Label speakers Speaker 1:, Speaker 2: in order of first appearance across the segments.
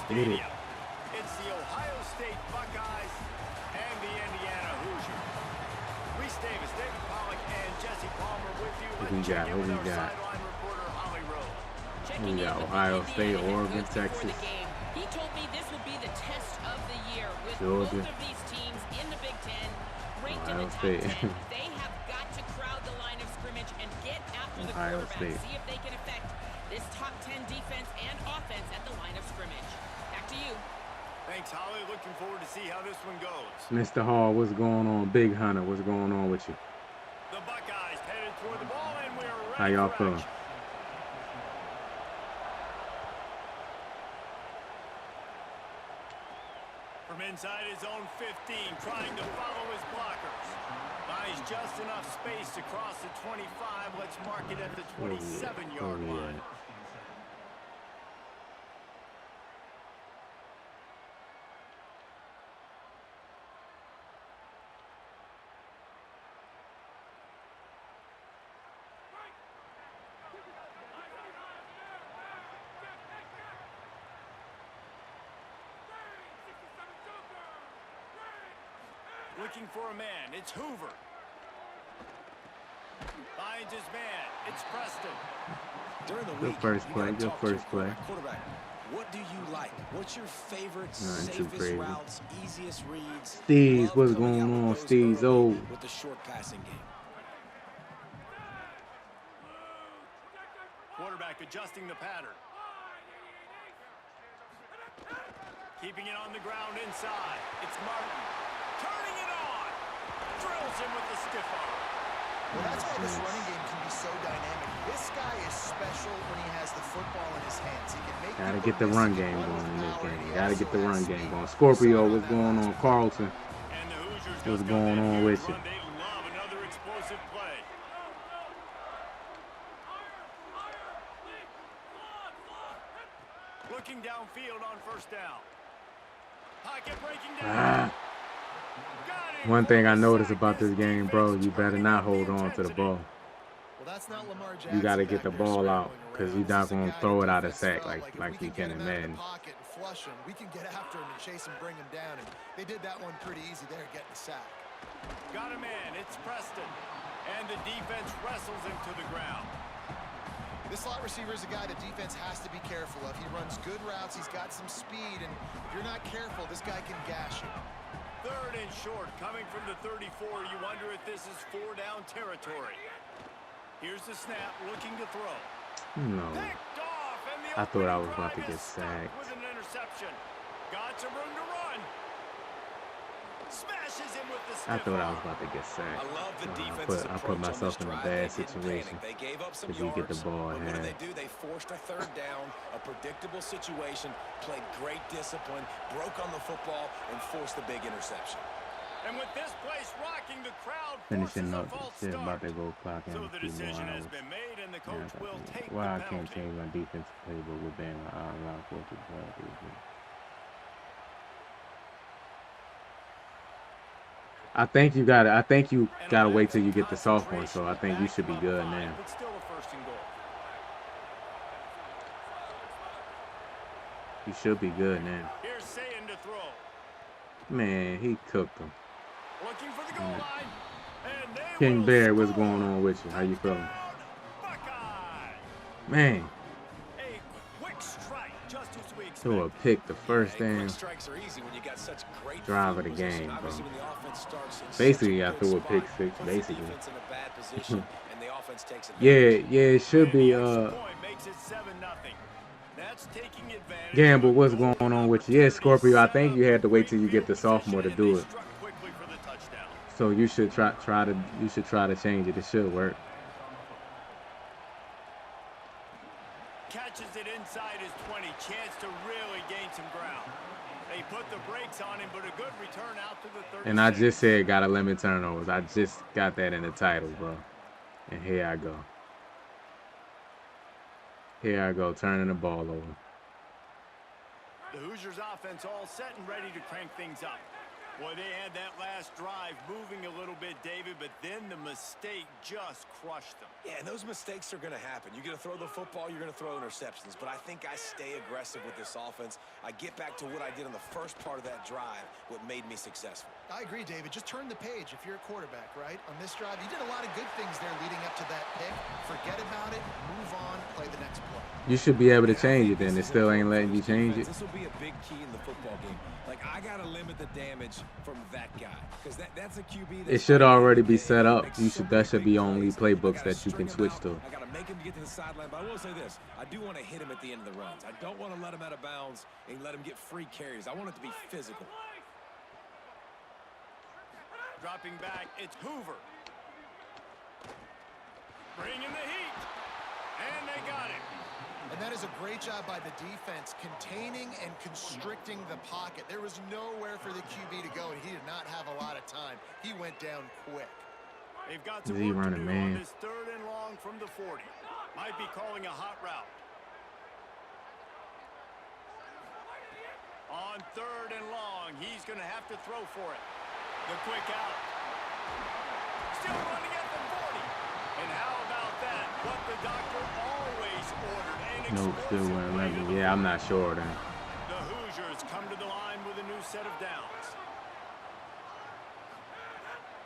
Speaker 1: Stadium. It's the Ohio State Buckeyes and the Indiana Hoosiers. Reese Davis, David Pollack, and Jesse Palmer with you. Let's check in with our sideline reporter, Holly Rowe.
Speaker 2: We got Ohio State, Oregon, Texas.
Speaker 3: He told me this would be the test of the year with both of these teams in the Big Ten, ranked in the top 10. They have got to crowd the line of scrimmage and get after the quarterback, see if they can affect this top 10 defense and offense at the line of scrimmage. Back to you.
Speaker 1: Thanks, Holly. Looking forward to see how this one goes.
Speaker 2: Mr. Hall, what's going on? Big Hunter, what's going on with you?
Speaker 1: The Buckeyes headed toward the ball, and we're ready.
Speaker 2: How y'all feeling?
Speaker 1: From inside his own 15, trying to follow his blockers. Buys just enough space to cross the 25. Let's mark it at the 27-yard line. Looking for a man. It's Hoover. Finds his man. It's Preston.
Speaker 4: During the
Speaker 2: week, first play. Good first play.
Speaker 4: Quarterback. What do you like? What's your favorite, safest routes, easiest reads?
Speaker 2: Steve's, what's going on? Steve's old.
Speaker 4: With the short passing game.
Speaker 1: Quarterback adjusting the pattern. Keeping it on the ground inside. It's Martin. Turning it on. Drills him with the stiff arm.
Speaker 5: Well, that's why this running game can be so dynamic. This guy is special when he has the football in his hands. He can make
Speaker 2: Gotta get the run game going in this game. Gotta get the run game going. Scorpio, what's going on? Carlton, what's going on with you?
Speaker 1: They love another explosive play. Looking downfield on first down. Pocket breaking down.
Speaker 2: One thing I noticed about this game, bro, you better not hold on to the ball. You got to get the ball out because you're not going to throw it out of sack like you can in Madden.
Speaker 5: We can get after him and chase him, bring him down, and they did that one pretty easy there, getting the sack.
Speaker 1: Got a man, it's Preston, and the defense wrestles him to the ground.
Speaker 5: This slot receiver is a guy the defense has to be careful of. He runs good routes, he's got some speed, and if you're not careful, this guy can gash you.
Speaker 1: Third and short, coming from the 34. You wonder if this is 4-down territory. Here's the snap, looking to throw.
Speaker 2: No. I thought I was about to get sacked.
Speaker 1: With an interception. Got some room to run. Smashes him with the
Speaker 2: I thought I was about to get sacked. I put myself in a bad situation because we get the ball
Speaker 4: ahead. What
Speaker 2: did
Speaker 4: they do? They forced a third down, a predictable situation, played great discipline, broke on the football, and forced the big interception.
Speaker 1: And with this place rocking, the crowd
Speaker 2: finishing up, shit about to go clock in
Speaker 1: so the decision has been made, and the coach will take the penalty.
Speaker 2: I can't change my defensive playbook with being around 4 to 12. I think you gotta wait till you get the sophomore, so I think you should be good now. You should be good now.
Speaker 1: Here's Sayin to throw.
Speaker 2: Man, he cooked him.
Speaker 1: Looking for the goal line. And
Speaker 2: King Bear, what's going on with you? How you feeling? Man.
Speaker 1: A quick strike, just as we expected.
Speaker 2: Threw a pick the first damn drive of the game, bro. Basically, I threw a pick six, basically. Yeah, it should be, Gamble, what's going on with you? Yeah, Scorpio, I think you had to wait till you get the sophomore to do it. So you should try to change it. It should work.
Speaker 1: Catches it inside his 20, chance to really gain some ground. They put the brakes on him, but a good return out to the 30.
Speaker 2: And I just said gotta limit turnovers. I just got that in the title, bro. And here I go. Here I go, turning the ball over.
Speaker 1: The Hoosiers offense all set and ready to crank things up. Boy, they had that last last drive moving a little bit, David, but then the mistake just crushed them.
Speaker 4: Yeah, and those mistakes are going to happen. You're going to throw the football, you're going to throw interceptions. But I think I stay aggressive with this offense. I get back to what I did on the first part of that drive, what made me successful.
Speaker 5: I agree, David. Just turn the page if you're a quarterback, right? On this drive, you did a lot of good things there leading up to that pick. Forget about it, move on, play the next play.
Speaker 2: You should be able to change it then. It still ain't letting you change it.
Speaker 4: This will be a big key in the football game. Like, I got to limit the damage from that guy. Because that's a QB.
Speaker 2: It should already be set up. That should be only playbooks that you can switch to.
Speaker 4: I got to make him get to the sideline. But I will say this. I do want to hit him at the end of the runs. I don't want to let him out of bounds and let him get free carries. I want it to be physical.
Speaker 1: Dropping back, it's Hoover. Bringing the heat. And they got it.
Speaker 5: And that is a great job by the defense, containing and constricting the pocket. There was nowhere for the QB to go, and he did not have a lot of time. He went down quick.
Speaker 1: They've got some work to do on this 3rd and long from the 40. Might be calling a hot route. On 3rd and long, he's going to have to throw for it. The quick out. Still running at the 40. And how about that? What the doctor always ordered.
Speaker 2: Nope, still wouldn't let me. Yeah, I'm not sure then.
Speaker 1: The Hoosiers come to the line with a new set of downs.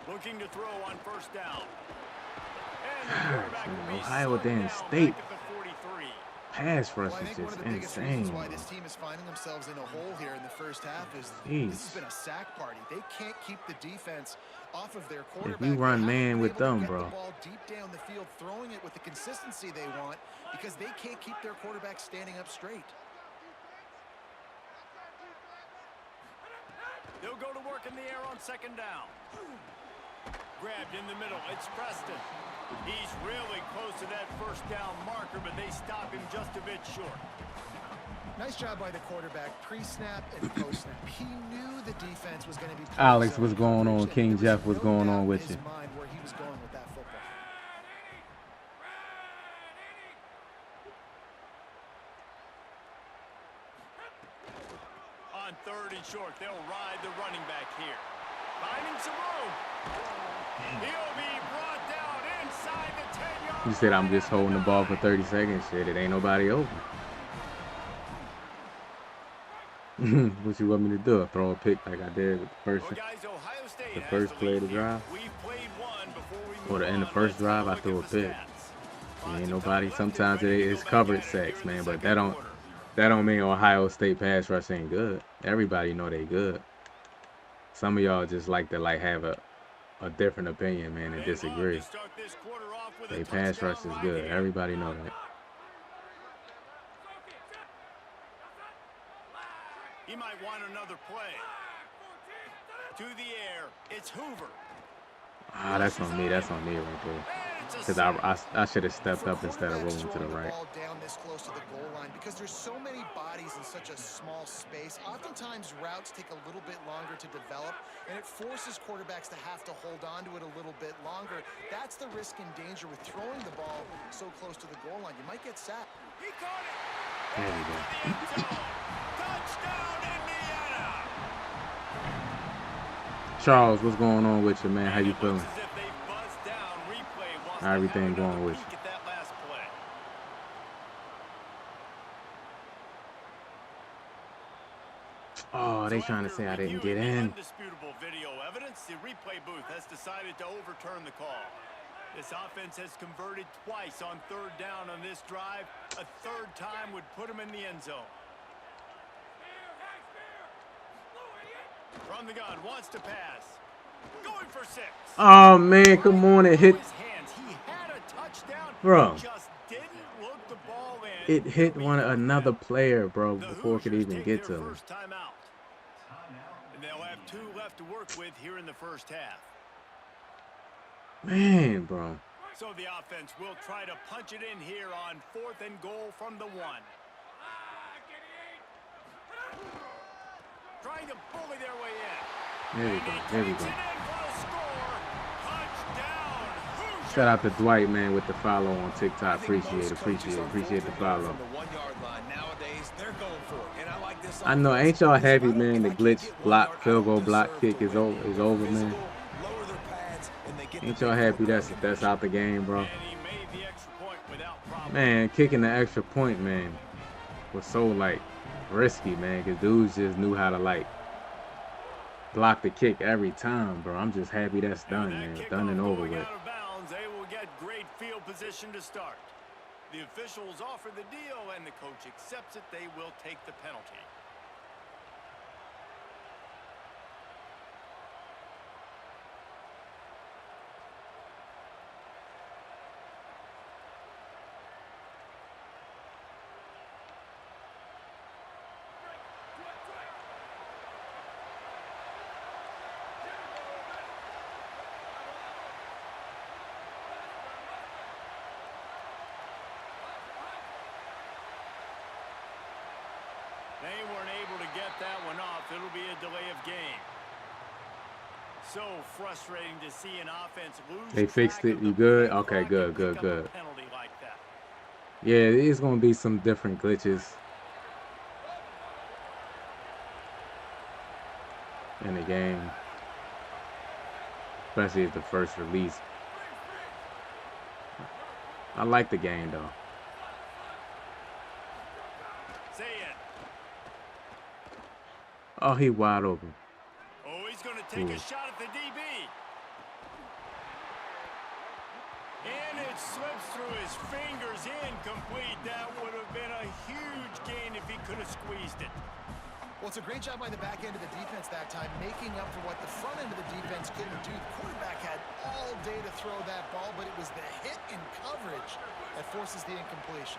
Speaker 1: Looking to throw on 1st down. And the quarterback will be
Speaker 2: Ohio damn State pass rush is just insane.
Speaker 5: Why this team is finding themselves in a hole here in the first half is this has been a sack party. They can't keep the defense off of their quarterback.
Speaker 2: If you run man with them, bro.
Speaker 5: The ball deep down the field, throwing it with the consistency they want because they can't keep their quarterback standing up straight.
Speaker 1: They'll go to work in the air on 2nd down. Grabbed in the middle. It's Preston. He's really close to that 1st down marker, but they stop him just a bit short.
Speaker 5: Nice job by the quarterback, pre-snap and post-snap. He knew the defense was going to be.
Speaker 2: Alex, what's going on? King Jeff, what's going on with you?
Speaker 5: Where he was going with that football.
Speaker 1: On 3rd and short, they'll ride the running back here. Finding some room. He'll be brought down inside the 10-yard line.
Speaker 2: You said I'm just holding the ball for 30 seconds. Shit, it ain't nobody open. What you want me to do? Throw a pick like I did with the first play of the drive? Or in the first drive, I threw a pick. Ain't nobody. Sometimes it's covered sacks, man, but that don't mean Ohio State pass rush ain't good. Everybody know they good. Some of y'all just like to have a different opinion, man, and disagree. They pass rush is good. Everybody know that.
Speaker 1: He might want another play. To the air, it's Hoover.
Speaker 2: Ah, that's on me. That's on me right there. Because I should have stepped up instead of rolling to the right.
Speaker 5: Down this close to the goal line because there's so many bodies in such a small space. Oftentimes routes take a little bit longer to develop, and it forces quarterbacks to have to hold on to it a little bit longer. That's the risk and danger with throwing the ball so close to the goal line. You might get sacked.
Speaker 1: He caught it.
Speaker 2: There we go.
Speaker 1: Touchdown, Indiana.
Speaker 2: Charles, what's going on with you, man? How you feeling? How everything going with you? Oh, they trying to say I didn't get in.
Speaker 1: Undisputable video evidence. The replay booth has decided to overturn the call. This offense has converted twice on 3rd down on this drive. A 3rd time would put them in the end zone. From the gun, wants to pass. Going for 6.
Speaker 2: Oh man, come on, it hit.
Speaker 1: He had a touchdown.
Speaker 2: Bro.
Speaker 1: He just didn't look the ball in.
Speaker 2: It hit another player, bro, before it could even get to him.
Speaker 1: And they'll have 2 left to work with here in the 1st half.
Speaker 2: Man, bro.
Speaker 1: So the offense will try to punch it in here on 4th and goal from the 1. Trying to bully their way in.
Speaker 2: There we go. There we go.
Speaker 1: Touchdown,
Speaker 2: Shout out to Dwight, man, with the follow on TikTok. Appreciate the follow.
Speaker 4: From the 1-yard line nowadays, they're going for it. And I like this
Speaker 2: I know, ain't y'all happy, man? The glitch block, field goal block kick is over, man. Ain't y'all happy that's out the game, bro? Man, kicking the extra point, man, was so like risky, man, because dudes just knew how to like block the kick every time, bro. I'm just happy that's done, man. Done and over with.
Speaker 1: They will get great field position to start. The officials offer the deal, and the coach accepts it. They will take the penalty. They weren't able to get that one off. It'll be a delay of game. So frustrating to see an offense lose.
Speaker 2: They fixed it. You good? Okay, good.
Speaker 1: Like
Speaker 2: yeah, it's gonna be some different glitches in the game, especially at the first release. I like the game though. Oh, he wide open.
Speaker 1: Oh, he's going to take a shot at the DB. And it slips through his fingers, incomplete. That would have been a huge gain if he could have squeezed it.
Speaker 5: Well, it's a great job by the back end of the defense that time, making up for what the front end of the defense couldn't do. The quarterback had all day to throw that ball, but it was the hit in coverage that forces the incompletion.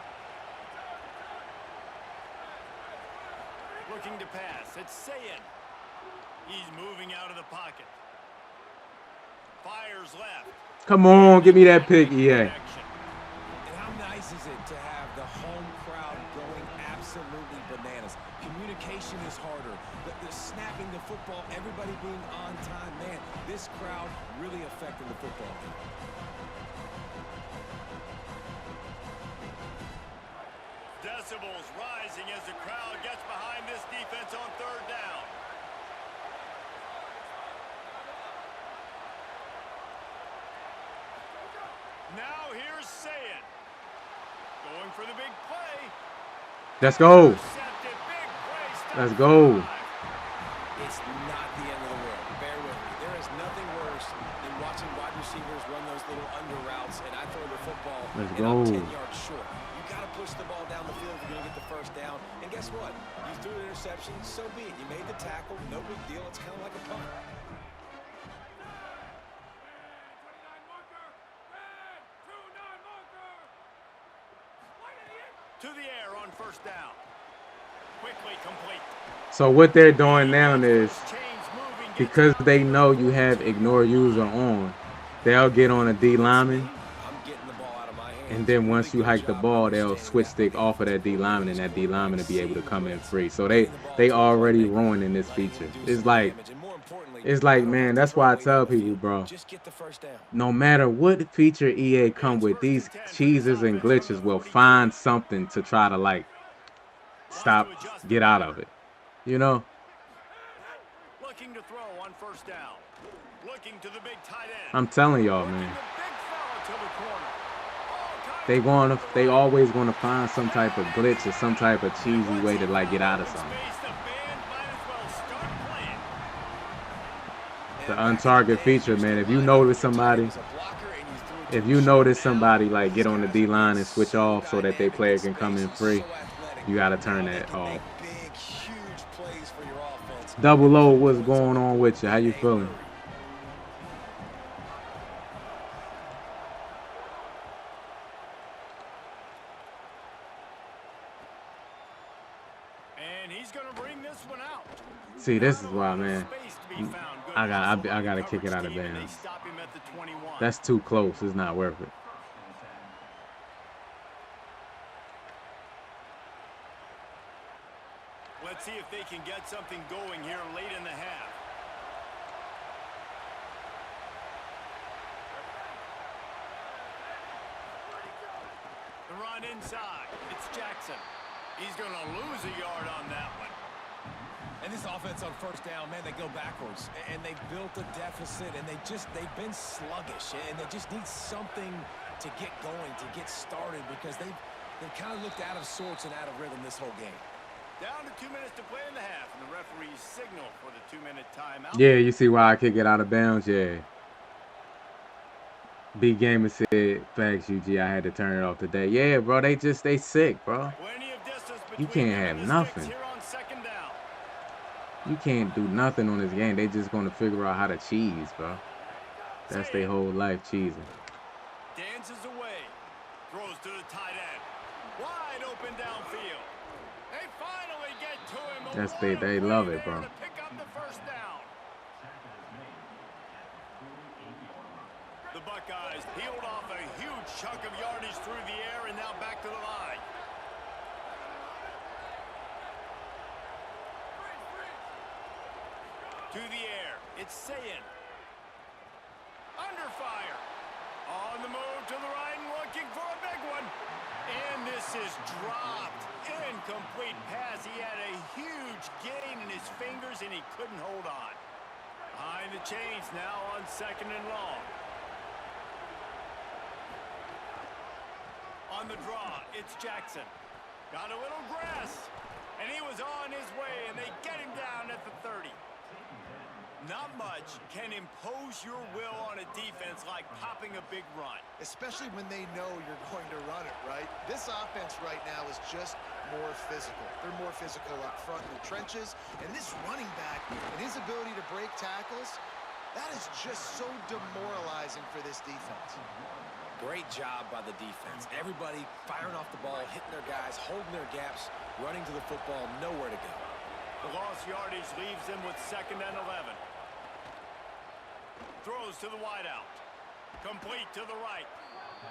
Speaker 1: Looking to pass. It's Sayin. He's moving out of the pocket. Fires left.
Speaker 2: Come on, give me that pick, EA.
Speaker 4: And how nice is it to have the home crowd going absolutely bananas? Communication is harder. The snapping the football, everybody being on time. Man, this crowd really affecting the football game.
Speaker 1: Decibels rising as the crowd gets behind this defense on third down. Now here's Sayin. Going for the big play.
Speaker 2: Let's go. Let's go.
Speaker 4: It's not the end of the world. Bear with me. There is nothing worse than watching wide receivers run those little under routes, and I throw the football
Speaker 2: Let's
Speaker 4: and
Speaker 2: go.
Speaker 4: I'm 10 yards short. You got to push the ball down the field if you're going to get the first down. And guess what? You threw an interception, so be it. You made the tackle, no big deal. It's kind of like a punt.
Speaker 1: To the air on first down. Quickly complete.
Speaker 2: So what they're doing now is, because they know you have ignore user on, they'll get on a D lineman, and then once you hike the ball, they'll switch stick off of that D lineman, and that D lineman will be able to come in free. So they already ruining this feature. It's like, man, that's why I tell people, bro, no matter what feature EA come with, these cheeses and glitches will find something to try to like get out of it. You know?
Speaker 1: Looking to throw on first down. Looking to the big tight end.
Speaker 2: I'm telling y'all, man. They always gonna find some type of glitch or some type of cheesy way to like get out of something. The untarget feature, man. If you notice somebody like get on the D line and switch off so that their player can come in free, you gotta turn that off. Double O, what's going on with you? How you feeling?
Speaker 1: And he's gonna bring this one out.
Speaker 2: See, this is why, man. I gotta kick it out of bounds. That's too close. It's not worth it.
Speaker 1: Let's see if they can get something going here late in the half. The run inside. It's Jackson. He's going to lose a yard on that one.
Speaker 4: And this offense on first down, man, they go backwards. And they built a deficit, and they've been sluggish. And they just need something to get going, to get started, because they've kind of looked out of sorts and out of rhythm this whole game.
Speaker 1: Down to 2 minutes to play in the half, and the referee's signal for the 2-minute timeout.
Speaker 2: Yeah, you see why I kick it out of bounds? Yeah. Big Gamer said, "Thanks, UG. I had to turn it off today." Yeah, bro. They sick, bro. You can't have nothing. You can't do nothing on this game. They just gonna figure out how to cheese, bro. That's their whole life, cheesing.
Speaker 1: Dances away, throws to the tight end, wide open downfield. They finally get to him.
Speaker 2: That's they love it, bro.
Speaker 1: Pick up the first down. The Buckeyes peeled off a huge chunk of yardage through the air and now back to the line. To the air, it's Sayin. Under fire. On the move to the right and looking for a big one. And this is dropped. Incomplete pass. He had a huge gain in his fingers and he couldn't hold on. Behind the chains now on 2nd and long. On the draw, it's Jackson. Got a little grass. And he was on his way, and they get him down at the 30. Not much can impose your will on a defense like popping a big run.
Speaker 5: Especially when they know you're going to run it, right? This offense right now is just more physical. They're more physical up front in the trenches. And this running back and his ability to break tackles, that is just so demoralizing for this defense.
Speaker 4: Great job by the defense. Everybody firing off the ball, hitting their guys, holding their gaps, running to the football, nowhere to go.
Speaker 1: The lost yardage leaves them with 2nd and 11. Throws to the wideout. Complete to the right.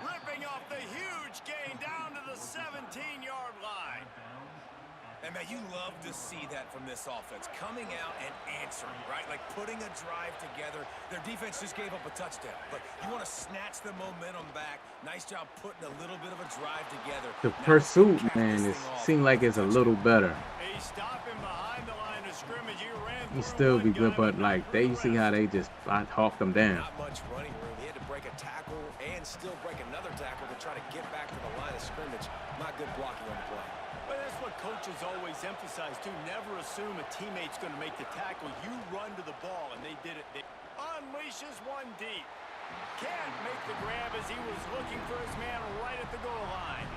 Speaker 1: Ripping off the huge gain down to the 17-yard line.
Speaker 4: And, man, you love to see that from this offense. Coming out and answering, right? Like putting a drive together. Their defense just gave up a touchdown. But you want to snatch the momentum back. Nice job putting a little bit of a drive together.
Speaker 2: The pursuit, man, seems like it's a little better.
Speaker 1: They stop him behind the line of scrimmage.
Speaker 2: He still be good, but like you see how they just hawk them down.
Speaker 4: Not much running room. He had to break a tackle and still break another tackle to try to get back to the line of scrimmage. Not good blocking on the play.
Speaker 1: But that's what coaches always emphasize, too. Never assume a teammate's going to make the tackle. You run to the ball, and they did it. They unleashes one deep. Can't make the grab as he was looking for his man right at the goal line.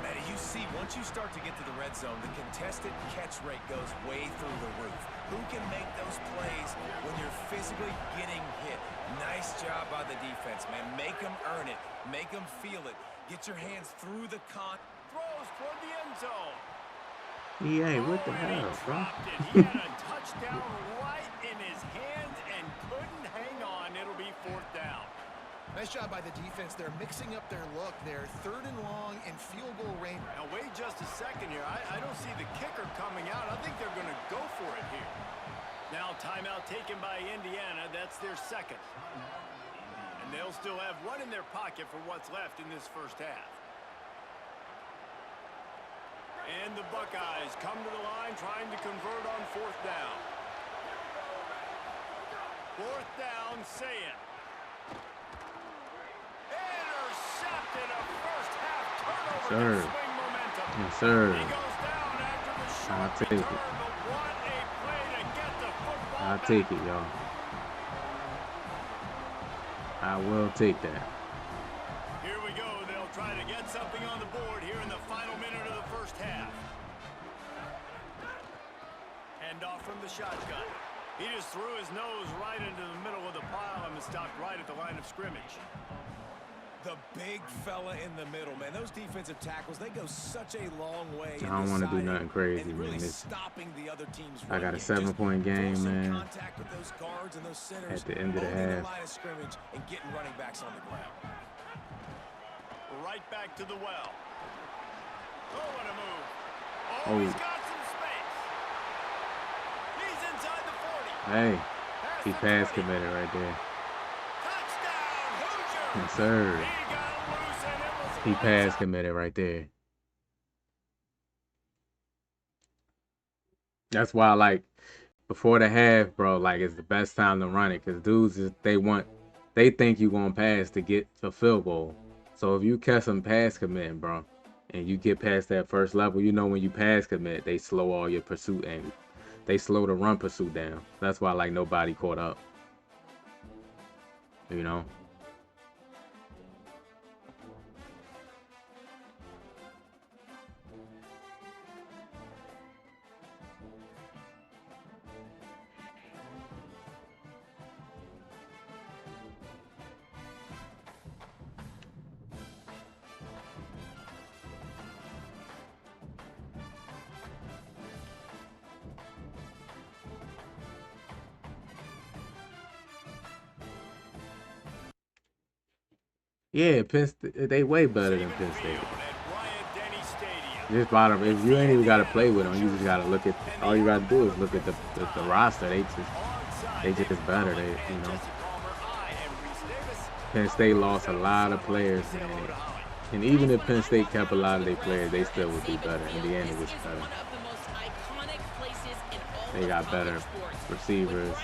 Speaker 4: Man, you see, once you start to get to the red zone, the contested catch rate goes way through the roof. Who can make those plays when you're physically getting hit? Nice job by the defense, man. Make them earn it. Make them feel it. Get your hands through the
Speaker 1: Throws toward the end zone.
Speaker 2: EA, what the hell, bro?
Speaker 1: He had a touchdown right in his hands and couldn't hang on. It'll be 4th down.
Speaker 5: Nice job by the defense. They're mixing up their look. They're 3rd and long and field goal range.
Speaker 1: Now, wait just a second here. I don't see the kicker coming out. I think they're going to go for it here. Now, timeout taken by Indiana. That's their 2nd. And they'll still have one in their pocket for what's left in this first half. And the Buckeyes come to the line trying to convert on 4th down. 4th down, Sayin. Intercepted, a first half turnover to swing momentum.
Speaker 2: Yes, sir.
Speaker 1: He goes down after the short
Speaker 2: I'll take
Speaker 1: return,
Speaker 2: it.
Speaker 1: but what a play to get the football
Speaker 2: I'll
Speaker 1: back.
Speaker 2: take it, y'all. I will take that.
Speaker 1: Here we go. They'll try to get something on the board here in the final minute of the first half. Hand off from the shotgun. He just threw his nose right into the middle of the pile and was stopped right at the line of scrimmage.
Speaker 4: The big fella in the middle, man. Those defensive tackles, they go such a long way.
Speaker 2: I don't want to do nothing crazy, man.
Speaker 4: Really stopping the other team's
Speaker 2: I got a 7-point game, man. At the end of the half.
Speaker 4: Line of scrimmage and getting running backs on the ground.
Speaker 1: Right back to the well. Oh, what a move.
Speaker 2: Oh.
Speaker 1: He's got some space. He's inside the 40.
Speaker 2: Hey, he pass committed right there.
Speaker 1: Touchdown, Hoosiers.
Speaker 2: Yes, sir.
Speaker 1: He got loose and it was
Speaker 2: He pass committed right there. That's why, like, before the half, bro, like, it's the best time to run it. Because dudes, they think you going to pass to get a field goal. So if you catch them pass committing, bro, and you get past that first level, you know when you pass commit, they slow all your pursuit and they slow the run pursuit down. That's why, like, nobody caught up. You know? Yeah, they way better than Penn State. Just bottom. If you ain't even got to play with them, you just got to look at. All you got to do is look at the roster. They just better. They, you know. Penn State lost a lot of players, man. And even if Penn State kept a lot of their players, they still would be better. Indiana was better. They got better receivers.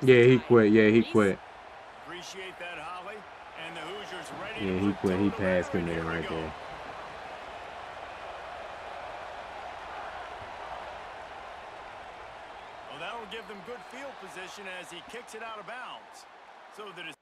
Speaker 2: Yeah, he quit. Yeah, he quit.
Speaker 1: Appreciate that, Holly. And the Hoosiers ready.
Speaker 2: Yeah, he quit. He passed committed right there.
Speaker 1: Well, that'll give them good field position as he kicks it out of bounds. So that it's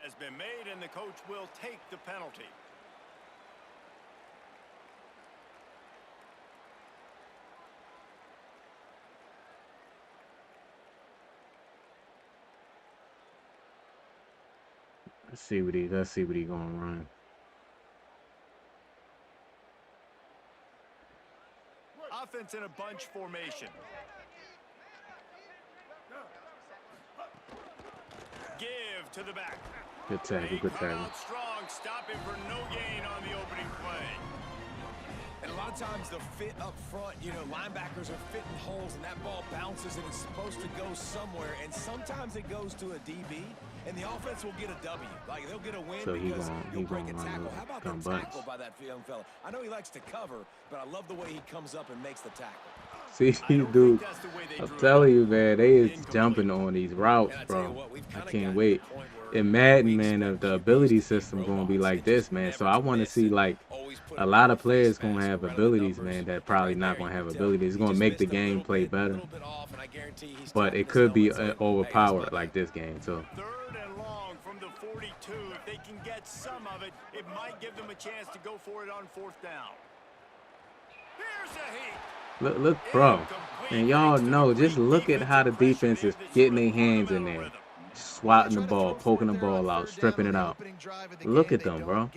Speaker 1: has been made, and the coach will take the penalty.
Speaker 2: Let's see what he gonna run.
Speaker 1: Offense in a bunch formation. Give to the back.
Speaker 2: Good tackle, good tackle.
Speaker 1: Strong, stopping for no gain on the opening play.
Speaker 4: And a lot of times the fit up front, you know, linebackers are fitting holes and that ball bounces and it's supposed to go somewhere. And sometimes it goes to a DB and the offense will get a W. Like they'll get a win
Speaker 2: So
Speaker 4: because you'll break a
Speaker 2: run
Speaker 4: tackle. How about the
Speaker 2: bunch.
Speaker 4: tackle by that young fella? I know he likes to cover, but I love the way he comes up and makes the tackle.
Speaker 2: See, dude, I'm telling you, man, they is jumping on these routes, bro. I can't wait. In Madden, man, the ability system gonna be like this, man. So I want to see like a lot of players gonna have abilities, man, that probably not gonna have abilities. It's gonna make the game play better, but it could be overpowered like this game. So.
Speaker 1: Third and long from the 42. If they can get some of it, it might give them a chance to go for it on fourth down. Here's a heat.
Speaker 2: Look, bro, and y'all know, just look at how the defense is getting their hands in there, swatting the ball, poking the ball out, stripping it out. Look at them, bro.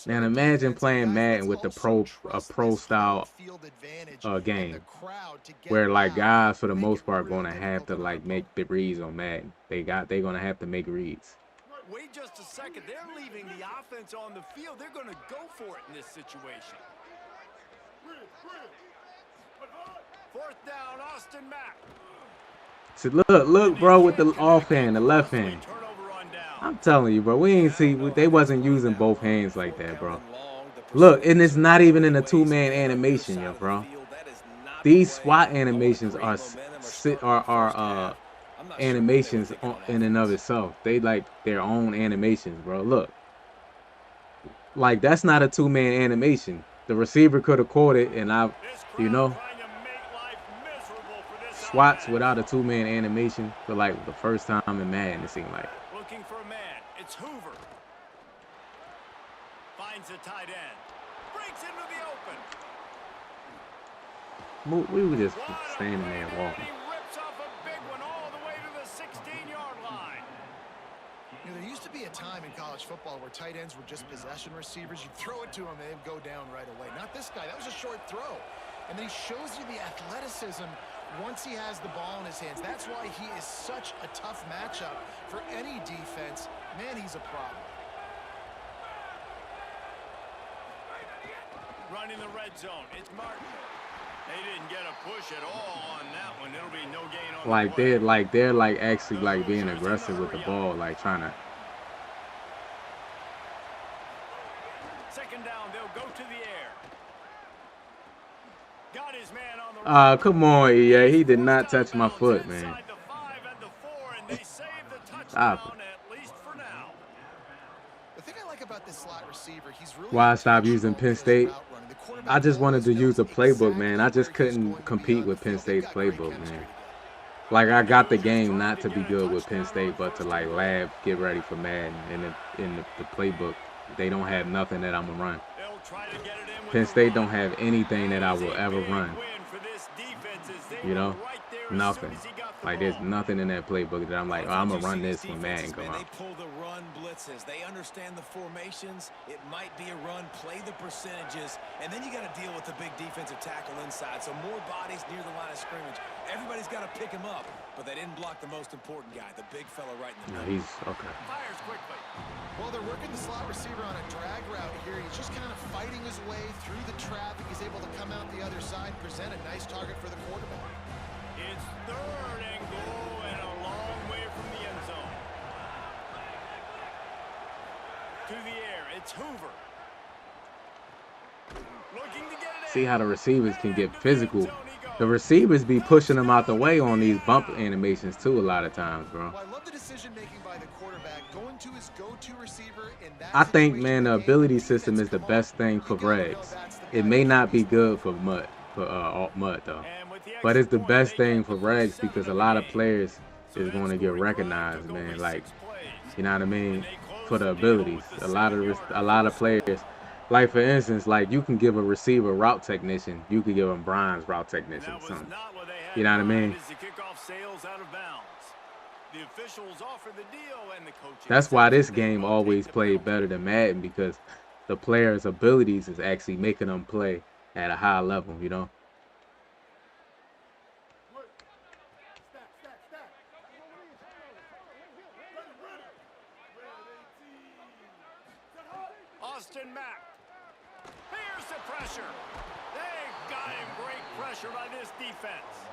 Speaker 2: Now imagine playing Madden with a pro style game, where like guys for the most part gonna have to like make the reads on Madden. They're gonna have to make reads.
Speaker 1: Wait just a second. They're leaving the offense on the field. They're going to go for it in this situation. Fourth down, Austin Mack.
Speaker 2: So look, bro, with the offhand, the left hand. I'm telling you, bro, we ain't see. They wasn't using both hands like that, bro. Look, and it's not even in a two-man animation, yo, bro. These SWAT animations are animations in and of itself. They like their own animations, bro. Look, like that's not a two-man animation. The receiver could have caught it, and you know, SWATs without a two-man animation for like the first time in Madden, it seemed like.
Speaker 1: Looking for a man. It's Hoover. Finds a tight end. Breaks into the open.
Speaker 2: We were just standing there walking.
Speaker 1: Rips off a big one all the way to the 16-yard line.
Speaker 5: You know, there used to be a time in college football where tight ends were just possession receivers. You throw it to them, they'd go down right away. Not this guy. That was a short throw. And then he shows you the athleticism once he has the ball in his hands. That's why he is such a tough matchup for any defense. Man, he's a problem.
Speaker 1: Running the red zone. It's Martin. They didn't get a push at all on that one. It'll be no gain on
Speaker 2: they're actually being aggressive with the ball, like trying to.
Speaker 1: Second down, they'll go to the air. Got his man on the
Speaker 2: Come on, yeah, he did not touch my foot, man. Stop it.
Speaker 5: The thing I like about this slot receiver, he's really
Speaker 2: why I stopped using Penn State. I just wanted to use a playbook, man. I just couldn't compete with Penn State's playbook, man. Like, I got the game not to be good with Penn State, but to like get ready for Madden. And in the playbook, they don't have nothing that I'm gonna run. Penn State don't have anything that I will ever run. You know, nothing. Like, there's nothing in that playbook that I'm like, oh, I'm gonna run this when Madden come out.
Speaker 4: They pull the run blitzes. They understand the formations. It might be a run. Play the percentages, and then you got to deal with the big defensive tackle inside. So more bodies near the line of scrimmage. Everybody's got to pick him up, but they didn't block the most important guy, the big fella right in the middle.
Speaker 2: No, he's okay.
Speaker 1: Fires quickly.
Speaker 5: Well, they're working the slot receiver on a drag route here. He's just kind of fighting his way through the traffic. He's able to come out the other side, present a nice target for the quarterback.
Speaker 1: It's third and goal and a long way from the end zone. To the air, it's Hoover. Looking to get it.
Speaker 2: See how the receivers can get physical. The receivers be pushing them out the way on these bump animations too a lot of times, bro.
Speaker 5: Well, I love the decision making by the quarterback, going to his go-to receiver in that
Speaker 2: I think, man, the ability system is the best thing for Regs. It may not be good for Mutt though, but it's the best thing for Regs because a lot of players is going to get recognized, man. Like, you know what I mean, for the abilities. A lot of players. Like, for instance, like, you can give a receiver route technician. You could give him Brian's route technician or something. You know what I mean? That's why this game always played better than Madden, because the players' abilities is actually making them play at a high level, you know?
Speaker 1: Austin Mack. Here's the pressure. They got him. Great pressure by this defense.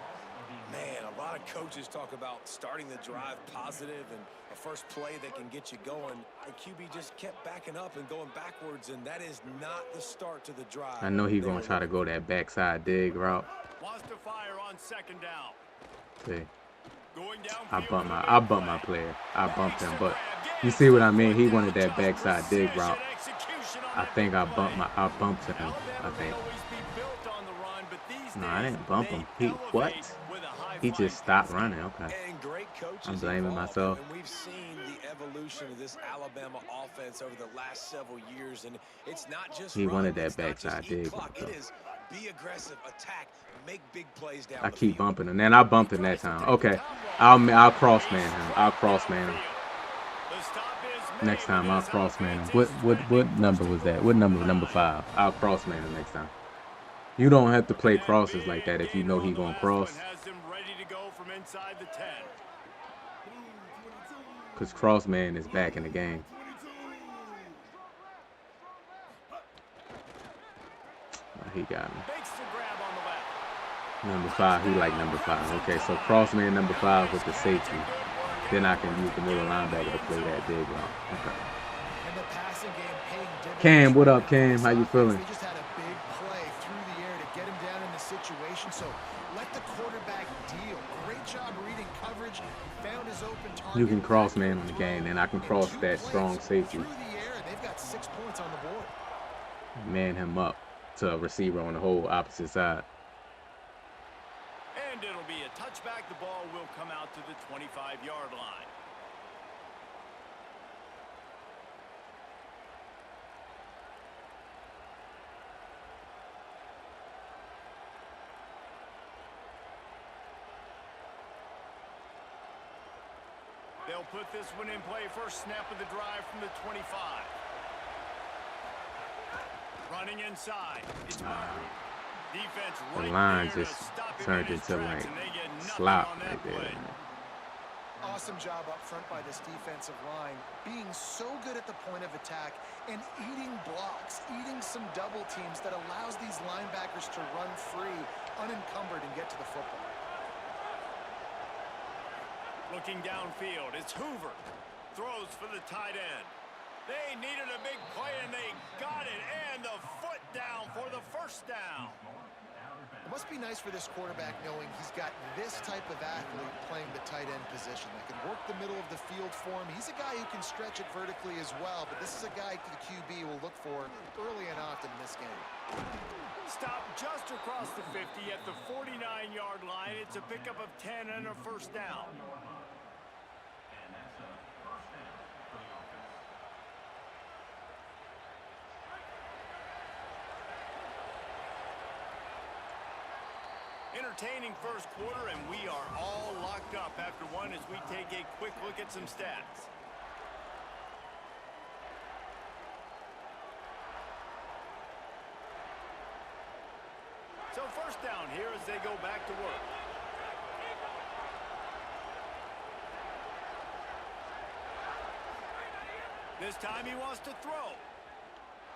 Speaker 4: Man, a lot of coaches talk about starting the drive positive and a first play that can get you going. The QB just kept backing up and going backwards, and that is not the start to the drive.
Speaker 2: I know he's going to try to go that backside dig route.
Speaker 1: Wants to fire on second down.
Speaker 2: See, I bumped my player. I bumped him, but you see what I mean? He wanted that backside dig route. I think I bumped him, I think. No, I didn't bump him. What? He just stopped running. Okay. I'm blaming myself.
Speaker 4: And we've seen the evolution of this Alabama offense over the last several years, and it's not just
Speaker 2: he wanted that backside dig.
Speaker 4: It is be aggressive, attack, make big plays down.
Speaker 2: I keep bumping him, and I bumped him that time. Okay, I'll cross man him. I'll cross man him. Next time I'll cross man him. What number was that? What number? Number 5. I'll cross man him next time. You don't have to play crosses like that if you know he's gonna cross. Because Crossman is back in the game. Oh, he got me. Number 5, he like number 5. Okay, so Crossman number 5 with the safety. Then I can use the middle linebacker to play that big route. Okay. Cam, what up, Cam? How you feeling?
Speaker 5: Situation, so let the quarterback deal. Great job reading coverage. Found his open target.
Speaker 2: You can cross man on the game, and I can cross that strong safety.
Speaker 5: They've got 6 points on the board.
Speaker 2: Man him up to a receiver on the whole opposite side.
Speaker 1: And it'll be a touchback. The ball will come out to the 25-yard line. They'll put this one in play. First snap of the drive from the 25. Running inside. It's defense right.
Speaker 2: The line just turned into like slop right there.
Speaker 5: Awesome job up front by this defensive line, being so good at the point of attack and eating blocks, eating some double teams that allows these linebackers to run free, unencumbered, and get to the football.
Speaker 1: Looking downfield, it's Hoover. Throws for the tight end. They needed a big play, and they got it. And the foot down for the first down.
Speaker 5: It must be nice for this quarterback knowing he's got this type of athlete playing the tight end position that can work the middle of the field for him. He's a guy who can stretch it vertically as well, but this is a guy the QB will look for early and often in this game.
Speaker 1: Stop just across the 50 at the 49-yard line. It's a pickup of 10 and a first down. Entertaining first quarter, and we are all locked up after one as we take a quick look at some stats. So first down here as they go back to work. This time he wants to throw.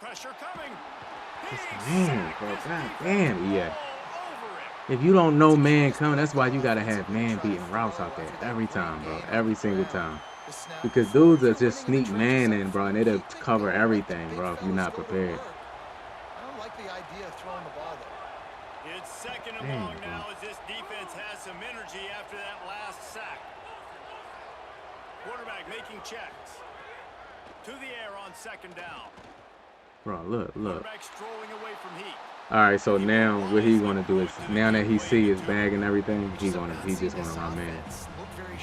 Speaker 1: Pressure coming.
Speaker 2: Man, bro, god damn, yeah. If you don't know man coming, that's why you gotta have man beating routes out there every time, bro. Every single time. Because dudes are just sneak man in, bro, and it'll cover everything, bro, if you're not prepared.
Speaker 5: I don't like the idea of throwing the ball there.
Speaker 1: It's second and long now as this defense has some energy after that last sack. Quarterback making checks. To the air on second down.
Speaker 2: Bro, look.
Speaker 1: Quarterback strolling away from heat.
Speaker 2: All right, so now what he's gonna do is, now that he see his bag and everything, he's just gonna run man.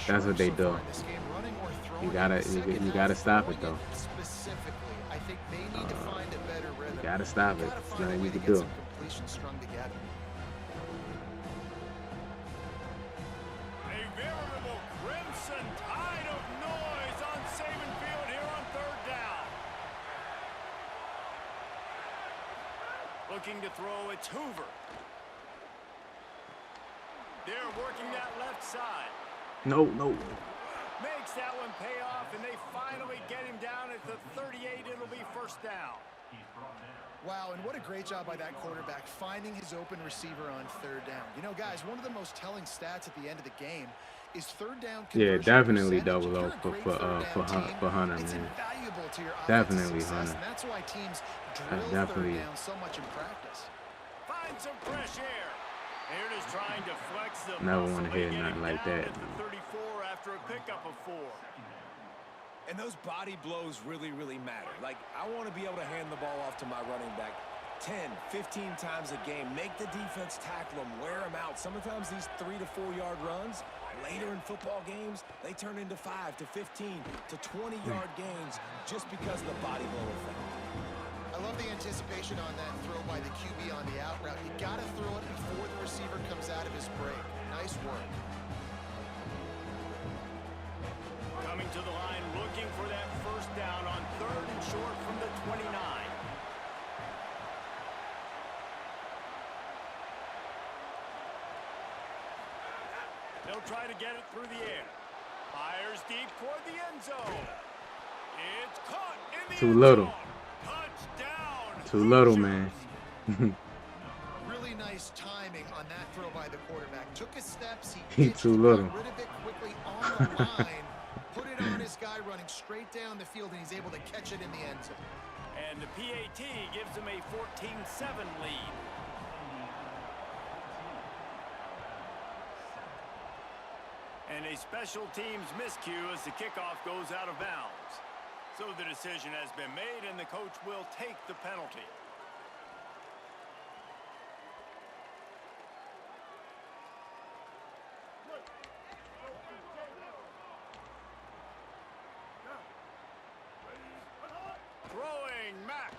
Speaker 2: That's what they do. You gotta stop it though. You gotta stop it. There's nothing you can do.
Speaker 1: A veritable crimson tide of noise on Saban Field here on third down. Looking to throw, it's Hoover. They're working that left side.
Speaker 2: No.
Speaker 1: Makes that one pay off, and they finally get him down at the 38. It'll be first down.
Speaker 5: Wow, and what a great job by that quarterback finding his open receiver on third down. You know, guys, one of the most telling stats at the end of the game is third down conversion.
Speaker 2: Yeah, definitely double O for Hunter, man. Definitely Hunter.
Speaker 5: And that's why teams drill third down so much in practice.
Speaker 1: Find some fresh air. Here it is trying to flex the
Speaker 2: never want to hear nothing like that.
Speaker 1: 34 after a pickup of 4.
Speaker 4: And those body blows really, really matter. Like, I want to be able to hand the ball off to my running back 10, 15 times a game. Make the defense tackle them, wear them out. Sometimes these 3 to 4 yard runs, later in football games, they turn into 5 to 15 to 20 yard gains just because of the body blow effect.
Speaker 5: I love the anticipation on that throw by the QB on the out route. You got to throw it before the receiver comes out of his break. Nice work.
Speaker 1: Coming to the line, looking for that first down on third and short from the 29. They'll try to get it through the air. Fires deep toward the end zone. It's caught in the
Speaker 2: Too
Speaker 1: end
Speaker 2: little.
Speaker 1: zone. Touchdown.
Speaker 2: Too little, man.
Speaker 5: Really nice timing on that throw by the quarterback. Took his steps.
Speaker 2: He too little.
Speaker 5: Got rid of it quickly on the line. Put it on his guy running straight down the field, and he's able to catch it in the end zone.
Speaker 1: And the PAT gives him a 14-7 lead. And a special teams miscue as the kickoff goes out of bounds. So the decision has been made, and the coach will take the penalty. Throwing Mack.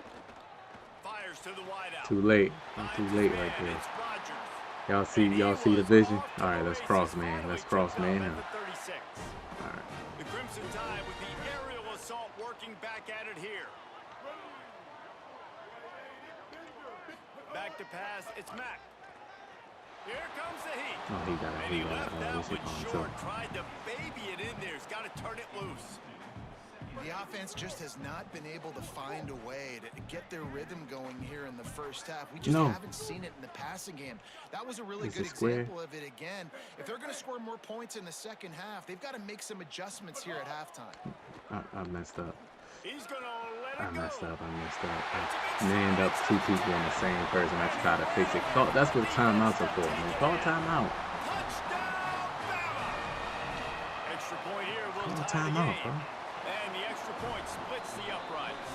Speaker 1: Fires to the wideout.
Speaker 2: Too late. I'm too late right there. Y'all see the vision? All right, let's cross, man. Let's cross, man. All right.
Speaker 1: to pass. It's Mack. Here comes the heat.
Speaker 2: Oh, he got
Speaker 1: That
Speaker 2: what's it
Speaker 1: one
Speaker 2: called?
Speaker 1: short. Tried to baby it in there. He's got to turn it loose.
Speaker 5: The offense just has not been able to find a way to get their rhythm going here in the first half. We just haven't seen it in the passing game. That was a really good example of it again. If they're going to score more points in the second half, they've got to make some adjustments here at halftime.
Speaker 2: I messed up.
Speaker 1: He's going to let it
Speaker 2: I
Speaker 1: go.
Speaker 2: messed up. I manned up two people on the same person. I tried to fix it. That's what timeouts are for, man. Call timeout.
Speaker 1: Touchdown, Bama. Extra point here will
Speaker 2: Call
Speaker 1: tie the
Speaker 2: timeout,
Speaker 1: game.
Speaker 2: bro.
Speaker 1: And the extra point splits the uprights.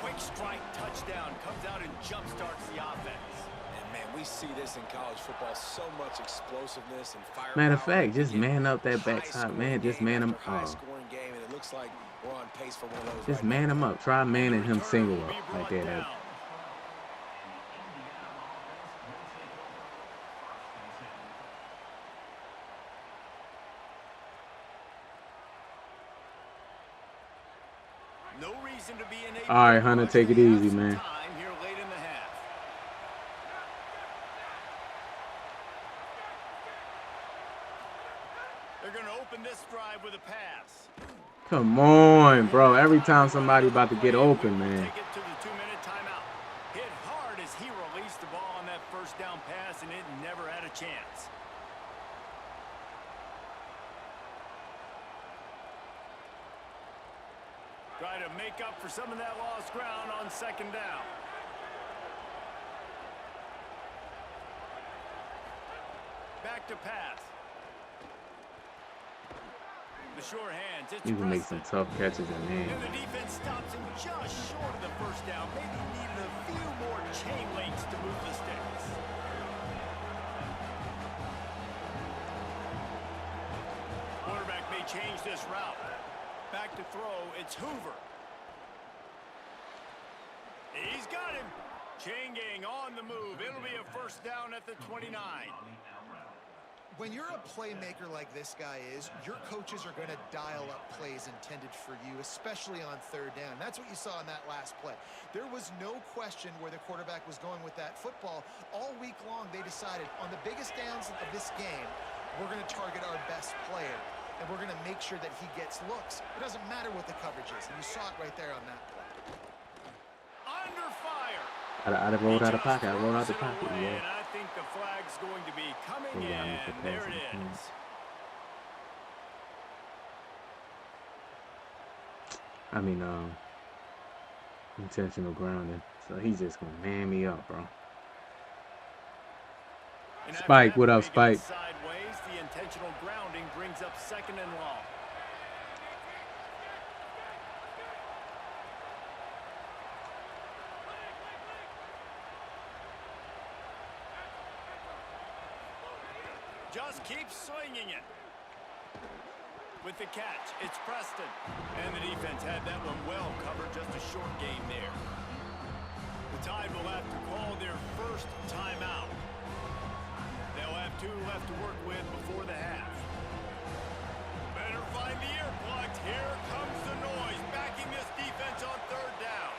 Speaker 1: Quick strike touchdown comes out and jumpstarts the offense.
Speaker 4: And man, we see this in college football, so much explosiveness and firepower.
Speaker 2: Matter of fact, just man up that backside, man. Just man him.
Speaker 4: High-scoring game, and it looks like we're on pace for one of those.
Speaker 2: Just man him up. Try manning him single up like that.
Speaker 1: No reason to be in a
Speaker 2: All right, Hunter, take it easy, man.
Speaker 1: Here late in the half. They're going to open this drive with a pass.
Speaker 2: Come on, bro. Every time somebody about to get open, man.
Speaker 1: Take it to the 2-minute timeout. Hit hard as he released the ball on that first down pass, and it never had a chance. Try to make up for some of that lost ground on second down. Back to pass. The short hands. It's
Speaker 2: You can make some tough catches in there.
Speaker 1: and the defense stops him just short of the first down. Maybe needed a few more chain links to move the sticks. Quarterback may change this route. Back to throw. It's Hoover. He's got him. Chain gang on the move. It'll be a first down at the 29.
Speaker 5: When you're a playmaker like this guy is, your coaches are going to dial up plays intended for you, especially on third down. That's what you saw in that last play. There was no question where the quarterback was going with that football. All week long, they decided on the biggest downs of this game, we're going to target our best player, and we're going to make sure that he gets looks. It doesn't matter what the coverage is, and you saw it right there on that play.
Speaker 1: Under fire.
Speaker 2: I rolled out of pocket. I rolled out the pocket,
Speaker 1: And
Speaker 2: yeah.
Speaker 1: I think the flag's going to be coming
Speaker 2: Yeah, I need to
Speaker 1: in. There
Speaker 2: pass
Speaker 1: it
Speaker 2: it.
Speaker 1: is.
Speaker 2: I mean, intentional grounding. So he's just gonna man me up, bro.
Speaker 1: And after
Speaker 2: Spike,
Speaker 1: that
Speaker 2: what up,
Speaker 1: play
Speaker 2: Spike?
Speaker 1: goes sideways, the intentional grounding brings up second and long. Just keep swinging it. With the catch, it's Preston. And the defense had that one well covered, just a short game there. The Tide will have to call their first timeout. They'll have 2 left to work with before the half. Better find the earplugs. Here comes the noise, backing this defense on third down.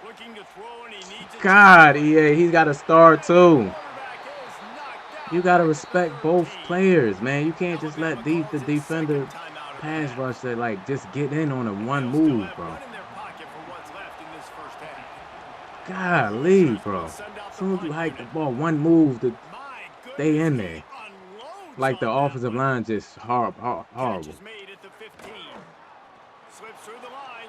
Speaker 1: Looking to throw, and he needs it.
Speaker 2: God, EA, he's got to start too. You gotta respect both players, man. You can't just let the defender pass rush that like just get in on a one move, bro. Golly, bro. As soon as you hike the ball, one move, they in there. Like the offensive line just horrible.
Speaker 1: Slips through the line.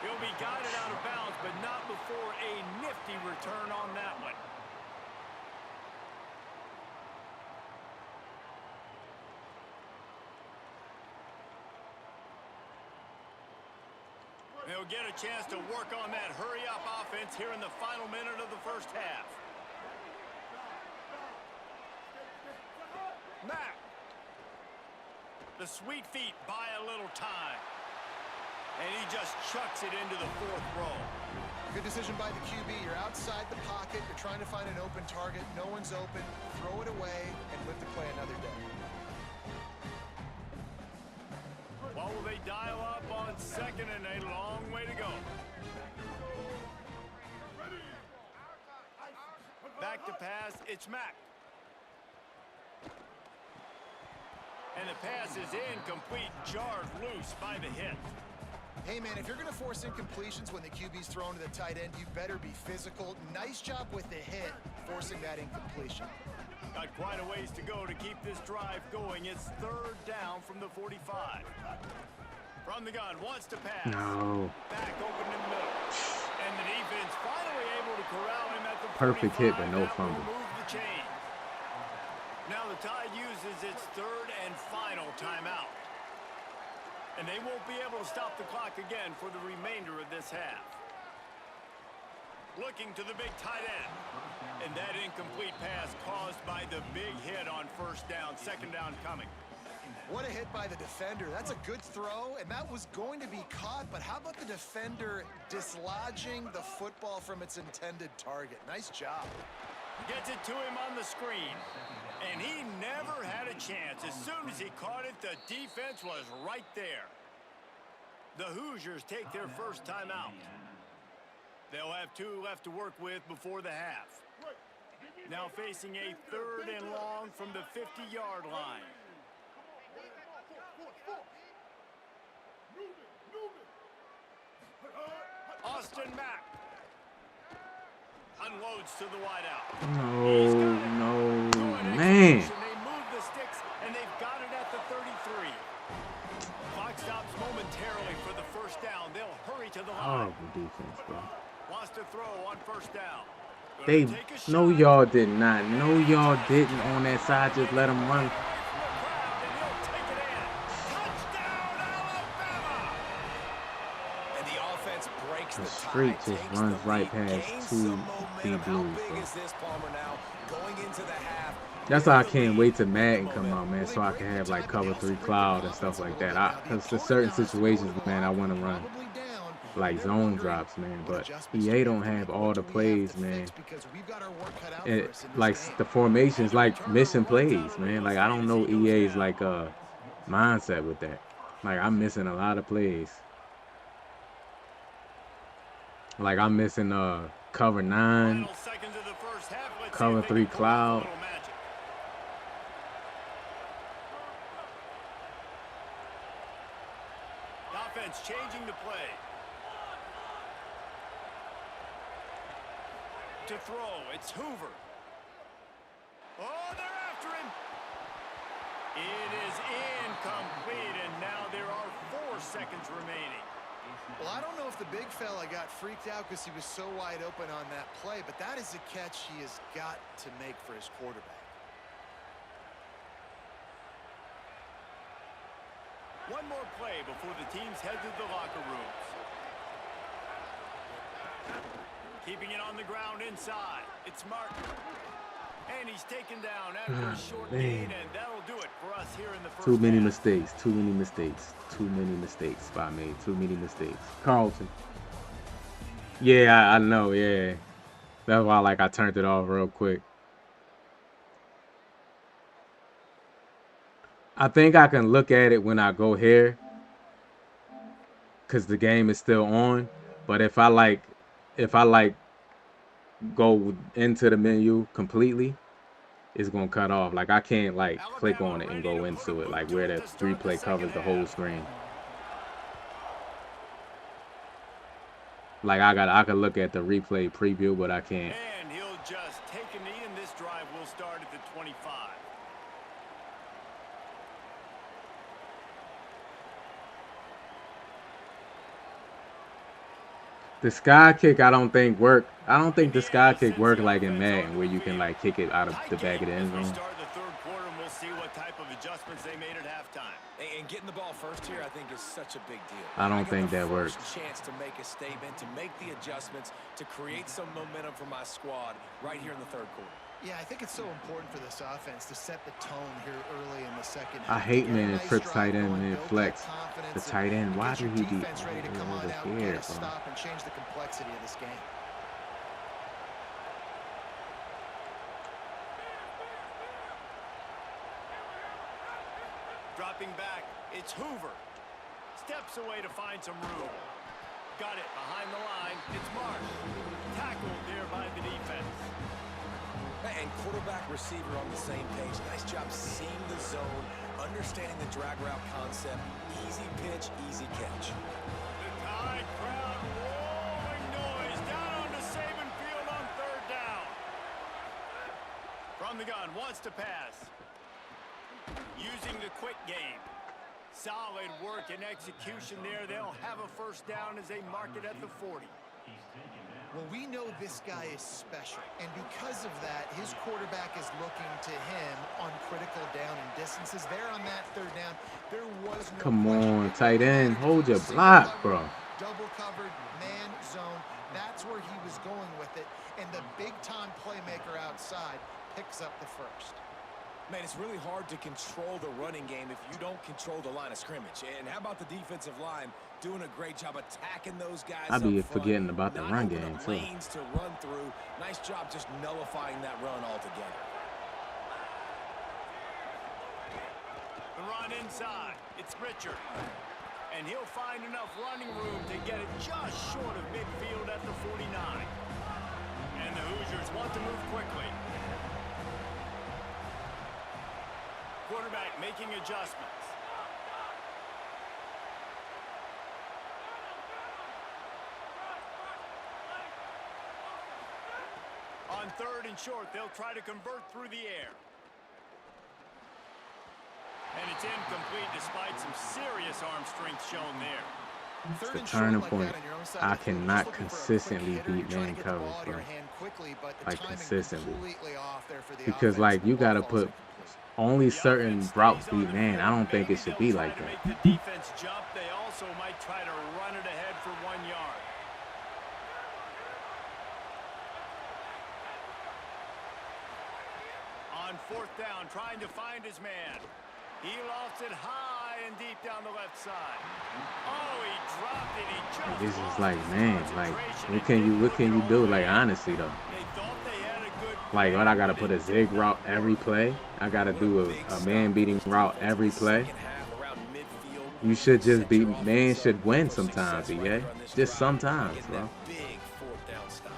Speaker 1: He'll be guided out of bounds, but not before a nifty return on that one. They'll get a chance to work on that hurry-up offense here in the final minute of the first half. Mack. The sweet feet buy a little time. And he just chucks it into the fourth row.
Speaker 5: Good decision by the QB. You're outside the pocket. You're trying to find an open target. No one's open. Throw it away and live to play another day.
Speaker 1: What will they dial up on second and a long way to go. Back to pass, it's Mack. And the pass is incomplete, jarred loose by the hit.
Speaker 5: Hey, man, if you're going to force incompletions when the QB's thrown to the tight end, you better be physical. Nice job with the hit, forcing that incompletion.
Speaker 1: Got quite a ways to go to keep this drive going. It's third down from the 45. From the gun, wants to pass.
Speaker 2: No.
Speaker 1: Back open in the middle. And the defense finally able to corral him at the 45.
Speaker 2: Perfect hit, but no fumble.
Speaker 1: Remove the chain. Now the Tide uses its third and final timeout. And they won't be able to stop the clock again for the remainder of this half. Looking to the big tight end. And that incomplete pass caused by the big hit on first down, second down coming.
Speaker 5: What a hit by the defender. That's a good throw, and that was going to be caught, but how about the defender dislodging the football from its intended target? Nice job.
Speaker 1: Gets it to him on the screen. And he never had a chance. As soon as he caught it, the defense was right there. The Hoosiers take their first timeout. They'll have 2 left to work with before the half. Now facing a third and long from the 50-yard line. Austin Mack unloads to the wideout.
Speaker 2: No, man.
Speaker 1: They move the sticks, and they've got it at the 33. Clock stops momentarily for the first down. They'll hurry to the line.
Speaker 2: Horrible defense, bro.
Speaker 1: Wants to throw on first down.
Speaker 2: They no, y'all did not. No, y'all didn't on that side. Just let them run. The street just runs right past 2 deep blues, bro. That's why I can't wait till Madden come out, man, so I can have like cover 3 cloud and stuff like that. Because for certain situations, man, I want to run like zone drops, man. But EA don't have all the plays, man. Like the formations, like mission plays, man. Like I don't know EA's like mindset with that. Like I'm missing a lot of plays. Like I'm missing cover 9, cover 3 cloud.
Speaker 1: Offense changing the play. To throw, it's Hoover. Oh, they're after him. It is incomplete, and now there are 4 seconds remaining.
Speaker 5: Well, I don't know if the big fella got freaked out because he was so wide open on that play, but that is a catch he has got to make for his quarterback.
Speaker 1: One more play before the teams head to the locker rooms. Keeping it on the ground inside. It's Martin. And he's taken down after a short gain, and that'll do it for us here in the first
Speaker 2: Too many
Speaker 1: half.
Speaker 2: mistakes. Too many mistakes. Too many mistakes by me. Too many mistakes. Carlton. Yeah, I know. Yeah. That's why like I turned it off real quick. I think I can look at it when I go here, cause the game is still on. But if I go into the menu completely, it's gonna cut off. Like I can't like click on it and go into it, like where the replay covers the whole screen. Like I could look at the replay preview, but I can't.
Speaker 1: And he'll just take a knee, and this drive will start at the 25.
Speaker 2: The sky kick, I don't think work. I don't think the sky kick work like in Madden, where you can like kick it out of the back of the end zone.
Speaker 1: Start the third quarter, and we'll see what type of adjustments they made at halftime.
Speaker 4: And getting the ball first here, I think, is such a big deal.
Speaker 2: I don't think that works.
Speaker 4: Chance to make a statement, to make the adjustments, to create some momentum for my squad right here in the third quarter.
Speaker 5: Yeah, I think it's so important for this offense to set the tone here early in the second half.
Speaker 2: I hate man in trick tight end mid flex. The tight end, why did he be over here, bro?
Speaker 5: Stop and change the complexity of this game.
Speaker 1: Dropping back, it's Hoover. steps away to find some room. Got it behind the line. It's Marsh. Tackled there by the defense.
Speaker 4: And quarterback receiver on the same page. Nice job seeing the zone, understanding the drag route concept. Easy pitch, easy catch.
Speaker 1: The Tide crowd rolling noise down onto Saban Field on 3rd down. From the gun, wants to pass. Using the quick game. Solid work and execution there. They'll have a 1st down as they mark it at the 40.
Speaker 5: Well, we know this guy is special, and because of that, his quarterback is looking to him on critical down and distances. There on that 3rd down, there was no
Speaker 2: Come on,
Speaker 5: question.
Speaker 2: tight end, hold your block, bro.
Speaker 5: Double covered, man zone. That's where he was going with it, and the big-time playmaker outside picks up the 1st.
Speaker 4: Man, it's really hard to control the running game if you don't control the line of scrimmage. And how about the defensive line doing a great job attacking those guys?
Speaker 2: I be
Speaker 4: up front,
Speaker 2: forgetting about the
Speaker 4: not
Speaker 2: run
Speaker 4: opening
Speaker 2: game
Speaker 4: up
Speaker 2: too.
Speaker 4: Lanes to run through. Nice job just nullifying that run altogether.
Speaker 1: The run inside. It's Richard. And he'll find enough running room to get it just short of midfield at the 49. And the Hoosiers want to move quickly. Quarterback making adjustments. On 3rd and short, they'll try to convert through the air. And it's incomplete despite some serious arm strength shown there.
Speaker 2: It's the turning point. I cannot consistently beat man coverage, bro. Like consistently. Because like you gotta put only certain routes beat man. I don't think it should be like that.
Speaker 1: Make the defense jump. They also might try to run it ahead for 1 yard. On 4th down, trying to find his man. He lofts it high and deep down the left side. Oh, he dropped it. He just
Speaker 2: This is like, man, like what can you do? Like honestly though.
Speaker 1: They thought they had a good
Speaker 2: Like what I gotta put a zig route every play. I gotta do a man beating route every play. You should just be man should win sometimes, yeah. Just sometimes, bro.
Speaker 1: big 4th down stop.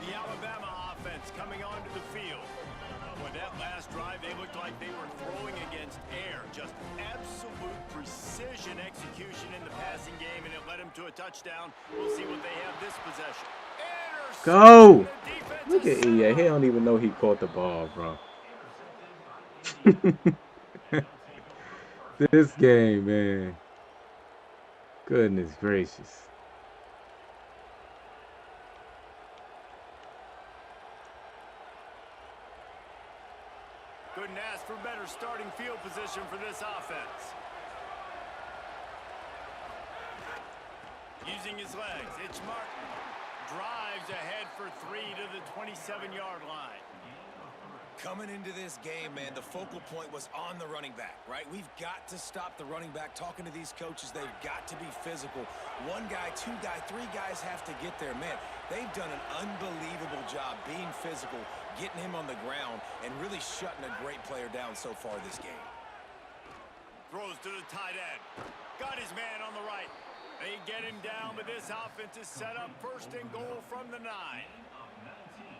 Speaker 1: The Alabama offense coming onto the field. With that last drive, they looked like they were throwing against air. Just absolute precision execution in the passing game, and it led them to a touchdown. We'll see what they have this possession.
Speaker 2: Go! Look at EA. He don't even know he caught the ball, bro. This game, man. Goodness gracious.
Speaker 1: Couldn't ask for better starting field position for this offense. Using his legs, it's Martin. Drives ahead for 3 to the 27-yard line.
Speaker 4: Coming into this game, man, the focal point was on the running back, right? We've got to stop the running back. Talking to these coaches, they've got to be physical. 1 guy, 2 guy, 3 guys have to get there. Man, they've done an unbelievable job being physical, getting him on the ground, and really shutting a great player down so far this game.
Speaker 1: Throws to the tight end. Got his man on the right. They get him down, but this offense is set up 1st and goal from the 9.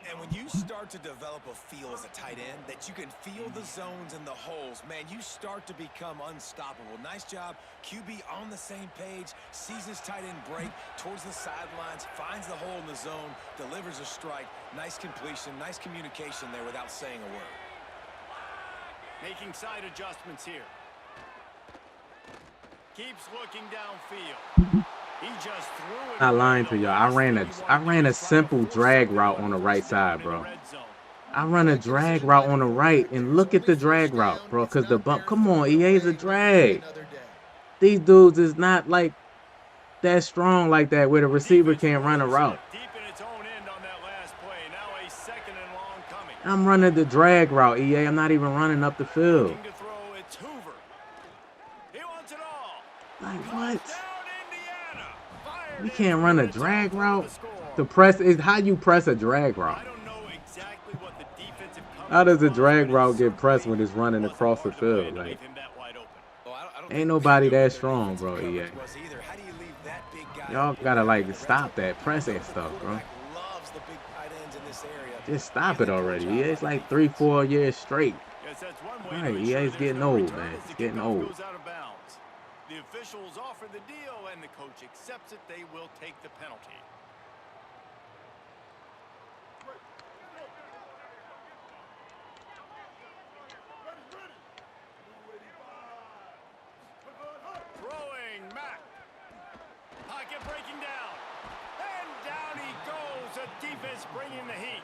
Speaker 4: And when you start to develop a feel as a tight end that you can feel the zones and the holes, man, you start to become unstoppable. Nice job. QB on the same page, sees his tight end break towards the sidelines, finds the hole in the zone, delivers a strike. Nice completion, nice communication there without saying a word.
Speaker 1: Making side adjustments here. Keeps looking downfield. He just threw it.
Speaker 2: Not lying to y'all. I ran a simple drag route on the right side, bro. I run a drag route on the right, and look at the drag route, bro. Cause the bump. Come on, EA's a drag. These dudes is not like that strong like that, where the receiver can't run a route. I'm running the drag route, EA. I'm not even running up the field. Like what? We can't run a drag route. The press is how you press a drag route. How does a drag route get pressed when it's running across the field? Like,
Speaker 4: I don't
Speaker 2: Ain't nobody that strong, bro, EA. Y'all gotta like stop that pressing stuff, bro. Just stop it already. EA's like 3-4 years straight. All right, EA's getting old, man. It's getting old.
Speaker 1: The officials offer the deal, and the coach accepts it. They will take the penalty. Throwing Mack. Pocket breaking down. And down he goes. The defense bringing the heat.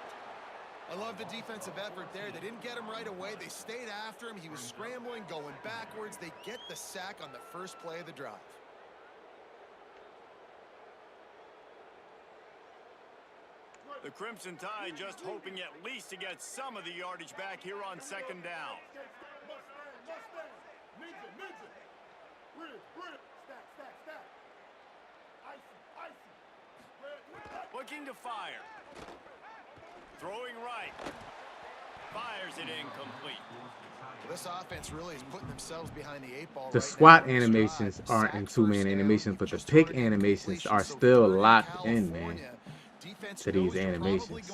Speaker 5: I love the defensive effort there. They didn't get him right away. They stayed after him. He was scrambling, going backwards. They get the sack on the first play of the drive.
Speaker 1: The Crimson Tide just hoping at least to get some of the yardage back here on second down. Looking to fire. Throwing right. Fires it incomplete.
Speaker 5: This offense really is putting themselves behind the 8-ball.
Speaker 2: The SWAT animations aren't in two-man animations, but the pick animations are still locked in, man, to these animations.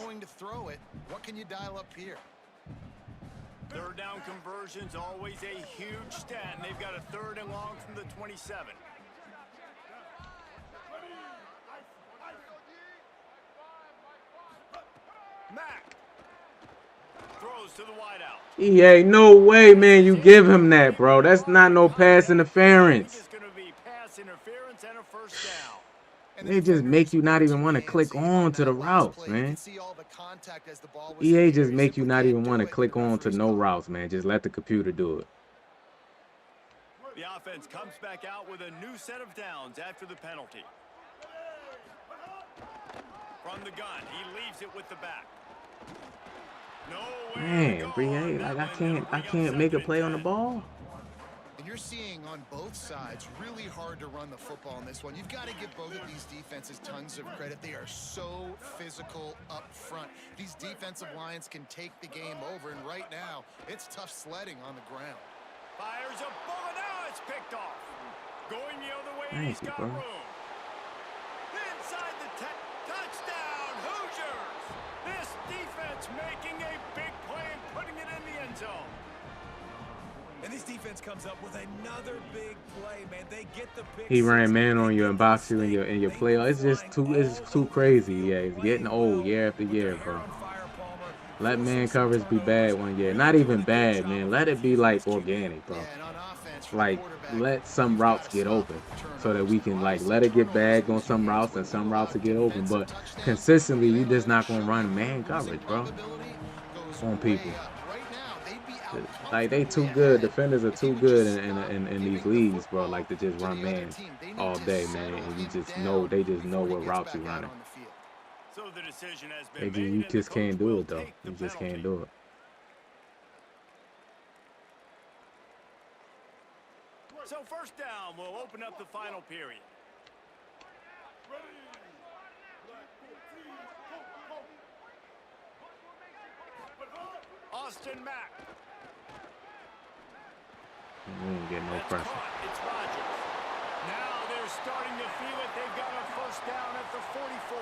Speaker 5: What can you dial up here?
Speaker 1: Third down conversions, always a huge stat, and they've got a 3rd and long from the 27. Mack throws to the wideout.
Speaker 2: EA, no way, man. You give him that, bro. That's not no pass interference.
Speaker 1: It's going to be pass interference and a 1st down.
Speaker 2: They just make you not even want to click on to the routes, man. EA just make you not even want to click on to no routes, man. Just let the computer do it.
Speaker 1: The offense comes back out with a new set of downs after the penalty. From the gun, he leaves it with the back.
Speaker 2: Man, BA, like I can't make a play on the ball.
Speaker 5: And you're seeing on both sides really hard to run the football in this one. You've got to give both of these defenses tons of credit. They are so physical up front. These defensive lines can take the game over, and right now it's tough sledding on the ground.
Speaker 1: Fires a bullet. Now it's picked off. Going the other way, he's got room. Inside the touchdown, Hoosiers! This defense making a big play and putting it in the end zone.
Speaker 4: And this defense comes up with another big play, man. They get the pick.
Speaker 2: He ran man on you and box you in your playoff. It's just too crazy. Yeah, he's getting old year after year, bro. Let man coverage be bad one year. Not even bad, man. Let it be like organic, bro. Like let some routes get open so that we can like let it get bagged on some routes and some routes to get open. But consistently, you just not gonna run man coverage, bro, on people. Like they too good. Defenders are too good in these leagues, bro. Like to just run man all day, man. And you just know they just know what routes you're running.
Speaker 1: So the decision has been made,
Speaker 2: you just can't do it though. You just can't do it.
Speaker 1: So 1st down will open up the final period. Austin Mack.
Speaker 2: We ain't getting no pressure.
Speaker 1: It's Rodgers. Now they're starting to feel it. They've got a 1st down at the 44.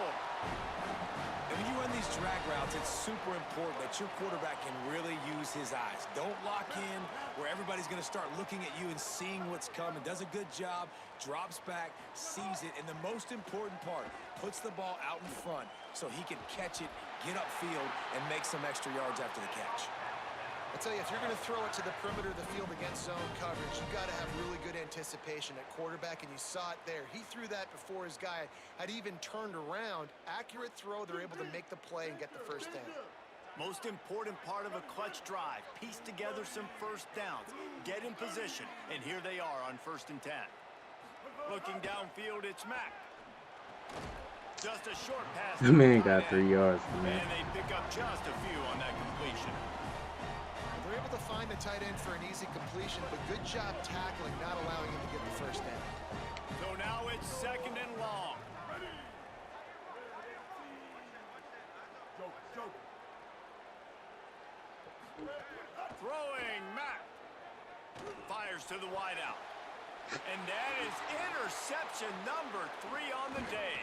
Speaker 4: And when you run these drag routes, it's super important that your quarterback can really use his eyes. Don't lock in where everybody's going to start looking at you and seeing what's coming. Does a good job, drops back, sees it, and the most important part, puts the ball out in front so he can catch it, get upfield, and make some extra yards after the catch.
Speaker 5: I tell you, if you're going to throw it to the perimeter of the field against zone coverage, you got to have really good anticipation at quarterback, and you saw it there. He threw that before his guy had even turned around. Accurate throw, they're able to make the play and get the 1st down.
Speaker 1: Most important part of a clutch drive, piece together some 1st downs, get in position, and here they are on 1st and 10. Looking downfield, it's Mack. Just a short pass.
Speaker 2: The man got 3 yards, man.
Speaker 1: And they pick up just a few on that completion.
Speaker 5: They're able to find the tight end for an easy completion, but good job tackling, not allowing him to get the 1st down.
Speaker 1: So now it's 2nd and long. Throwing Mack. Fires to the wideout. And that is interception number 3 on the day.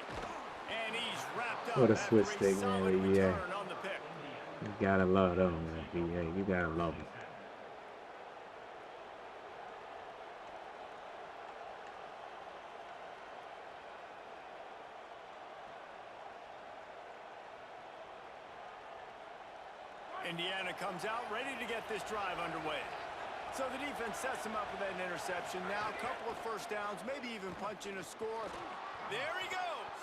Speaker 1: And he's wrapped up
Speaker 2: What a
Speaker 1: after
Speaker 2: switch
Speaker 1: a
Speaker 2: stick, man,
Speaker 1: solid
Speaker 2: with EA.
Speaker 1: return on the pick.
Speaker 2: You gotta love them, man. EA, you gotta love them.
Speaker 1: Indiana comes out ready to get this drive underway. So the defense sets him up with an interception. Now a couple of first downs, maybe even punching a score. There he goes.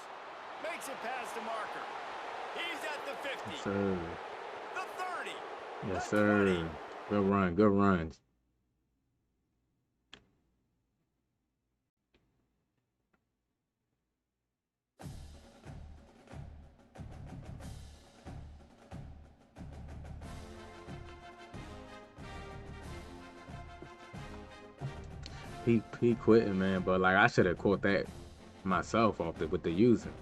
Speaker 1: Makes it past the marker. He's at the 50.
Speaker 2: Yes, sir.
Speaker 1: The 30.
Speaker 2: Yes,
Speaker 1: The
Speaker 2: sir.
Speaker 1: 20.
Speaker 2: Good run. Good runs. He quitting, man, but like I should have caught that myself off with the using.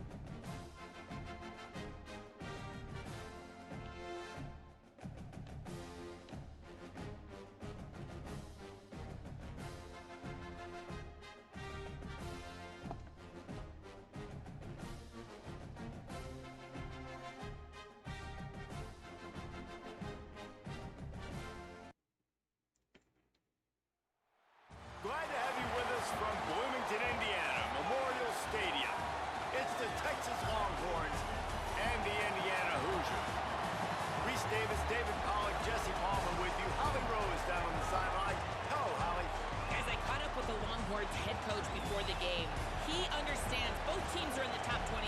Speaker 1: Glad to have you with us from Bloomington, Indiana, Memorial Stadium. It's the Texas Longhorns and the Indiana Hoosiers. Reese Davis, David Pollock, Jesse Palmer with you. Holly Rose down on the sideline. Hello, Holly.
Speaker 3: As I caught up with the Longhorns head coach before the game, he understands both teams are in the top 25.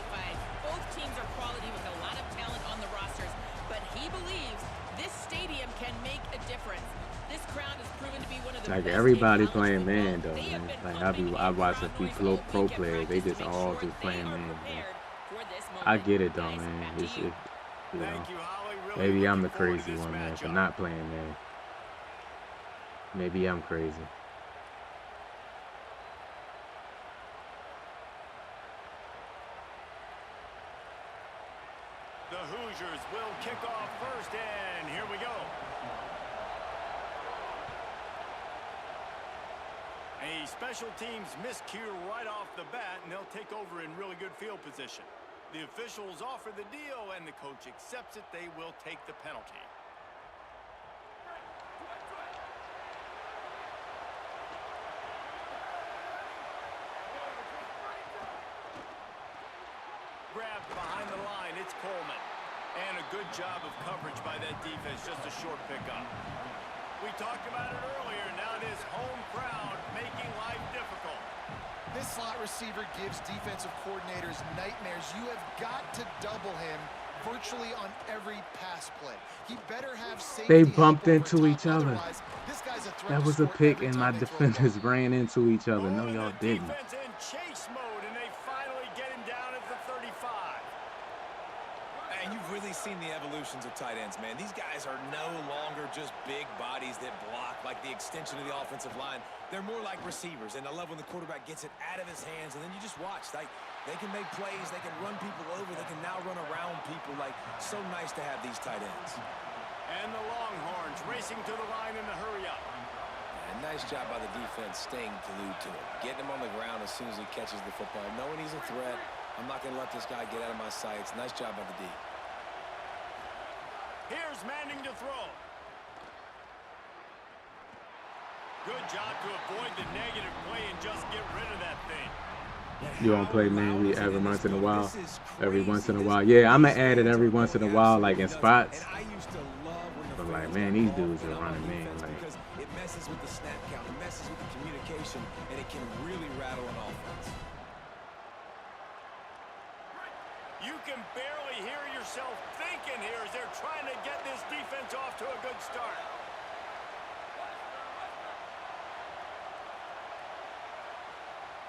Speaker 3: Both teams are quality with a lot of talent on the rosters, but he believes this stadium can make a difference. This crowd has proven to be one of the
Speaker 2: Like
Speaker 3: best
Speaker 2: everybody
Speaker 3: in college
Speaker 2: playing
Speaker 3: football.
Speaker 2: man though,
Speaker 3: They have
Speaker 2: man.
Speaker 3: been
Speaker 2: Like
Speaker 3: pumping
Speaker 2: I
Speaker 3: in
Speaker 2: watch a
Speaker 3: crowd
Speaker 2: few
Speaker 3: noise all
Speaker 2: pro
Speaker 3: week at
Speaker 2: players, they
Speaker 3: practice to
Speaker 2: just
Speaker 3: make
Speaker 2: all
Speaker 3: sure
Speaker 2: just
Speaker 3: they
Speaker 2: playing
Speaker 3: are
Speaker 2: man. Man.
Speaker 3: prepared for this
Speaker 2: I
Speaker 3: moment.
Speaker 2: get it though,
Speaker 3: Guys,
Speaker 2: man.
Speaker 3: back to
Speaker 2: It's
Speaker 3: you.
Speaker 2: you know,
Speaker 1: Thank you, Holly. Really
Speaker 2: maybe I'm
Speaker 1: looking
Speaker 2: the
Speaker 1: forward to
Speaker 2: crazy
Speaker 1: this
Speaker 2: one, man, for
Speaker 1: matchup.
Speaker 2: not playing man. Maybe I'm crazy.
Speaker 1: The Hoosiers will kick off first, and here we go. A special teams miscue right off the bat, and they'll take over in really good field position. The officials offer the deal, and the coach accepts it. They will take the penalty. Grabbed behind the line, it's Coleman. And a good job of coverage by that defense, just a short pickup. We talked about it earlier, now it is home crowd making life difficult.
Speaker 5: This slot receiver gives defensive coordinators nightmares. You have got to double him virtually on every pass play. He better have safety.
Speaker 2: They bumped
Speaker 5: help over
Speaker 2: into
Speaker 5: top.
Speaker 2: each other.
Speaker 5: Otherwise, this guy's a threat
Speaker 2: That
Speaker 5: to
Speaker 2: was a
Speaker 5: score
Speaker 2: pick,
Speaker 5: every
Speaker 2: and
Speaker 5: time
Speaker 2: my
Speaker 5: they throw the ball.
Speaker 2: defenders ran into each other. No,
Speaker 1: And
Speaker 2: y'all
Speaker 1: the
Speaker 2: didn't.
Speaker 1: defense in chase mode, and they finally get him down at the 35.
Speaker 4: And you've really seen the evolutions of tight ends, man. These guys are no longer just big bodies that block like the extension of the offensive line. They're more like receivers, and I love when the quarterback gets it out of his hands, and then you just watch. They can make plays, they can run people over, they can now run around people. Like, so nice to have these tight ends.
Speaker 1: And the Longhorns racing to the line in the hurry-up.
Speaker 4: And nice job by the defense staying glued to it. Getting him on the ground as soon as he catches the football. Knowing he's a threat, I'm not going to let this guy get out of my sights. Nice job by the D.
Speaker 1: Here's Manning to throw. Good job to avoid the negative play and just get rid of that thing.
Speaker 2: You don't play man every once in a while. Every once in a while. Yeah, I'm going to add it every once in a while, like in spots. But like, man, these dudes are running man. Like,
Speaker 4: Because it messes with the snap count, it messes with the communication, and it can really rattle an offense.
Speaker 1: You can barely hear yourself thinking here as they're trying to get this defense off to a good start.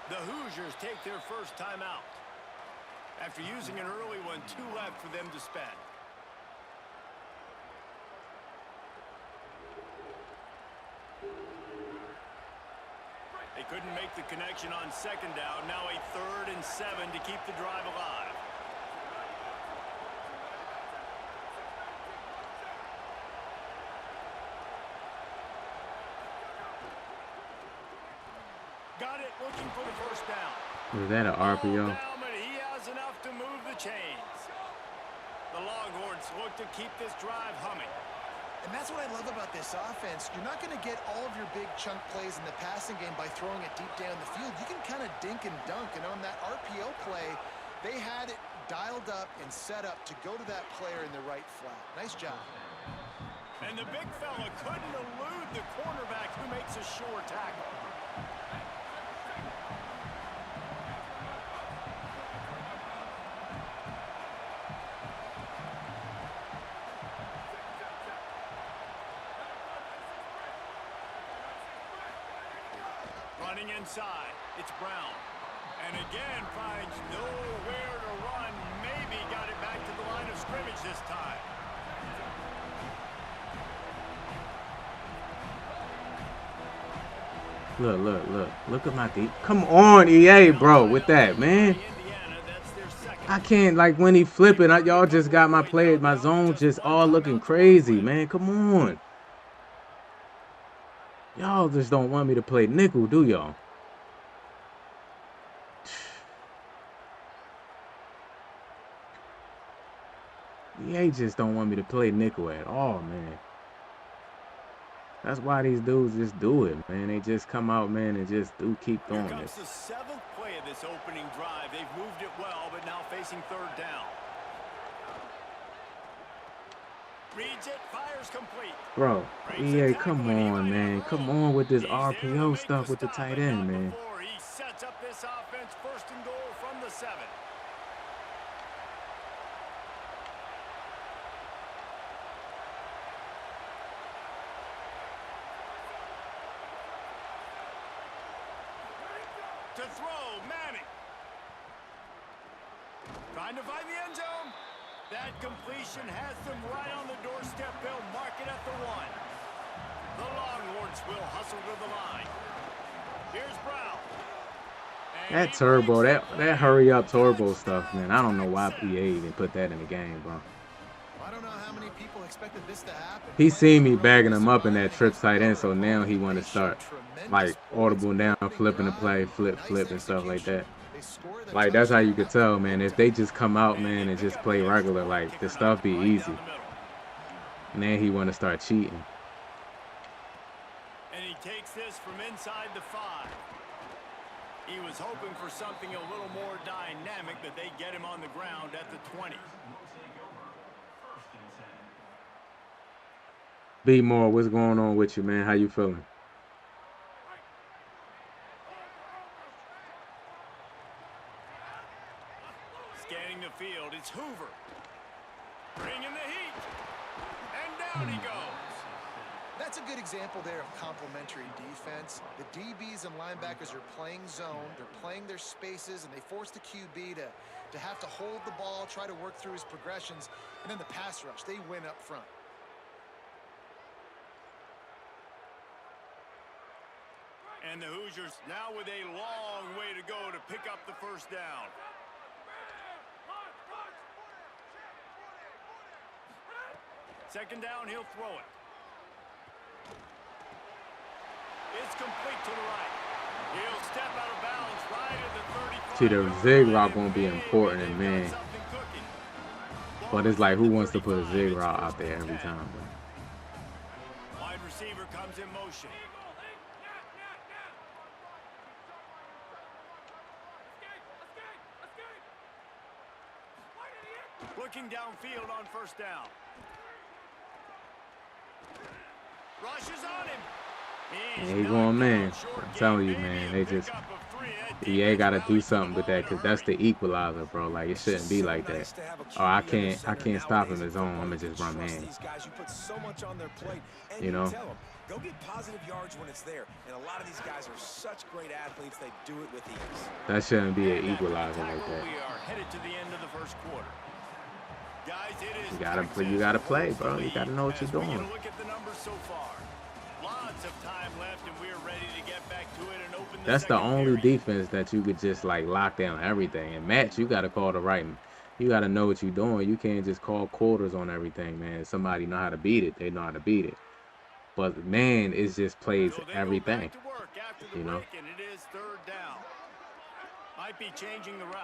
Speaker 1: The Hoosiers take their first timeout. After using an early one, 2 left for them to spend. They couldn't make the connection on second down. Now a 3rd and 7 to keep the drive alive. Got it, looking for the first down.
Speaker 2: Was that an RPO?
Speaker 1: Down, but he has enough to move the chains. The Longhorns look to keep this drive humming.
Speaker 5: And that's what I love about this offense. You're not going to get all of your big chunk plays in the passing game by throwing it deep down the field. You can kind of dink and dunk. And on that RPO play, they had it dialed up and set up to go to that player in the right flat. Nice job.
Speaker 1: And the big fella couldn't elude the cornerback who makes a sure tackle. Running inside, it's Brown. And again finds nowhere to run. Maybe got it back to the line of scrimmage this time.
Speaker 2: Look at my deep. Come on, EA, bro, with that, man. I can't, like, when he flipping, y'all just got my play, my zone just all looking crazy, man. Come on. Y'all just don't want me to play nickel, do y'all? EA just don't want me to play nickel at all, man. That's why these dudes just do it, man. They just come out, man, and just keep doing
Speaker 1: Here
Speaker 2: this.
Speaker 1: comes the 7th play of this opening drive. They've moved it well, but now facing 3rd down. Reads it, fires complete.
Speaker 2: Bro, EA, come on, man. Come on with this RPO stuff with the tight end, man.
Speaker 1: He sets up this offense 1st and goal from the 7. To throw, Manning. Trying to find the end zone. That completion has them right on the doorstep. They'll mark it at the 1. The Longhorns will hustle to the line. Here's Brown.
Speaker 2: That turbo, that hurry up turbo stuff, man. I don't know why EA even put that in the game, bro.
Speaker 5: I don't know how many people expected this to happen.
Speaker 2: He seen me bagging him up in that trip tight end, so now he want to start like audible down, flipping the play, flip, and stuff like that. Like, that's how you could tell, man. If they just come out, man, and just play regular, like, the stuff be easy. And then he want to start cheating.
Speaker 1: And he takes this from inside the 5. He was hoping for something a little more dynamic, but they get him on the ground at the 20.
Speaker 2: B Moore, what's going on with you, man? How you feeling?
Speaker 1: Scanning the field, it's Hoover. Bringing the heat. And down he goes.
Speaker 5: That's a good example there of complementary defense. The DBs and linebackers are playing zone, they're playing their spaces, and they force the QB to have to hold the ball, try to work through his progressions, and then the pass rush, they win up front.
Speaker 1: And the Hoosiers now with a long way to go to pick up the 1st down. Second down, he'll throw it. It's complete to the right. He'll step out of bounds right at the 35.
Speaker 2: See, the zig route gonna be important, and man, but it's like, who wants to put a zig route out there every time, man?
Speaker 1: Wide receiver comes in motion. Looking downfield on 1st down. Rushes on him.
Speaker 2: And he going, man. I'm telling you, man. They just, EA got to do something with that, because that's the equalizer, bro. Like, it shouldn't be like that. Oh, I can't stop him in his own. I'm gonna just run man. You know.
Speaker 4: Go get positive yards when it's there. And a lot of these guys are such great athletes, they do it with ease.
Speaker 2: That shouldn't be an equalizer like that.
Speaker 1: We are headed to the end of the 1st quarter. Guys, it is
Speaker 2: You gotta play, bro. You gotta know what you're doing.
Speaker 1: Look at the numbers so far. Lots of time left, and we're ready to get back to it and open the
Speaker 2: That's the only
Speaker 1: period.
Speaker 2: defense that you could just like lock down everything. And match, you gotta call the right. You gotta know what you're doing. You can't just call quarters on everything, man. If somebody know how to beat it, they know how to beat it. But man, it just plays
Speaker 1: So they go
Speaker 2: everything.
Speaker 1: back to work after the
Speaker 2: You know.
Speaker 1: break, and it is 3rd might be changing the route.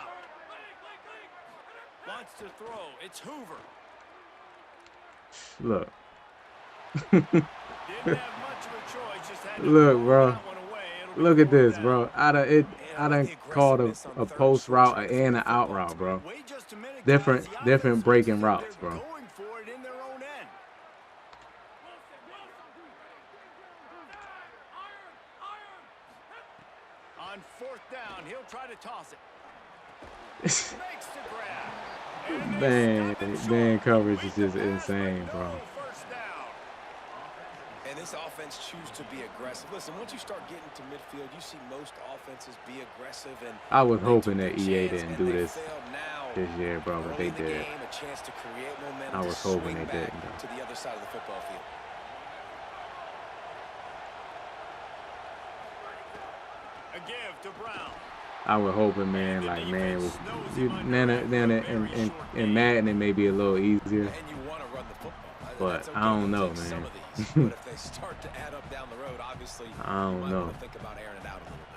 Speaker 1: Wants to throw. It's Hoover.
Speaker 2: Look.
Speaker 1: Didn't have much of a choice, just had to
Speaker 2: Look,
Speaker 1: throw
Speaker 2: bro.
Speaker 1: that one away. It'll be
Speaker 2: Look at
Speaker 1: fourth
Speaker 2: this,
Speaker 1: down.
Speaker 2: bro. I done called a post route, an in and out route, bro.
Speaker 1: Wait just a minute,
Speaker 2: Different
Speaker 1: guys. The offense
Speaker 2: breaking
Speaker 1: looks as if
Speaker 2: routes,
Speaker 1: they're
Speaker 2: bro.
Speaker 1: going for it in their own end. On fourth down, he'll try to toss it. Makes the grab. And they stop it short.
Speaker 2: Man coverage is
Speaker 1: Complete
Speaker 2: just
Speaker 1: the pass,
Speaker 2: insane,
Speaker 1: but
Speaker 2: bro.
Speaker 1: no first down.
Speaker 4: And this offense choose to be aggressive. Listen, once you start getting to midfield, you see most offenses be aggressive. And
Speaker 2: I was
Speaker 4: they
Speaker 2: hoping
Speaker 4: took
Speaker 2: that
Speaker 4: a
Speaker 2: EA
Speaker 4: chance
Speaker 2: didn't
Speaker 4: and
Speaker 2: do
Speaker 4: they
Speaker 2: this
Speaker 4: failed. Now,
Speaker 2: this year, bro, but
Speaker 4: early
Speaker 2: they
Speaker 4: in the
Speaker 2: did.
Speaker 4: game, a chance to create momentum,
Speaker 2: I
Speaker 4: to
Speaker 2: was hoping
Speaker 4: swing
Speaker 2: they
Speaker 4: back
Speaker 2: didn't, though.
Speaker 4: to the other side of the football field.
Speaker 1: A give to Brown.
Speaker 2: I was hoping, man, like, man, in Madden it may be a little easier,
Speaker 4: And you want to run the football.
Speaker 2: but
Speaker 4: That's okay
Speaker 2: I don't
Speaker 4: to
Speaker 2: know,
Speaker 4: take some
Speaker 2: man.
Speaker 4: of these, but if they start to add up down the road, obviously,
Speaker 2: I
Speaker 4: you
Speaker 2: don't
Speaker 4: might
Speaker 2: know.
Speaker 4: want to think about airing it out a little bit.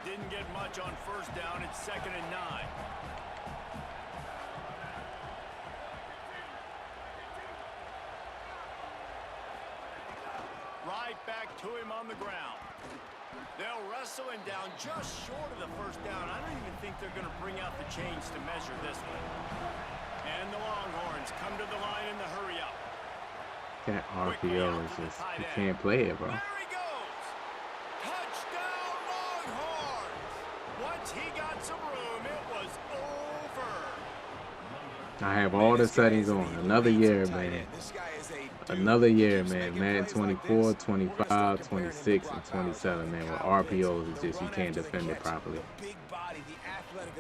Speaker 1: Didn't get much on first down. It's 2nd and 9. Right back to him on the ground. They'll wrestle him down just short of the first down. I don't even think they're going to bring out the chains to measure this one. And the Longhorns come to the line in the hurry up.
Speaker 2: That RPO is just, you can't play it, bro.
Speaker 1: There he goes. Touchdown Longhorns. Once he got some room, it was over.
Speaker 2: I have all the settings on. Another year, man. Another year, man. Madden 24, 25, 26, and 27, man. With RPOs, it's just, you can't defend it properly.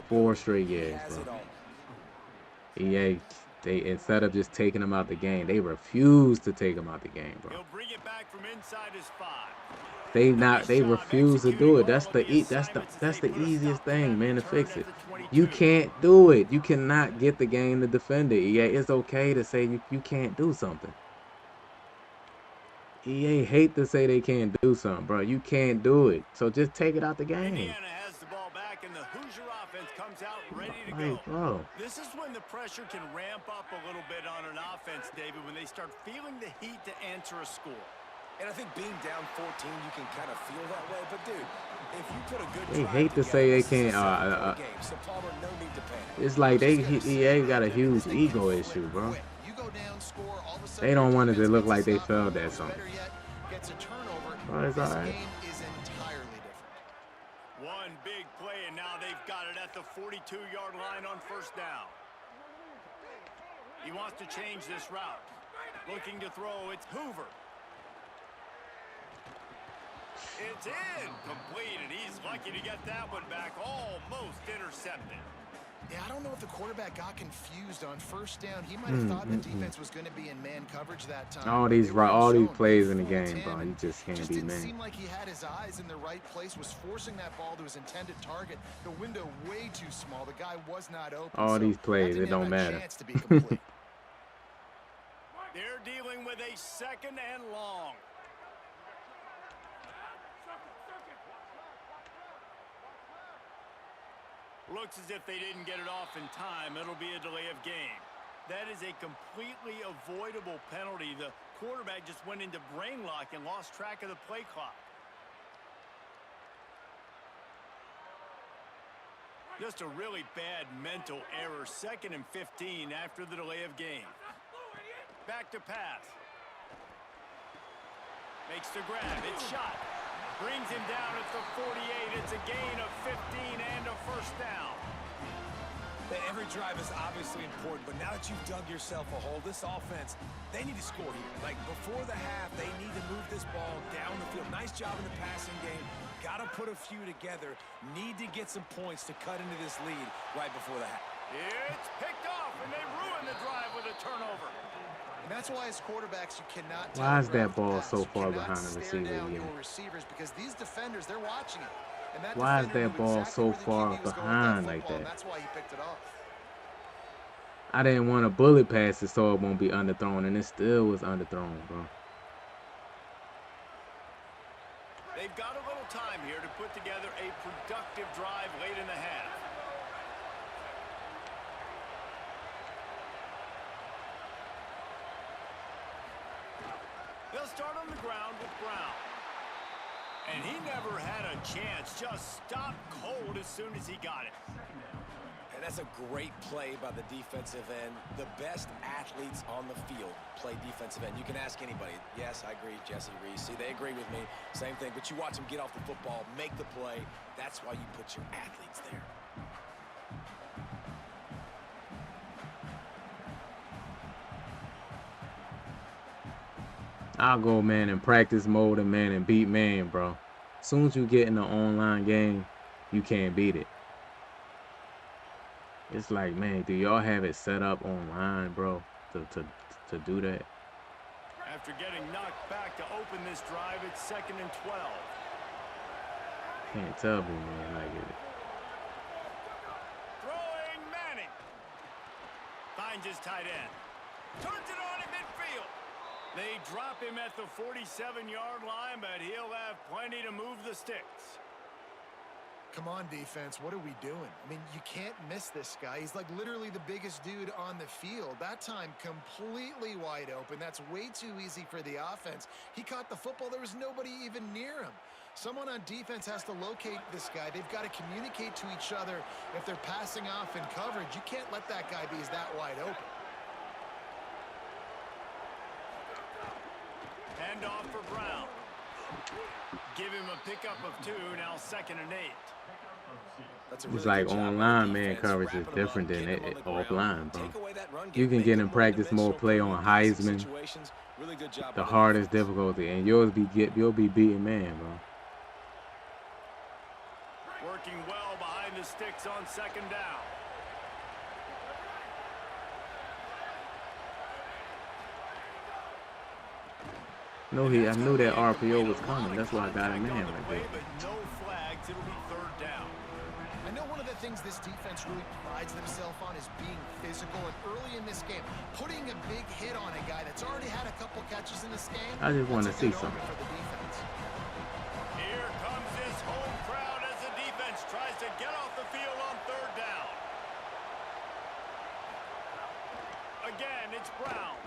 Speaker 2: 4 straight years, bro. EA, they, instead of just taking him out the game, they refuse to take him out the game, bro.
Speaker 1: He'll bring it back from inside his 5.
Speaker 2: They refuse to do it. That's the easiest thing, man, to fix it. You can't do it. You cannot get the game to defend it. EA, it's okay to say you can't do something. EA hate to say they can't do something, bro. You can't do it. So just take it out the game.
Speaker 1: Indiana has the ball back, and the Hoosier offense comes out ready to go.
Speaker 2: Bro.
Speaker 1: This is when the pressure can ramp up a little bit on an offense, David, when they start feeling the heat to answer a score.
Speaker 4: And I think being down 14, you can kind of feel that way. But, dude, if you put a good
Speaker 2: They
Speaker 4: drive
Speaker 2: hate to say they can't.
Speaker 4: game, so Palmer, no need to panic.
Speaker 2: It's like EA got a huge ego issue, bro. They don't want it to look like they failed at something. Oh, it's all right.
Speaker 1: One big play, and now they've got it at the 42-yard line on first down. He wants to change this route. Looking to throw, it's Hoover. It's in, complete, and he's lucky to get that one back, almost intercepted.
Speaker 5: Yeah, I don't know if the quarterback got confused on first down. He might have thought the defense was going to be in man coverage that time.
Speaker 2: All these plays in the game, bro. You just can't be man.
Speaker 5: Didn't seem like he had his eyes in the right place. Was forcing that ball to his intended target. The window way too small. The guy was not open.
Speaker 2: All these plays, it don't matter.
Speaker 1: They're dealing with a 2nd and long. Looks as if they didn't get it off in time. It'll be a delay of game. That is a completely avoidable penalty. The quarterback just went into brain lock and lost track of the play clock. Just a really bad mental error. 2nd and 15 after the delay of game. Back to pass. Makes the grab. It's shot. Brings him down at the 48. It's a gain of 15 and a first down.
Speaker 4: Every drive is obviously important, but now that you've dug yourself a hole, this offense, they need to score here. Like, before the half, they need to move this ball down the field. Nice job in the passing game. Got to put a few together. Need to get some points to cut into this lead right before the half.
Speaker 1: It's picked off, and they ruin the drive with a turnover.
Speaker 5: And that's why as quarterbacks you cannot.
Speaker 2: Why is that ball so far behind the receiver?
Speaker 5: Because these defenders, they're watching it. And
Speaker 2: why is that ball so far behind like that?
Speaker 5: That's why he picked it off.
Speaker 2: I didn't want to bullet pass it so it won't be underthrown, and it still was underthrown, bro.
Speaker 1: They've got a little time here to put together a productive drive late in the half. They'll start on the ground with Brown. And he never had a chance, just stopped cold as soon as he got it.
Speaker 4: And that's a great play by the defensive end. The best athletes on the field play defensive end. You can ask anybody. Yes, I agree, Jesse Reese. See, they agree with me. Same thing. But you watch them get off the football, make the play. That's why you put your athletes there.
Speaker 2: I'll go, man, in practice mode and, man, and beat man, bro. As soon as you get in the online game, you can't beat it. It's like, man, do y'all have it set up online, bro, to do that?
Speaker 1: After getting knocked back to open this drive, it's 2nd and 12.
Speaker 2: Can't tell me, man, like it.
Speaker 1: Throwing Manning. Finds his tight end. Turns it on in midfield. They drop him at the 47-yard line, but he'll have plenty to move the sticks.
Speaker 5: Come on, defense. What are we doing? I mean, you can't miss this guy. He's like literally the biggest dude on the field. That time, completely wide open. That's way too easy for the offense. He caught the football. There was nobody even near him. Someone on defense has to locate this guy. They've got to communicate to each other if they're passing off in coverage. You can't let that guy be that wide open.
Speaker 1: Hand off for Brown. Give him a pickup of 2, now 2nd and 8.
Speaker 2: It's like online man coverage is different than offline, bro. You can get in practice mode, play on Heisman, the hardest difficulty, and you'll be beating man, bro.
Speaker 1: Working well behind the sticks on 2nd down.
Speaker 2: No, I knew that RPO was coming. That's why I got a man right there.
Speaker 1: No flags. It'll be 3rd down.
Speaker 5: I know one of the things this defense really prides themselves on is being physical, and early in this game, putting a big hit on a guy that's already had a couple catches in this game.
Speaker 2: I just want to see something.
Speaker 5: For the defense.
Speaker 1: Here comes this home crowd as the defense tries to get off the field on 3rd down. Again, it's Brown.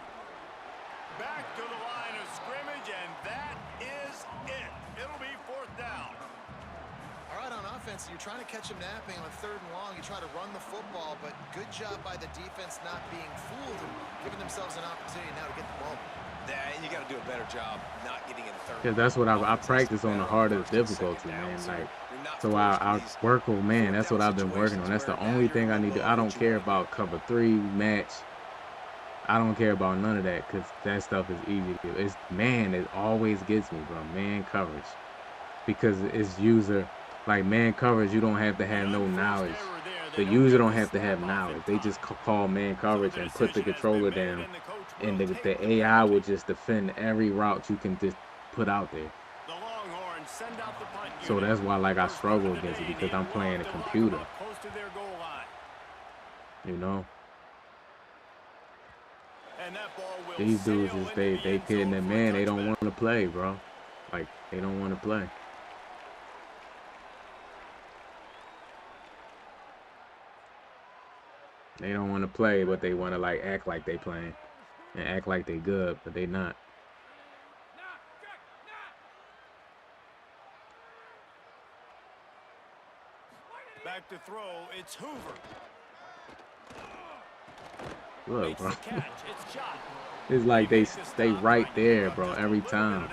Speaker 1: Back to the line of scrimmage, and that is it. It'll be 4th down.
Speaker 5: All right, on offense, you're trying to catch him napping on 3rd and long. You try to run the football, but good job by the defense not being fooled and giving themselves an opportunity now to get the ball.
Speaker 4: Yeah, you got to do a better job not getting in 3rd.
Speaker 2: Because that's what I practice on the hardest difficulty, man. Like, so I work on man. That's what I've been working on. That's the only thing I need to. I don't care about cover 3 match. I don't care about none of that because that stuff is easy to do. It's man, it always gets me, bro. Man coverage. Because it's user, like man coverage, you don't have to have no knowledge. The user don't have to have knowledge. They just call man coverage and put the controller down. And the AI will just defend every route you can just put out there. So that's why like I struggle against it because I'm playing a computer. You know? These dudes is they kidding that man, they don't want to play, bro. Like they don't want to play. They don't want to play, but they want to like act like they playing and act like they good, but they not.
Speaker 1: Back to throw, it's Hoover.
Speaker 2: Look, bro. It's like they stay right there, bro, every time.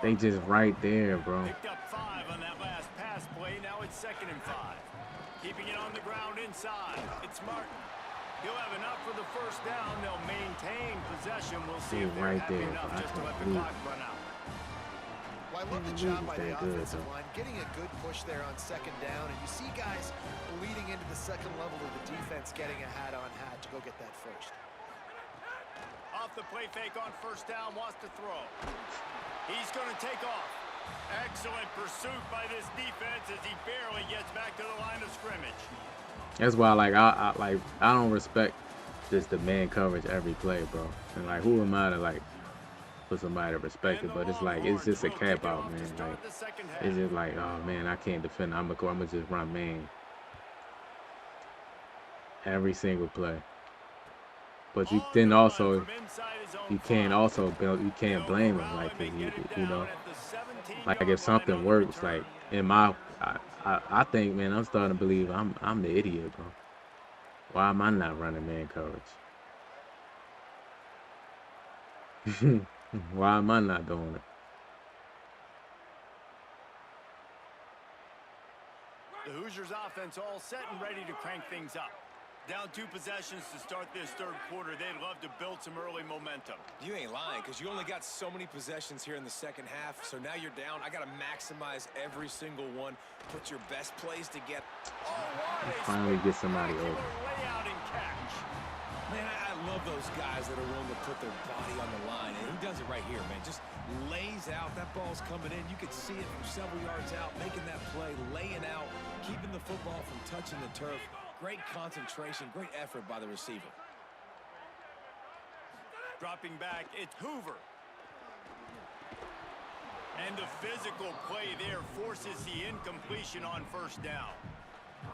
Speaker 2: They just right there, bro.
Speaker 1: Picked up 5 on that last pass play. Now it's 2nd and 5. Keeping it on the ground inside. It's Martin. He'll have enough for the 1st down. They'll maintain possession. We'll see if they're happy enough just to let the clock run out.
Speaker 5: Well, I love the job by the offensive line, getting a good push there on 2nd down, and you see guys bleeding into the 2nd level of the defense, getting a hat-on-hat to go get that 1st.
Speaker 1: Off the play fake on 1st down, wants to throw. He's going to take off. Excellent pursuit by this defense as he barely gets back to the line of scrimmage.
Speaker 2: That's why, like, I don't respect just the man coverage every play, bro. And like, who am I to like for somebody to respect it? But it's like, it's just a cap out, man. Like, it's just like, oh man, I can't defend. I'm gonna just run man every single play. But you then also, you can't blame him, like, you know, like if something works, like in my, I think, man, I'm starting to believe I'm the idiot, bro. Why am I not running man coverage? Why am I not doing it?
Speaker 1: The Hoosiers offense all set and ready to crank things up. Down 2 possessions to start this third quarter. They'd love to build some early momentum.
Speaker 4: You ain't lying, because you only got so many possessions here in the second half. So now you're down. I got to maximize every single one. Put your best plays together.
Speaker 2: Finally get somebody over.
Speaker 1: Layout and catch.
Speaker 4: Man, I love those guys that are willing to put their body on the line. And he does it right here, man. Just lays out. That ball's coming in. You could see it from several yards out, making that play, laying out, keeping the football from touching the turf. Great concentration, great effort by the receiver.
Speaker 1: Dropping back, it's Hoover. And the physical play there forces the incompletion on first down.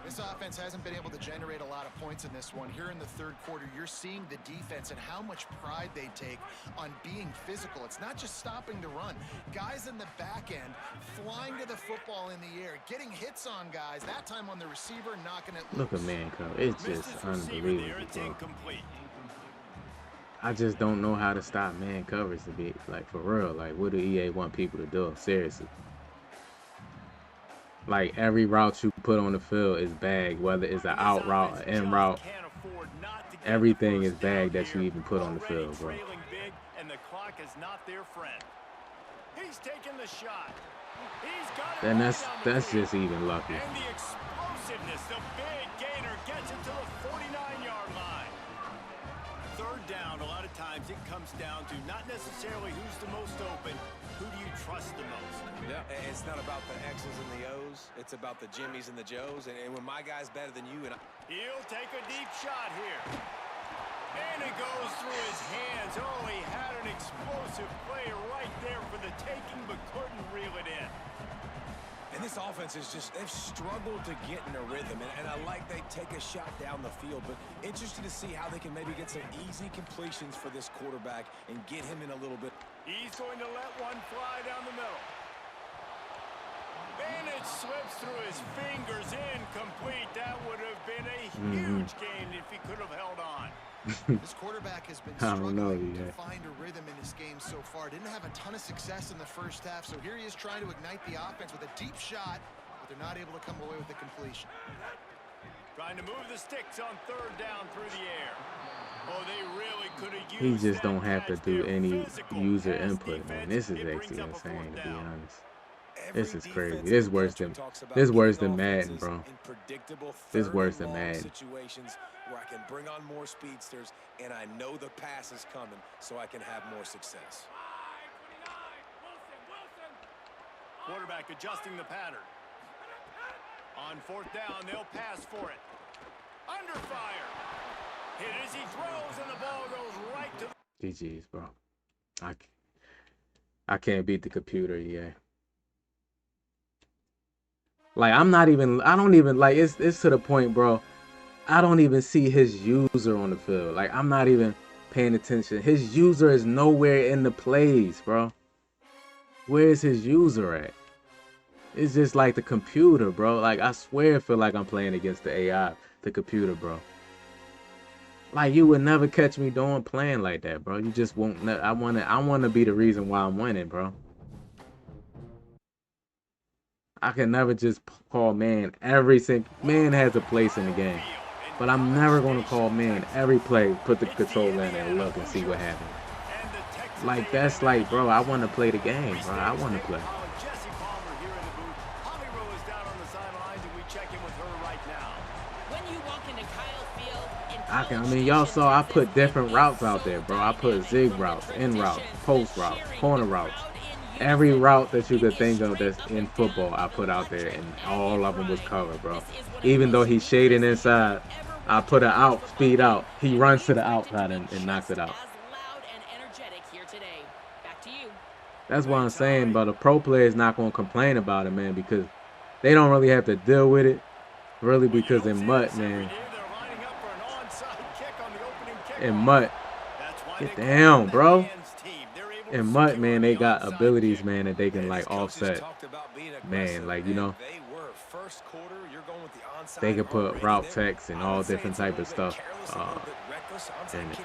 Speaker 5: This offense hasn't been able to generate a lot of points in this one. Here in the third quarter, you're seeing the defense and how much pride they take on being physical. It's not just stopping to run. Guys in the back end flying to the football in the air, getting hits on guys, that time on the receiver, knocking it loose.
Speaker 2: Look at man coverage. It's just unbelievable, bro. I just don't know how to stop man coverage to be, like, for real. Like, what do EA want people to do? Seriously. Like, every route you put on the field is bagged, whether it's an out route, an in route. Everything is bagged that you even put on the field, bro.
Speaker 1: And the clock is not their friend. He's taking the shot. He's got it.
Speaker 2: Then that's just even lucky.
Speaker 1: And the explosiveness, the big gainer gets it to the 49-yard line. Third down, a lot of times it comes down to not necessarily who's the most open, who do you trust the most?
Speaker 4: Yeah, it's not about the X's and the O's. It's about the Jimmys and the Joes. And when my guy's better than you, and
Speaker 1: he'll take a deep shot here. And it goes through his hands. Oh, he had an explosive play right there for the taking, but couldn't reel it in.
Speaker 4: And this offense is just, they've struggled to get in a rhythm. And I like they take a shot down the field, but interested to see how they can maybe get some easy completions for this quarterback and get him in a little bit.
Speaker 1: He's going to let one fly down the middle. And it slips through his fingers, incomplete. That would have been a huge gain if he could have held on.
Speaker 5: This quarterback has been struggling to find a rhythm in this game so far. Didn't have a ton of success in the first half, so here he is trying to ignite the offense with a deep shot, but they're not able to come away with the completion.
Speaker 1: Trying to move the sticks on third down through the air. Oh, they really could have used.
Speaker 2: He just don't have to do any user input, man. This is actually insane, to be honest. This is crazy. This is worse than Madden, bro. This is worse than Madden.
Speaker 4: Situations where I can bring on more speedsters, and I know the pass is coming, so I can have more success.
Speaker 1: Quarterback adjusting the pattern. On fourth down, they'll pass for it. Under fire. Hit as he throws, and the ball goes right to the...
Speaker 2: GG's, bro. I can't beat the computer, yeah. Like, I don't even, like, it's to the point, bro, I don't even see his user on the field. Like, I'm not even paying attention. His user is nowhere in the plays, bro. Where is his user at? It's just like the computer, bro. Like, I swear I feel like I'm playing against the AI, the computer, bro. Like, you would never catch me playing like that, bro. You just won't. I want to be the reason why I'm winning, bro. I can never just call man every single... Man has a place in the game. But I'm never going to call man every play, put the controller in and look and see what happens. Like, that's like, bro, I want to play the game, bro. I want to play. I mean, y'all saw I put different routes out there, bro. I put zig routes, in routes, post routes, corner routes. Every route that you could think of that's in football, I put out there, and all of them was covered, bro. Even though he's shading inside, I put an out, speed out. He runs to the outside and knocks it out. That's why I'm saying, but a pro player is not going to complain about it, man, because they don't really have to deal with it, really, because in Mutt, man, in Mutt, get down, bro. In Mutt, man, they got abilities, man, that they can, like, offset, man, like, you know, they can put route text and all different type of stuff in it.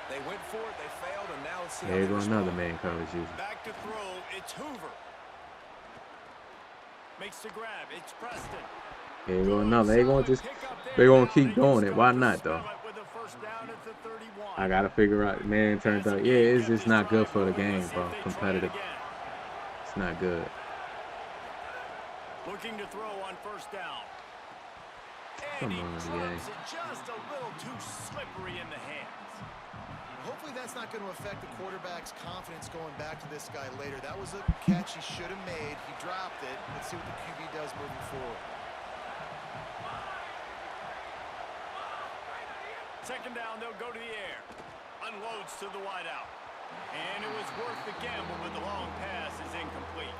Speaker 4: They went for it, they failed, and now let's see.
Speaker 2: There you go, another man coverage user.
Speaker 1: Back to throw, it's Hoover. Makes the grab, it's Preston.
Speaker 2: There you go, another. They're gonna keep doing it. Why not though? I gotta figure out, man. Turns out, yeah, it's just not good for the game, bro. Competitive. It's not good.
Speaker 1: Looking to throw on first down.
Speaker 2: Come on, yeah.
Speaker 1: Just a little too slippery in the hands.
Speaker 5: Hopefully that's not going to affect the quarterback's confidence going back to this guy later. That was a catch he should have made. He dropped it. Let's see what the QB does moving forward.
Speaker 1: Second down, they'll go to the air. Unloads to the wideout. And it was worth the gamble, but the long pass is incomplete.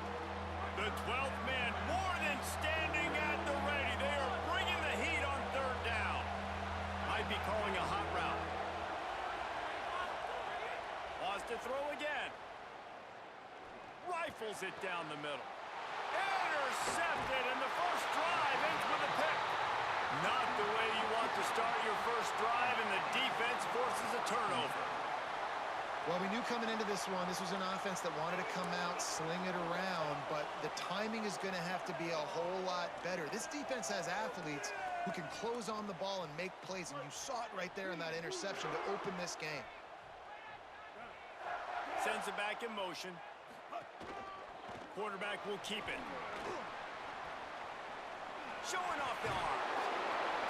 Speaker 1: The 12th man more than standing at the ready. They are bringing the heat on third down. Might be calling a hot route. To throw again. Rifles it down the middle. Intercepted, and the first drive ends with a pick. Not the way you want to start your first drive, and the defense forces a turnover.
Speaker 5: Well, we knew coming into this one, this was an offense that wanted to come out, sling it around, but the timing is going to have to be a whole lot better. This defense has athletes who can close on the ball and make plays, and you saw it right there in that interception to open this game.
Speaker 1: Sends it back in motion. Quarterback will keep it. Showing off the arm.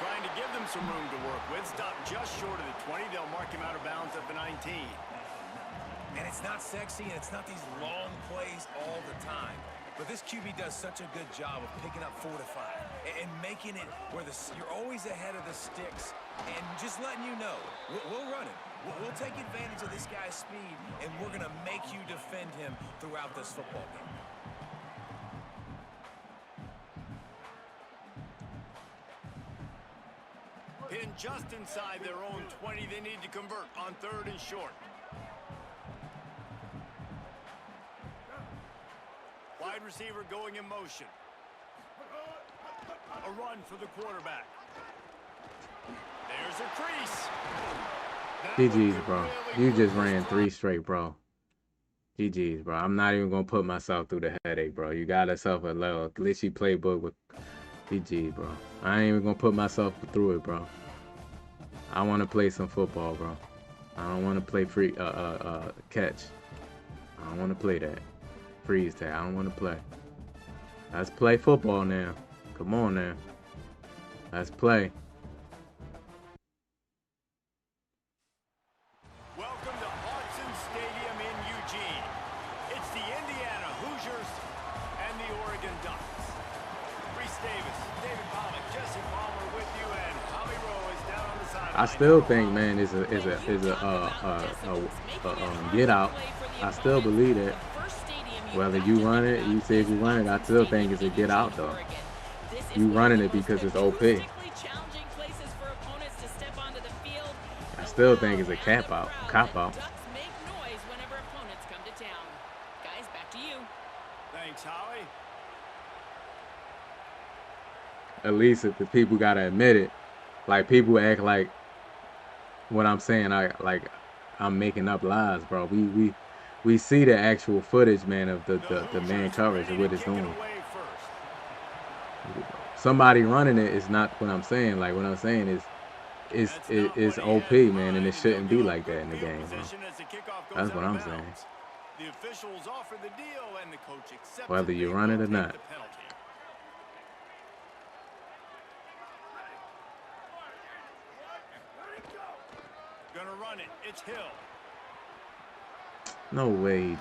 Speaker 1: Trying to give them some room to work with. Stop just short of the 20. They'll mark him out of bounds at the 19.
Speaker 4: And it's not sexy, and it's not these long plays all the time. But this QB does such a good job of picking up 4 to 5 and making it where you're always ahead of the sticks and just letting you know, we'll run it. We'll take advantage of this guy's speed, and we're going to make you defend him throughout this football
Speaker 1: game. Pin just inside their own 20. They need to convert on third and short. Wide receiver going in motion. A run for the quarterback. There's a crease.
Speaker 2: GG's, bro. You just ran 3 straight, bro. GG's, bro. I'm not even gonna put myself through the headache, bro. You got yourself a little glitchy playbook with GG's, bro. I ain't even gonna put myself through it, bro. I want to play some football, bro. I don't want to play free catch. I don't want to play that. Freeze tag. I don't want to play. Let's play football now. Come on now. Let's play.
Speaker 1: Welcome to Autzen Stadium in Eugene. It's the Indiana Hoosiers and the Oregon Ducks. Reese Davis, David Pollock, Jesse Palmer with you, and Tommy Rowe is down on the sideline.
Speaker 2: I still think, man, is a get out. I still believe that. Whether you run it, you say you run it, I still think it's a get out though. You running it because it's OP. I still think it's a cop out.
Speaker 1: Thanks, Howie.
Speaker 2: At least if the people gotta admit it, like people act like what I'm saying, I'm making up lies, bro. We see the actual footage, man, of the man coverage of what it's doing. Somebody running it is not what I'm saying. Like, what I'm saying is it's OP, man, and it shouldn't be like that in the game, bro. That's what I'm saying. Whether you run it or not.
Speaker 1: Gonna run it. It's Hill.
Speaker 2: No way.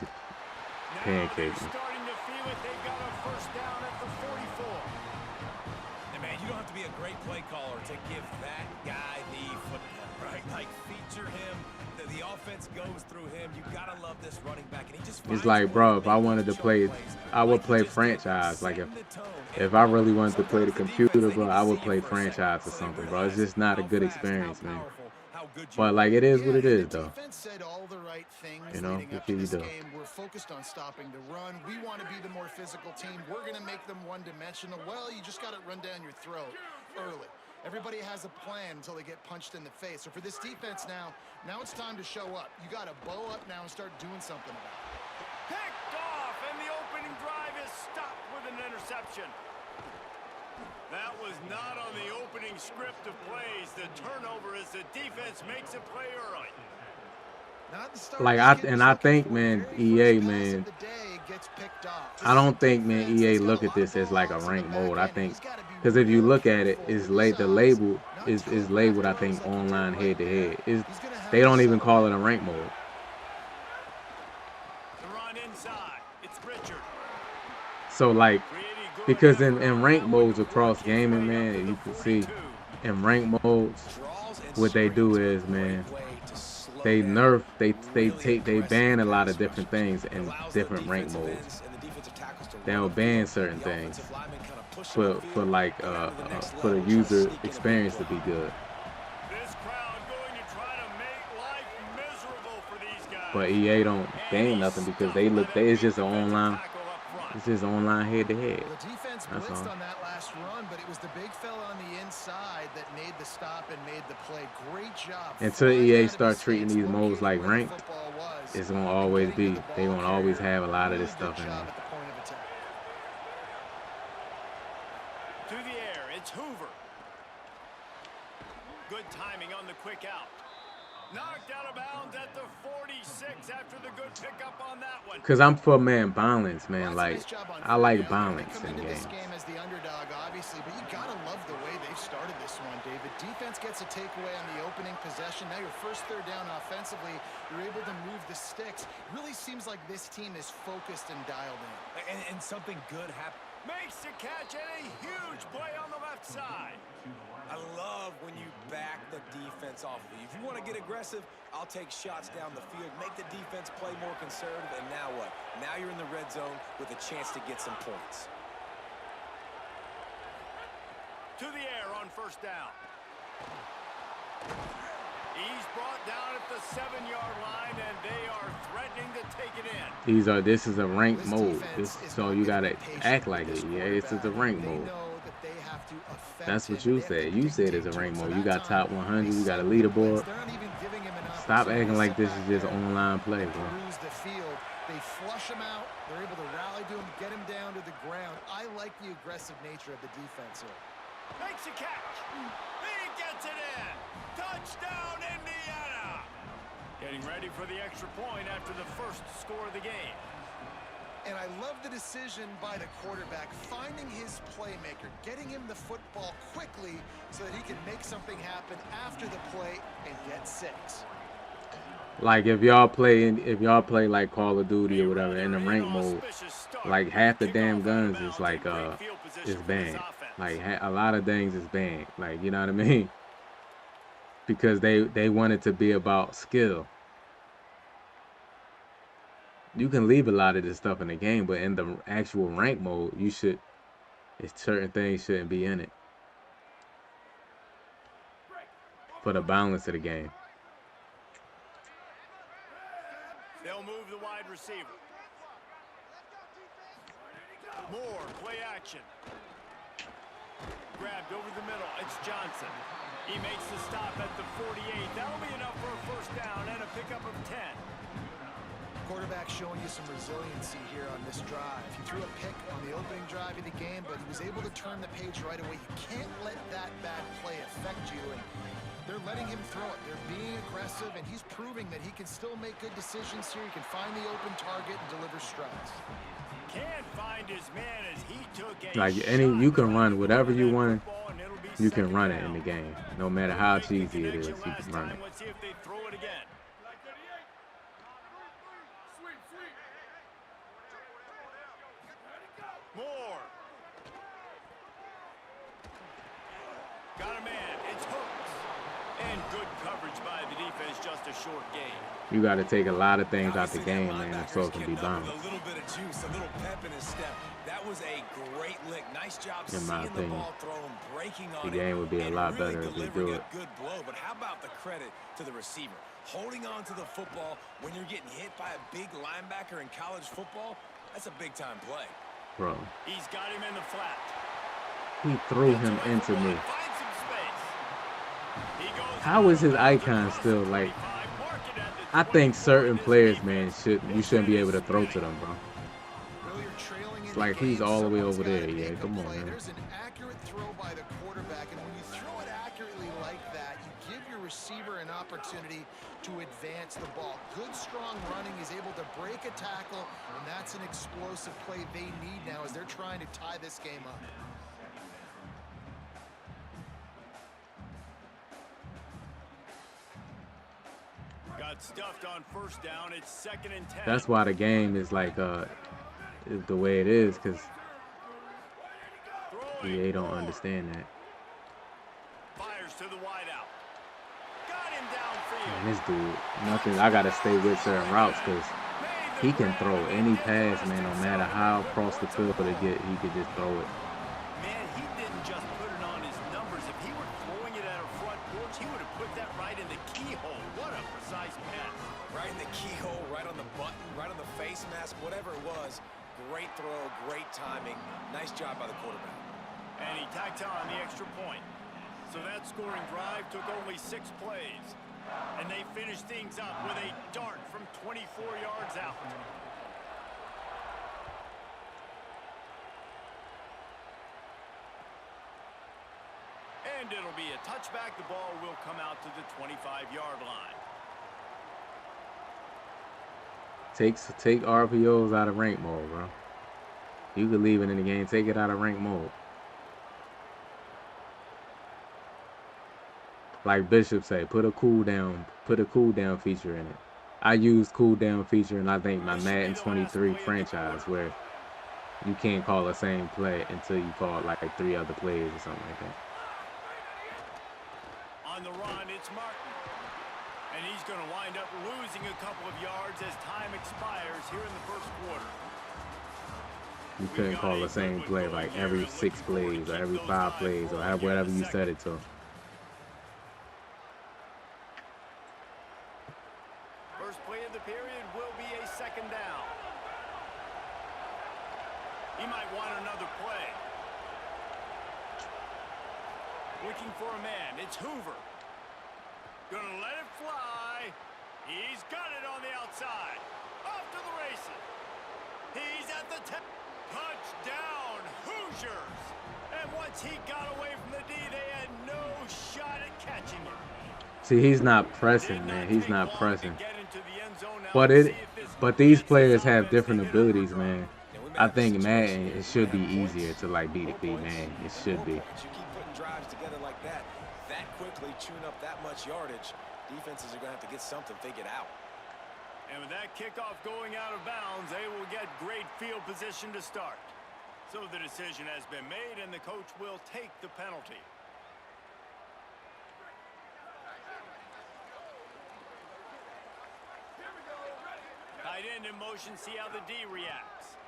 Speaker 2: Pancake.
Speaker 1: Starting to feel it. They've got a first down at the 44.
Speaker 4: And man, you don't have to be a great play caller to give that guy the football, right? Like feature him. The offense goes through him. You gotta love this running back, and he just.
Speaker 2: It's like, bro, if I wanted to play, I would play franchise. Like if I really wanted to play the computer, bro, I would play franchise or something, bro. It's just not a good experience, man. But like, it is what it is, though. You know, what can you do?
Speaker 5: We're focused on stopping the run. We want to be the more physical team. We're going to make them one-dimensional. Well, you just got to run down your throat early. Everybody has a plan until they get punched in the face. So for this defense now it's time to show up. You got to bow up now and start doing something about it.
Speaker 1: Picked off, and the opening drive is stopped with an interception. That was not on the opening script of plays. The turnover as the defense makes a play early.
Speaker 2: Like I think, man, EA, man, I don't think, man, EA look at this as like a ranked mode. I think, because if you look at it, the label is labeled, I think, online head to head. They don't even call it a ranked mode. So like, because in ranked modes across gaming, man, you can see in ranked modes, what they do is, man, they nerf, they ban a lot of different things in different rank modes. They'll ban certain things for the user experience to be good. But EA don't gain nothing because it's just an online. It's just online head to head.
Speaker 5: The defense blitzed on that last run, but it was the big fella on the inside that made the stop and made the play. Great job.
Speaker 2: Until EA start treating these modes like ranked, it's gonna always be. They gonna always have a lot of this stuff in there.
Speaker 1: To the air, it's Hoover. Good timing on the quick out. Knocked out of bounds at the 46 after the good pickup on that one.
Speaker 2: Cause I'm for, man, balance, man. Like I like balance in games.
Speaker 5: Game as the underdog, obviously, but you gotta love the way they've started this one, David. Defense gets a takeaway on the opening possession. Now your first third down offensively, you're able to move the sticks. Really seems like this team is focused and dialed in.
Speaker 4: And something good happened.
Speaker 1: Makes the catch and a huge play on the left side.
Speaker 4: I love when you back the defense off of you. If you want to get aggressive, I'll take shots down the field, make the defense play more conservative, and now what? Now you're in the red zone with a chance to get some points.
Speaker 1: To the air on first down. He's brought down at the 7-yard line, and they are threatening to take it in.
Speaker 2: This is a ranked mode. So you gotta act like it. Yeah, this is a ranked mode. That's what you said. You said it's a ranked mode. You got top 100. You got a leaderboard. Stop acting like this is just online play, bro.
Speaker 5: They flush him out. They're able to rally to him, get him down to the ground. I like the aggressive nature of the defense here.
Speaker 1: Makes a catch. He gets it in. Touchdown, Indiana. Getting ready for the extra point after the first score of the game.
Speaker 5: And I love the decision by the quarterback, finding his playmaker, getting him the football quickly so that he can make something happen after the play and get 6.
Speaker 2: Like if y'all play like Call of Duty or whatever in the rank mode, like half the damn guns is like is banned. Like a lot of things is banned. Like, you know what I mean? Because they want it to be about skill. You can leave a lot of this stuff in the game, but in the actual rank mode, certain things shouldn't be in it for the balance of the game.
Speaker 1: They'll move the wide receiver. More play action. Grabbed over the middle. It's Johnson. He makes the stop at the 48. That'll be enough for a first down and a pickup of 10.
Speaker 5: Quarterback showing you some resiliency here on this drive. He threw a pick on the opening drive of the game, but he was able to turn the page right away. You can't let that bad play affect you, and they're letting him throw it. They're being aggressive, and he's proving that he can still make good decisions here. He can find the open target and deliver strikes.
Speaker 1: Can't find his man as he took a
Speaker 2: you can run whatever you want. You can run it in the game, no matter how cheesy it is. You can run it.
Speaker 1: Let's see if they throw it again. Got a man. It's Hooks. And good coverage by the defense, just a short game.
Speaker 2: You got to take a lot of things out the
Speaker 4: Obviously,
Speaker 2: game,
Speaker 4: that
Speaker 2: man, so it can be
Speaker 4: getting up with
Speaker 2: balanced.
Speaker 4: a little bit of juice, a little pep in his step. That was a great lick. Nice job
Speaker 2: In my
Speaker 4: seeing the
Speaker 2: opinion,
Speaker 4: ball thrown, breaking
Speaker 2: the
Speaker 4: on
Speaker 2: game would be a
Speaker 4: and
Speaker 2: lot
Speaker 4: really
Speaker 2: better if they
Speaker 4: delivering
Speaker 2: do
Speaker 4: a
Speaker 2: it.
Speaker 4: good blow. But how about the credit to the receiver? Holding on to the football when you're getting hit by a big linebacker in college football, that's a big-time play.
Speaker 2: Bro,
Speaker 1: He's got him in the flat.
Speaker 2: he threw him into me.
Speaker 1: Finds some space. He goes
Speaker 2: How is his icon still like? I think certain players, man, you shouldn't be able to throw to them, bro.
Speaker 5: Well, you're trailing in
Speaker 2: It's
Speaker 5: the
Speaker 2: like he's
Speaker 5: game,
Speaker 2: all the way
Speaker 5: someone's
Speaker 2: over
Speaker 5: gotta
Speaker 2: there. Yeah,
Speaker 5: make a
Speaker 2: come on,
Speaker 5: play.
Speaker 2: man.
Speaker 5: There's an accurate throw by the quarterback, and when you throw it accurately like that, you give your receiver an opportunity to advance the ball. Good, strong running is able to break a tackle, and that's an explosive play they need now as they're trying to tie this game up.
Speaker 1: Got stuffed on first down. It's 2nd and 10.
Speaker 2: That's why the game is like is the way it is, because EA don't understand that.
Speaker 1: Fires to the wideout. Got him downfield.
Speaker 2: Man, this dude, nothing. I gotta stay with certain routes because he can throw any pass, man, no matter how across the field he could just throw it.
Speaker 1: Man, he didn't just put it on his numbers. If he were throwing it at our front porch, he would have put that right in the keyhole. What a precise pass.
Speaker 4: Right in the keyhole, right on the button, right on the face mask, whatever it was. Great throw, great timing. Nice job by the quarterback.
Speaker 1: And he tacked on the extra point. So that scoring drive took only 6 plays. And they finished things up with a dart from 24 yards out. And it'll be a touchback. The ball will come out to the 25-yard line.
Speaker 2: Take RPOs out of rank mode, bro. You could leave it in the game. Take it out of rank mode. Like Bishop say, put a cooldown feature in it. I used cooldown feature in I think my Madden 23 franchise where you can't call the same play until you call like 3 other plays or something like that.
Speaker 1: On the run, it's Martin. And he's going to wind up losing a couple of yards as time expires here in the first quarter.
Speaker 2: You couldn't call the same play like every 6 plays or every 5 plays or whatever you set it to.
Speaker 1: First play of the period will be a 2nd down. He might want another play. Looking for a man. It's Hoover. Gonna let it fly. He's got it on the outside. Off to the races. He's at the touchdown, Hoosiers. And once he got away from the D, they had no shot at catching him.
Speaker 2: See, he's not pressing, man. He's not pressing. But these players have different abilities, man. I think Madden, it should be easier to like beat man. It should be.
Speaker 4: You keep putting drives together like that quickly, chewing up that much yardage, defenses are going to have to get something figured out.
Speaker 1: And with that kickoff going out of bounds, they will get great field position to start. So the decision has been made, and the coach will take the penalty. Tight end in motion, see how the D reacts.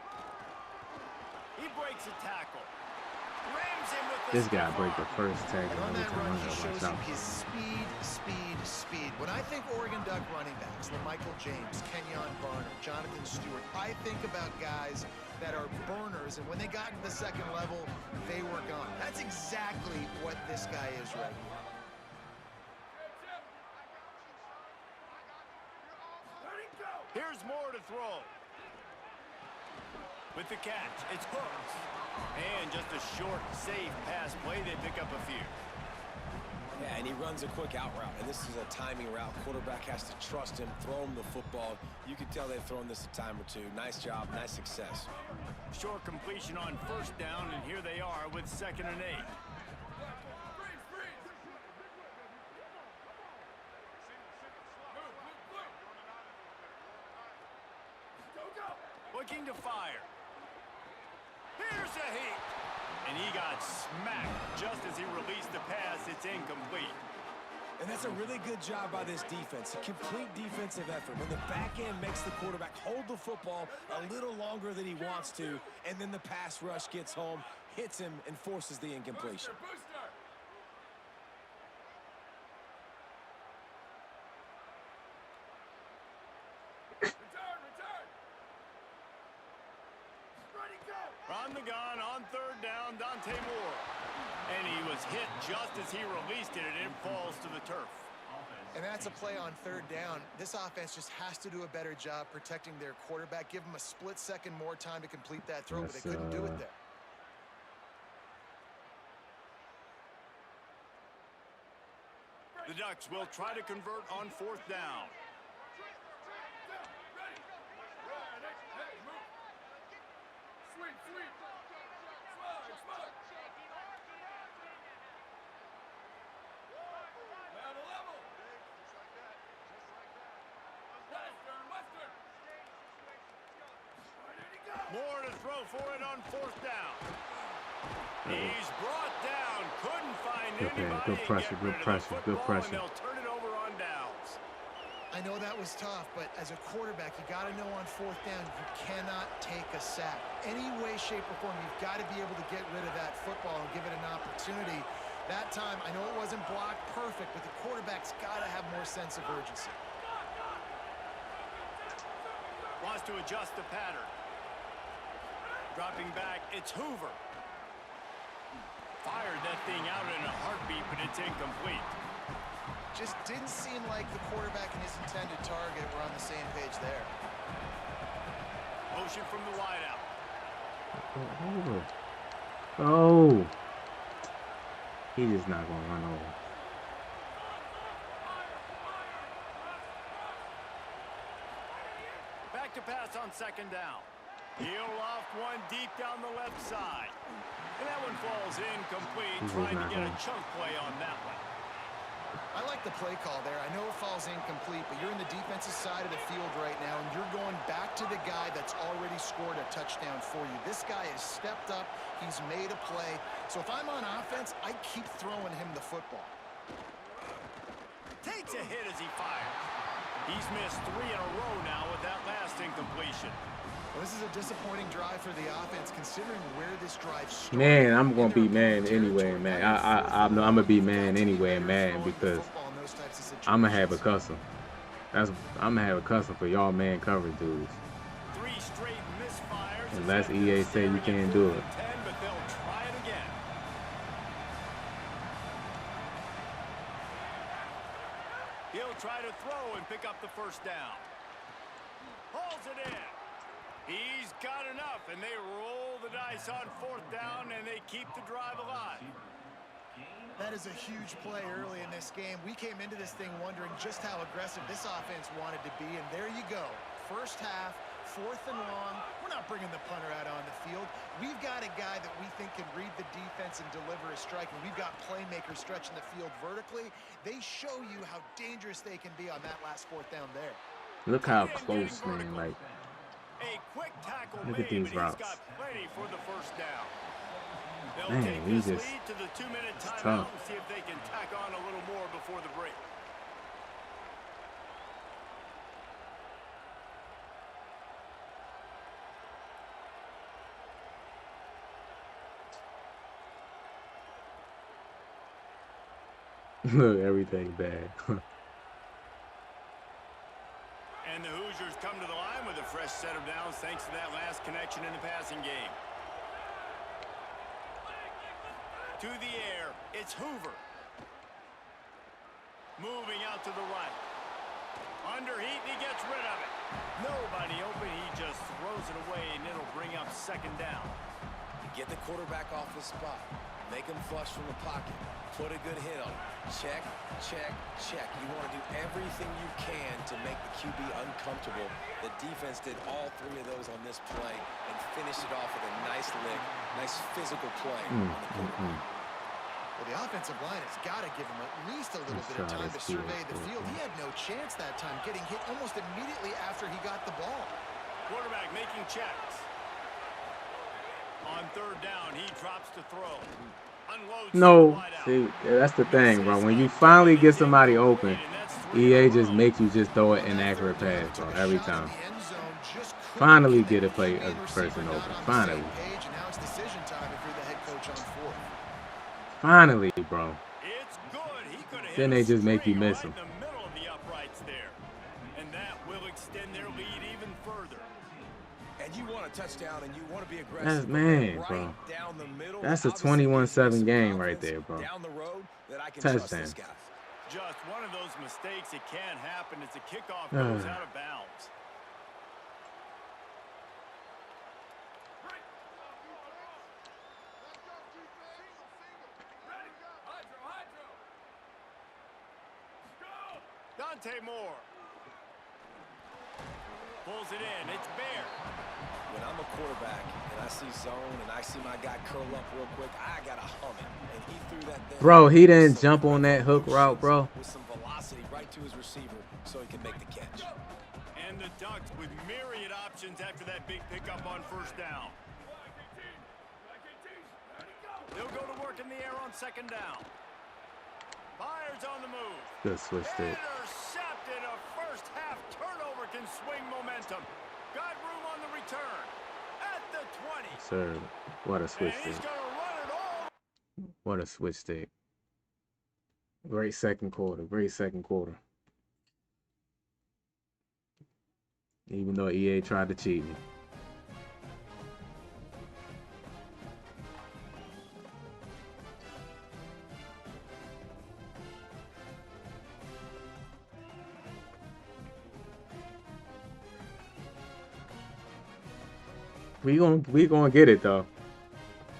Speaker 1: He breaks a tackle. Rams him with the
Speaker 2: This guy break the first tackle
Speaker 5: And on
Speaker 2: every
Speaker 5: that
Speaker 2: time.
Speaker 5: run,
Speaker 2: I
Speaker 5: he
Speaker 2: gotta
Speaker 5: shows
Speaker 2: watch
Speaker 5: you
Speaker 2: out.
Speaker 5: his speed. When I think Oregon Duck running backs, Michael James, Kenyon Barner, Jonathan Stewart, I think about guys that are burners, and when they got to the 2nd level, they were gone. That's exactly what this guy is right now.
Speaker 1: Here's more to throw. With the catch, it's Hooks. And just a short, safe pass play, they pick up a few.
Speaker 4: Yeah, and he runs a quick out route, and this is a timing route. Quarterback has to trust him, throw him the football. You can tell they've thrown this a time or two. Nice job, nice success.
Speaker 1: Short completion on first down, and here they are with 2nd and 8. Looking to fire. Here's a heat. And he got smacked just as he released the pass. It's incomplete.
Speaker 4: And that's a really good job by this defense. A complete defensive effort. When the back end makes the quarterback hold the football a little longer than he wants to, and then the pass rush gets home, hits him, and forces the incompletion.
Speaker 1: On the gun, on third down, Dante Moore. And he was hit just as he released it, and it falls to the turf.
Speaker 5: And that's a play on third down. This offense just has to do a better job protecting their quarterback. Give them a split second more time to complete that throw, but they couldn't do it there.
Speaker 1: The Ducks will try to convert on fourth down. Moore to throw for it on fourth down. He's brought down. Couldn't find anybody.
Speaker 2: Good pressure, good pressure, good pressure.
Speaker 1: They'll turn it over on downs.
Speaker 5: I know that was tough, but as a quarterback, you got to know on fourth down, you cannot take a sack. Any way, shape, or form, you've got to be able to get rid of that football and give it an opportunity. That time, I know it wasn't blocked perfect, but the quarterback's got to have more sense of urgency.
Speaker 1: Wants to adjust the pattern. Dropping back, it's Hoover. Fired that thing out in a heartbeat, but it's incomplete.
Speaker 5: Just didn't seem like the quarterback and his intended target were on the same page there.
Speaker 1: Motion from the wideout.
Speaker 2: Oh. He's just not going to run over.
Speaker 1: Back to pass on second down. He'll loft one deep down the left side. And that one falls incomplete. Trying to get a chunk play on that one.
Speaker 5: I like the play call there. I know it falls incomplete, but you're in the defensive side of the field right now, and you're going back to the guy that's already scored a touchdown for you. This guy has stepped up. He's made a play. So if I'm on offense, I keep throwing him the football.
Speaker 1: Takes a hit as he fires. He's missed 3 in a row now with that last incompletion.
Speaker 5: Well, this is a disappointing drive for the offense, considering where this drive started.
Speaker 2: Man, I'm gonna be mad anyway, man. I'm gonna be mad anyway, man, because I'm gonna have a custom. I'm gonna have a custom for y'all man coverage dudes.
Speaker 1: 3 straight misfires.
Speaker 2: Unless EA say you can't do it.
Speaker 1: But they'll try it again. He'll try to throw and pick up the first down. Hauls it in. He's got enough, and they roll the dice on fourth down, and they keep the drive alive.
Speaker 5: That is a huge play early in this game. We came into this thing wondering just how aggressive this offense wanted to be, and there you go. First half, 4th and long. We're not bringing the punter out on the field. We've got a guy that we think can read the defense and deliver a strike, and we've got playmakers stretching the field vertically. They show you how dangerous they can be on that last 4th down there.
Speaker 2: Look how close, man, like.
Speaker 1: A quick tackle
Speaker 2: Look at these routes.
Speaker 1: He's got plenty for the first down. They'll
Speaker 2: Man,
Speaker 1: take
Speaker 2: he
Speaker 1: this
Speaker 2: just
Speaker 1: lead to the 2-minute timeout
Speaker 2: tough.
Speaker 1: and see if they can tack on a little more before the break.
Speaker 2: Look, everything bad.
Speaker 1: And the Hoosiers come to the line with a fresh set of downs thanks to that last connection in the passing game. To the air, it's Hoover. Moving out to the right. Under heat, and he gets rid of it. Nobody open, he just throws it away, and it'll bring up second down.
Speaker 4: Get the quarterback off his spot. Make him flush from the pocket. Put a good hit on him. Check, check, check. You want to do everything you can to make the QB uncomfortable. The defense did all 3 of those on this play and finished it off with a nice lick, nice physical play on the quarterback.
Speaker 5: Well, the offensive line has got to give him at least a little bit of time to survey the field. He had no chance that time, getting hit almost immediately after he got the ball.
Speaker 1: Quarterback making checks. On third down, he drops to throw. Unloads
Speaker 2: No, see, that's the thing, bro. When you finally get somebody open, EA just makes you just throw an inaccurate pass, bro, every time. Finally get a person open. Finally. Finally, bro. Then they just make you miss them.
Speaker 1: And that will extend their lead even further.
Speaker 4: And you want a touchdown and you want to be aggressive.
Speaker 2: That's man, bro. That's a 21-7 game right there, bro. Touchdown.
Speaker 1: Just one of those mistakes. It can happen as the kickoff goes out of bounds. Dante Moore. Pulls it in. It's Bear.
Speaker 4: When I'm a quarterback and I see zone and I see my guy curl up real quick, I gotta hum it. And he threw that thing.
Speaker 2: Bro, he didn't jump on that hook route, bro.
Speaker 4: With some velocity right to his receiver so he can make the catch.
Speaker 1: And the Ducks with myriad options after that big pickup on first down. They'll go to work in the air on second down. Fires on the move.
Speaker 2: Good switch there.
Speaker 1: Intercepted. A first half turnover can swing momentum. Got room on the return. At the 20.
Speaker 2: Sir, what a switch stick. What a switch stick. Great second quarter. Great second quarter. Even though EA tried to cheat me. We gonna get it though.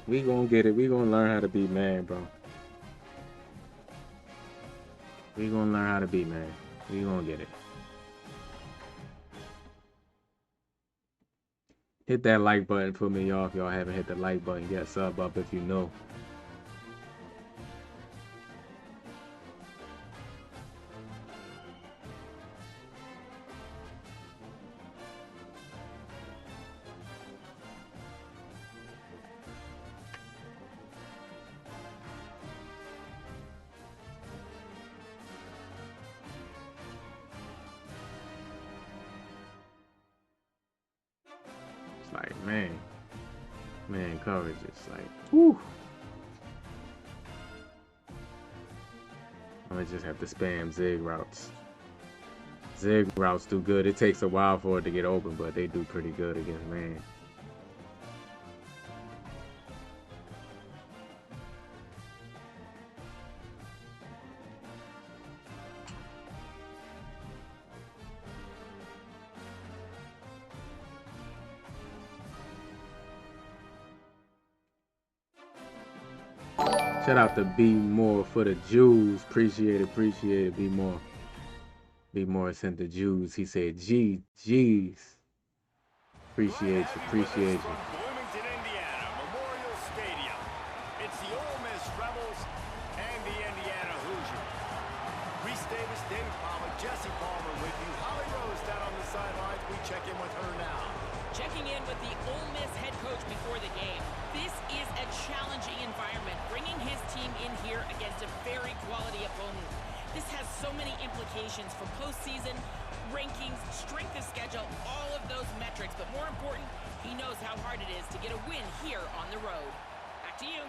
Speaker 2: We gonna get it. We gonna learn how to be man, bro. We gonna learn how to be man. We gonna get it. Hit that like button for me, y'all. If y'all haven't hit the like button yet, sub up if you know. Like, man coverage is like, whew. I'm gonna just have to spam zig routes. Zig routes do good. It takes a while for it to get open, but they do pretty good against man. Shout out to B More for the Jews. Appreciate it, B More. B More sent the Jews. He said, G's. Appreciate you.
Speaker 1: Bloomington, Indiana, Memorial Stadium. It's the Ole Miss Rebels and the Indiana Hoosiers. Reese Davis, David Pollock, Jesse Palmer with you. Holly Rose down on the sidelines. We check in with her now.
Speaker 3: Checking in with the Ole Miss head coach before the game. This is a challenging environment, bringing his team in here against a very quality opponent. This has so many implications for postseason, rankings, strength of schedule, all of those metrics. But more important, he knows how hard it is to get a win here on the road. Back to you.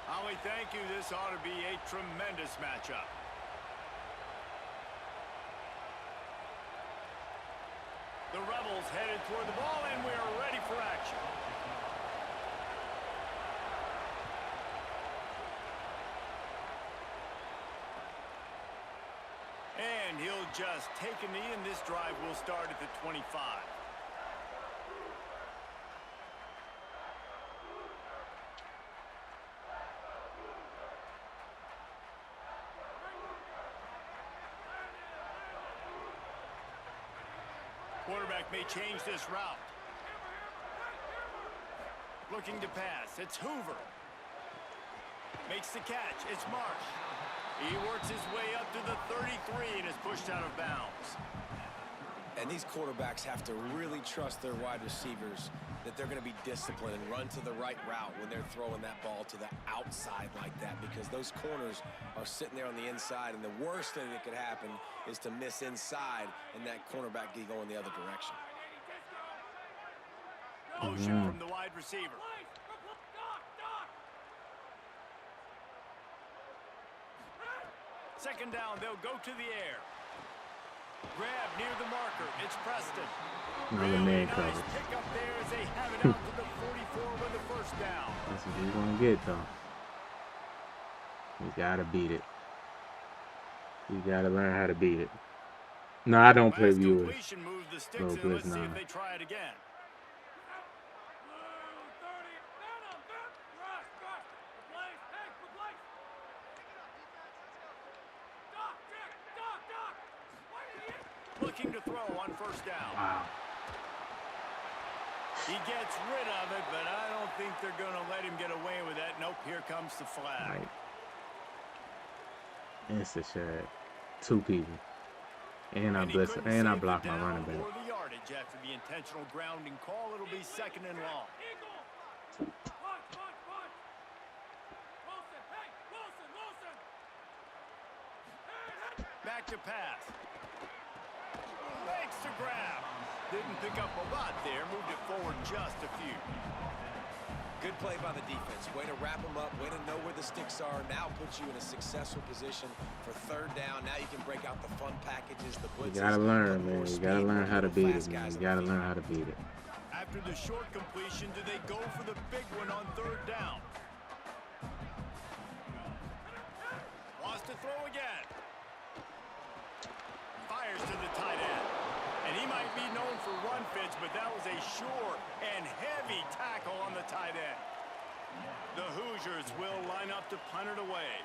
Speaker 1: Holly, thank you. This ought to be a tremendous matchup. The Rebels headed toward the ball, and we're ready for action. And he'll just take a knee, and this drive will start at the 25. Quarterback may change this route. Looking to pass. It's Hoover. Makes the catch. It's Marsh. He works his way up to the 33 and is pushed out of bounds.
Speaker 4: And these quarterbacks have to really trust their wide receivers that they're going to be disciplined and run to the right route when they're throwing that ball to the outside like that, because those corners are sitting there on the inside, and the worst thing that could happen is to miss inside and that cornerback get going the other direction.
Speaker 1: Motion from the wide receiver. Second down, they'll go to the air. Grab near the marker. It's Preston.
Speaker 2: Another man coverage.
Speaker 1: Pick up there as they have it out to the 44 with the first down.
Speaker 2: That's what he's gonna get though. You gotta beat it. You gotta learn how to beat it. No, I don't play viewers. No, please not.
Speaker 1: They try it again. Looking to throw on first down.
Speaker 2: Wow.
Speaker 1: He gets rid of it, but I don't think they're going to let him get away with that. Nope, here comes the flag.
Speaker 2: Right. It's a shot. Two people. And I blitz, and I block my running back.
Speaker 1: The yardage after the intentional grounding call, it'll be second and long. Back to pass. Makes the grab. Didn't pick up a lot there. Moved it forward just a few.
Speaker 4: Good play by the defense. Way to wrap them up. Way to know where the sticks are. Now puts you in a successful position for third down. Now you can break out the fun packages, the blitzes.
Speaker 2: You gotta learn, man. You gotta learn how to beat it, man. You gotta learn how to beat it.
Speaker 1: After the short completion, do they go for the big one on third down? Wants to throw again. Fires to the tight end. And he might be known for run fits, but that was a sure and heavy tackle on the tight end. The Hoosiers will line up to punt it away.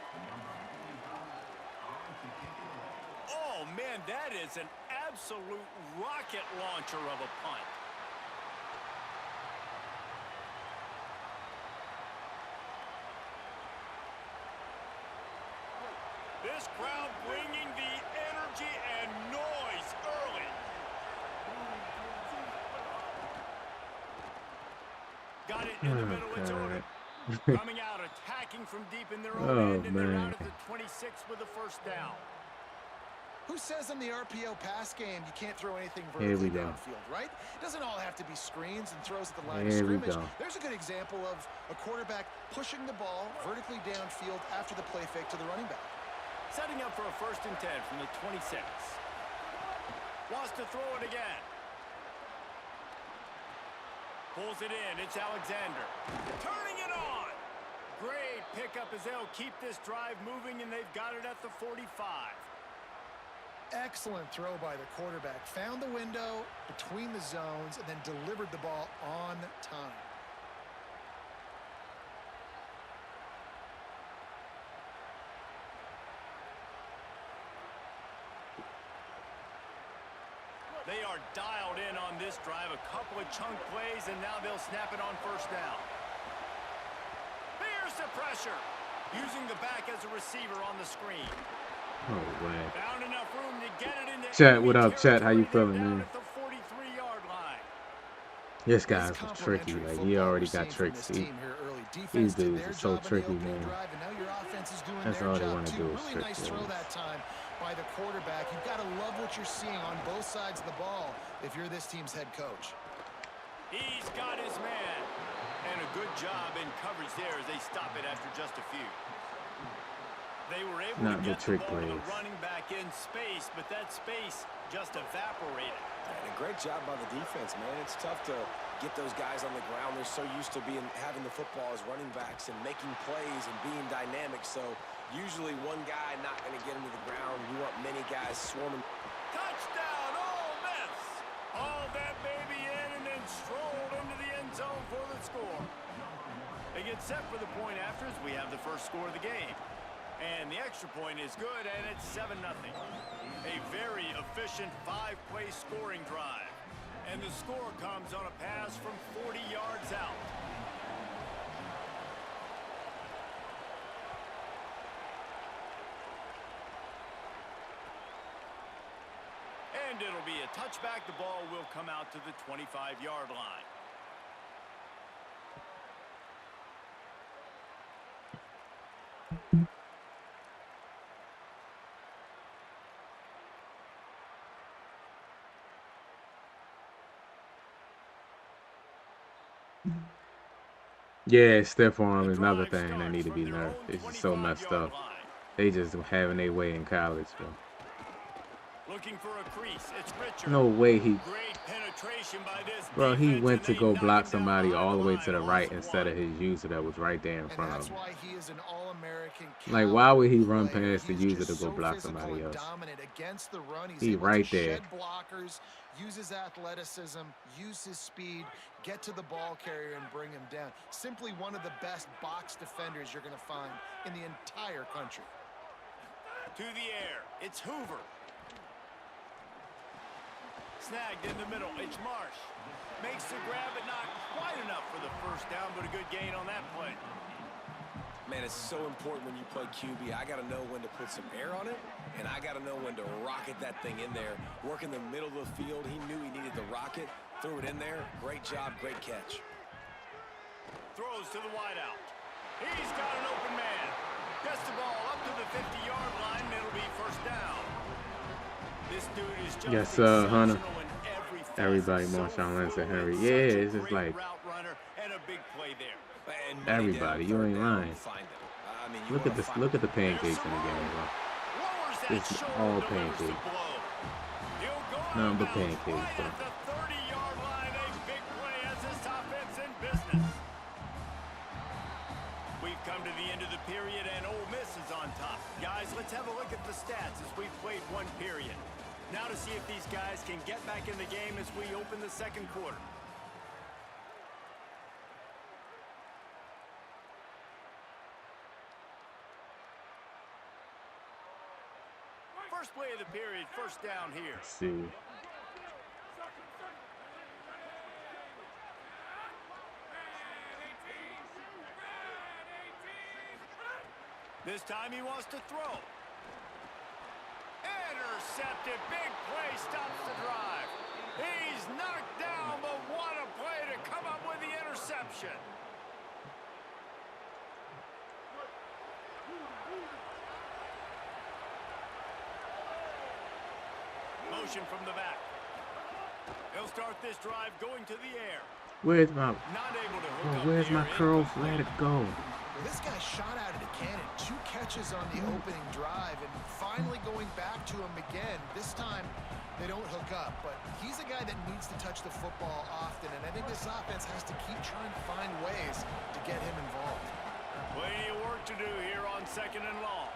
Speaker 1: Oh, man, that is an absolute rocket launcher of a punt. This crowd bringing the energy and noise early. Got it in the middle. It's ordered. Coming out, attacking from deep in their own end, and they're out at the 26 with the first down.
Speaker 5: Who says in the RPO pass game you can't throw anything vertically downfield, right? It doesn't all have to be screens and throws at the line of scrimmage. There's a good example of a quarterback pushing the ball vertically downfield after the play fake to the running back.
Speaker 1: Setting up for a 1st and 10 from the 26. Wants to throw it again. Pulls it in. It's Alexander. Turning it on. Great pickup as they'll keep this drive moving, and they've got it at the 45.
Speaker 5: Excellent throw by the quarterback. Found the window between the zones and then delivered the ball on time.
Speaker 1: They are dialed in on this drive. A couple of chunk plays, and now they'll snap it on first down. Here's the pressure. Using the back as a receiver on the screen.
Speaker 2: Oh, way.
Speaker 1: Found enough room to get it into
Speaker 2: Chet, what up, Chet? How you feeling, man?
Speaker 1: At the 43-yard line.
Speaker 2: This guy's tricky. Like, he already got tricks. These dudes are so tricky, man. That's all they want to do is trick
Speaker 5: nice throw that time by the quarterback. You've got to love what you're seeing on both sides of the ball if you're this team's head coach.
Speaker 1: He's got his man. And a good job in coverage there as they stop it after just a few. They were able to get the ball to the running back in space, but that space just evaporated.
Speaker 4: And a great job by the defense, man. It's tough to get those guys on the ground. They're so used to having the football as running backs and making plays and being dynamic. So usually one guy not going to get into the ground. You want many guys swarming.
Speaker 1: Touchdown, Ole Miss! All that baby in and then strolled into the end zone for the score. They get set for the point after as we have the first score of the game. And the extra point is good, and it's 7-0. A very efficient 5-play scoring drive. And the score comes on a pass from 40 yards out. And And it'll be a touchback. The ball will come out to the 25-yard line.
Speaker 2: Yeah, stiff arm is another thing that need to be nerfed. It's just so messed up. They just having their way in college, bro.
Speaker 1: Looking for a crease. It's Richard.
Speaker 2: No way he...
Speaker 1: Great penetration by this
Speaker 2: Bro, he
Speaker 1: defense,
Speaker 2: went
Speaker 1: and
Speaker 2: to
Speaker 1: they
Speaker 2: go
Speaker 1: knock
Speaker 2: block
Speaker 1: him down
Speaker 2: somebody
Speaker 1: behind
Speaker 2: all the way
Speaker 1: line,
Speaker 2: to the
Speaker 1: loss
Speaker 2: right
Speaker 1: of
Speaker 2: instead of
Speaker 1: 1.
Speaker 2: his user that was right there in front of
Speaker 5: That's
Speaker 2: him.
Speaker 5: why he is an all-American.
Speaker 2: Like, why would he run
Speaker 5: player.
Speaker 2: past the
Speaker 5: He's
Speaker 2: user
Speaker 5: just
Speaker 2: to go
Speaker 5: so
Speaker 2: block
Speaker 5: physical
Speaker 2: somebody
Speaker 5: and
Speaker 2: else?
Speaker 5: dominant against the run. He's
Speaker 2: He
Speaker 5: able
Speaker 2: right
Speaker 5: to
Speaker 2: there.
Speaker 5: shed blockers, use his athleticism, use his speed, get to the ball carrier and bring him down. Simply one of the best box defenders you're going to find in the entire country.
Speaker 1: To the air. It's Hoover. Snagged in the middle. It's Marsh. Makes the grab, but not quite enough for the first down, but a good gain on that play.
Speaker 4: Man, it's so important when you play QB. I got to know when to put some air on it, and I got to know when to rocket that thing in there. Work in the middle of the field. He knew he needed the rocket. Threw it in there. Great job. Great catch.
Speaker 1: Throws to the wideout. He's got an open man. Gets the ball up to the 50-yard line, and it'll be first down. This dude is just
Speaker 2: Yes, Hunter.
Speaker 1: exceptional in every facet.
Speaker 2: Everybody,
Speaker 1: So
Speaker 2: Marshawn Lynch and
Speaker 1: fluid,
Speaker 2: Henry.
Speaker 1: such
Speaker 2: Yeah,
Speaker 1: a
Speaker 2: it's just
Speaker 1: great
Speaker 2: like
Speaker 1: route runner and a big play there.
Speaker 4: And
Speaker 2: everybody. You ain't lying.
Speaker 4: I mean,
Speaker 2: Look at this. Look at the pancakes in the game, bro.
Speaker 1: Lowers that
Speaker 2: It's
Speaker 1: shoulder,
Speaker 2: all
Speaker 1: delivers the
Speaker 2: pancakes.
Speaker 1: blow. He'll go out
Speaker 2: Nothing
Speaker 1: of
Speaker 2: but
Speaker 1: bounds
Speaker 2: pancakes,
Speaker 1: right
Speaker 2: bro.
Speaker 1: at the 30-yard line. A big play as this offense in business. We've come to the end of the period, and Ole Miss is on top. Guys, let's have a look at the stats as we've played one period. Now to see if these guys can get back in the game as we open the second quarter. First play of the period, first down here.
Speaker 2: Let's see.
Speaker 1: This time he wants to throw. Intercepted. Big play stops the drive. He's knocked down, but what a play to come up with the interception. Motion from the back. He'll start this drive going to the air.
Speaker 2: Where's my...
Speaker 1: Not able to hook
Speaker 2: Oh,
Speaker 1: up
Speaker 2: where's my
Speaker 1: there.
Speaker 2: curl?
Speaker 1: Incomplete.
Speaker 2: Let it go.
Speaker 5: Well, this guy shot out of the cannon. 2 catches on the opening drive, and finally going back to him again. This time, they don't hook up, but he's a guy that needs to touch the football often, and I think this offense has to keep trying to find ways to get him involved.
Speaker 1: Plenty of work to do here on second and long.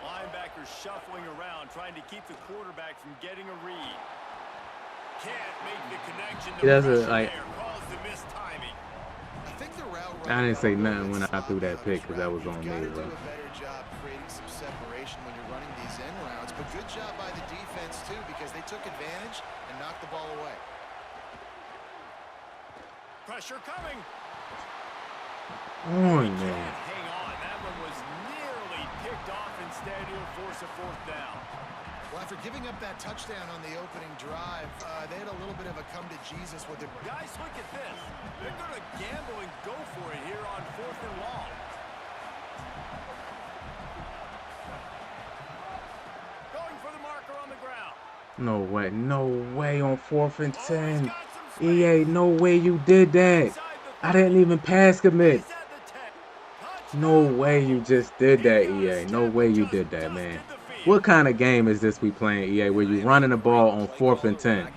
Speaker 1: Linebackers shuffling around, trying to keep the quarterback from getting a read. Can't make the connection.
Speaker 2: He doesn't, like...
Speaker 1: Caused the missed timing.
Speaker 5: I think the route
Speaker 2: I didn't say nothing when I threw that pick because that was on me,
Speaker 5: You've got
Speaker 2: bro.
Speaker 5: to do a better job creating some separation when you're running these end routes, but good job by the defense too, because they took advantage and knocked the ball away.
Speaker 1: Pressure coming.
Speaker 2: On,
Speaker 1: Can't
Speaker 2: man.
Speaker 1: hang on. That one was nearly picked off. Instead, he'll force a fourth down.
Speaker 5: Well, after giving up that touchdown on the opening drive, they had a little bit of a come to Jesus with it.
Speaker 1: Guys, look at this. They're going to gamble and go for it here on fourth and long. Going for the marker on the ground.
Speaker 2: No way. No way on 4th and 10. EA, no way you did that. I didn't even pass commit.
Speaker 1: He's at the 10.
Speaker 2: No way you just did that, EA. No way you did that, man. What kind of game is this we playing, EA, where you running the ball on 4th and 10?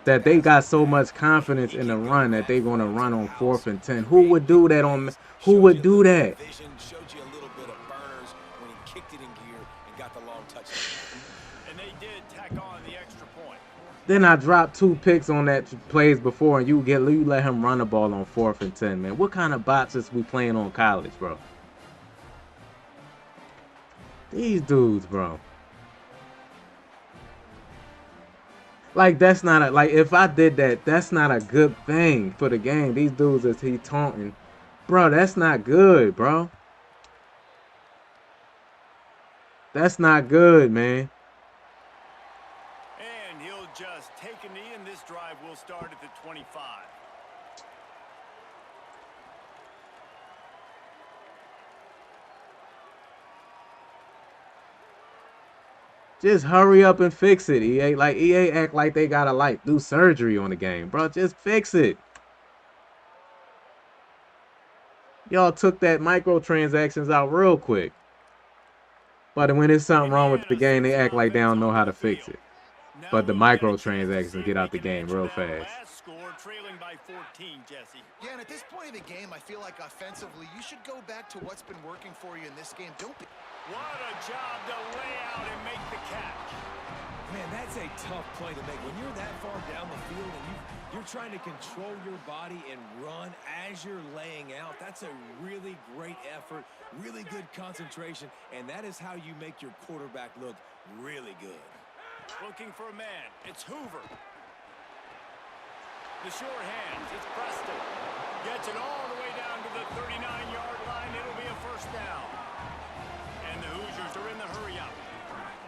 Speaker 2: That they got so much confidence in the run that they going to run on 4th and 10. Who would do that on... Who would do that?
Speaker 4: Showed you a little bit of burners when he kicked it in gear and got the long touchdown.
Speaker 1: And they did tack on the extra point.
Speaker 2: Then I dropped 2 picks on that plays before, and you let him run the ball on 4th and 10, man. What kind of boxes we playing on college, bro? These dudes, bro. Like, that's not a... Like, if I did that, that's not a good thing for the game. These dudes is he taunting. Bro, that's not good, bro. That's not good, man.
Speaker 1: And he'll next drive will start at the 25.
Speaker 2: Just hurry up and fix it, EA. Like, EA act like they gotta, like, do surgery on the game, bro. Just fix it. Y'all took that microtransactions out real quick. But when there's something wrong with the game, they act like they don't know how to fix it. But the microtransactions get out the game real fast.
Speaker 1: Trailing by 14, Jesse.
Speaker 5: Yeah, and at this point of the game, I feel like offensively, you should go back to what's been working for you in this game. Don't be...
Speaker 1: What a job to lay out and make the catch.
Speaker 4: Man, that's a tough play to make. When you're that far down the field and you're trying to control your body and run as you're laying out, that's a really great effort, really good concentration, and that is how you make your quarterback look really good.
Speaker 1: Looking for a man. It's Hoover. The short hands, it's Preston. Gets it all the way down to the 39-yard line. It'll be a first down. And the Hoosiers are in the hurry-up.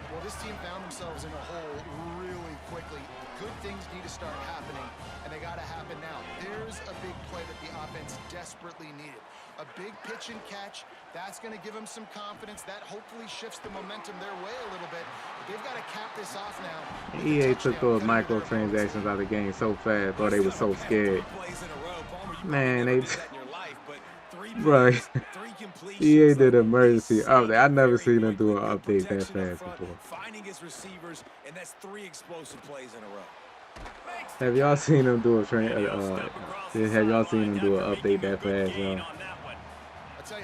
Speaker 5: Well, this team found themselves in a hole really quickly. Good things need to start happening, and they got to happen now. There's a big play that the offense desperately needed. A big pitch and catch. That's going to give them some confidence. That hopefully shifts the momentum their way a little bit. But they've got to cap this off now.
Speaker 2: EA took those microtransactions out of the game so fast, bro. They were so scared. Man, they... Bro, EA did an emergency update. I never seen them do an update that fast before.
Speaker 4: Finding his receivers, and that's 3 explosive plays in a row.
Speaker 2: Have y'all seen them do a have y'all seen them do an update that fast, y'all?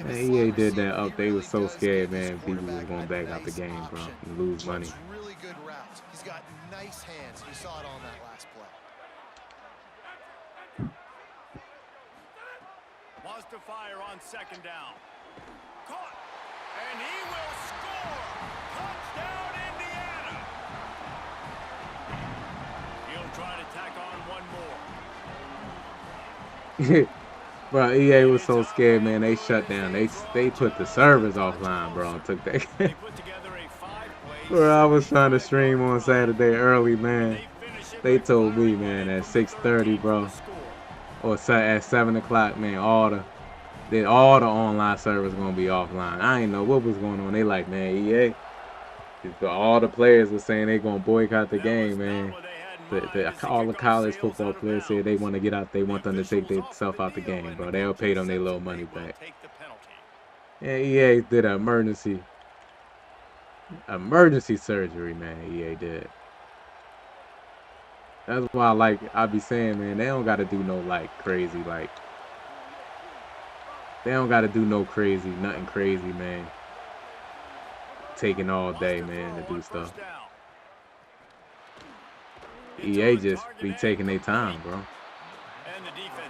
Speaker 2: Man, EA did that update. They was so scared, man. People was going back out the game, bro, and lose money.
Speaker 5: Really good routes. He's got nice hands. You saw it on that last play.
Speaker 1: Wants to fire on second down. Caught. And he will score. Touchdown, Indiana. He'll try to tack on one more.
Speaker 2: Bro, EA was so scared, man. They shut down. They put the servers offline, bro, and took that. Bro, I was trying to stream on Saturday early, man. They told me, man, at 6:30, bro, or at 7 o'clock, man, all the online servers gonna be offline. I ain't know what was going on. They like, man, EA. All the players were saying they gonna boycott the game, man. All the college football players say they want to get out. They want them to take themselves out the game, bro. They'll pay them their little money back. Yeah, EA did an emergency surgery, man. EA did. That's why, I be saying, man, they don't got to do no crazy, they don't got to do no crazy, nothing crazy, man. Taking all day, man, to do stuff. EA just be taking their time, bro.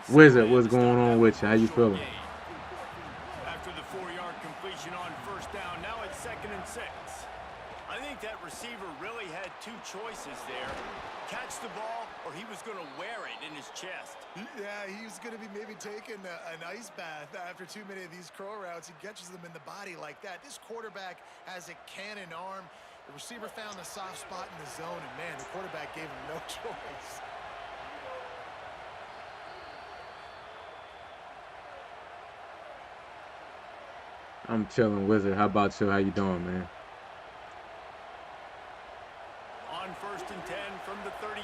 Speaker 2: Wizard, what's going on with you? How you feeling?
Speaker 1: After the 4-yard completion on first down, now it's 2nd and 6. I think that receiver really had 2 choices there. Catch the ball, or he was going to wear it in his chest.
Speaker 5: Yeah, he was going to be maybe taking an ice bath after too many of these crow routes. He catches them in the body like that. This quarterback has a cannon arm. The receiver found the soft spot in the zone, and man, the quarterback gave him no choice.
Speaker 2: I'm chilling, Wizard. How about you? How you doing, man?
Speaker 1: On 1st and 10 from the 38.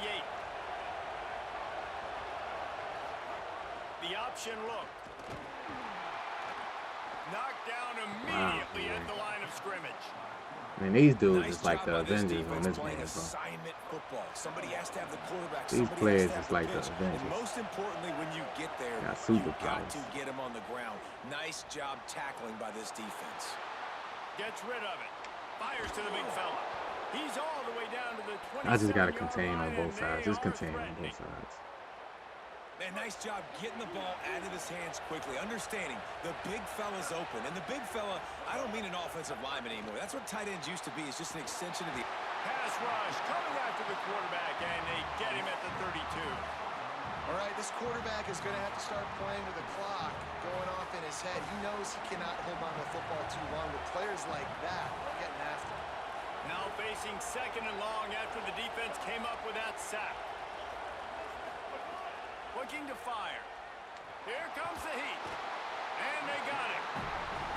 Speaker 1: The option look. Knocked down immediately at the line of scrimmage.
Speaker 2: Man, these dudes is like the Avengers on this game, bro. These players is like the Avengers.
Speaker 4: Most importantly, when you get there,
Speaker 2: got
Speaker 4: you got to get them on the ground. Nice job tackling by this defense.
Speaker 1: Gets rid of it. Fires to the big fella. He's all the way down to the 20.
Speaker 2: I just gotta contain on both sides. Just contain on both sides.
Speaker 4: Man, nice job getting the ball out of his hands quickly, understanding the big fella's open. And the big fella, I don't mean an offensive lineman anymore. That's what tight ends used to be. It's just an extension of the
Speaker 1: pass rush coming after the quarterback, and they get him at the 32.
Speaker 5: All right, this quarterback is going to have to start playing with the clock going off in his head. He knows he cannot hold on to the football too long with players like that getting after him.
Speaker 1: Now facing 2nd and long after the defense came up with that sack. looking to fire. Here comes the heat. And they got it.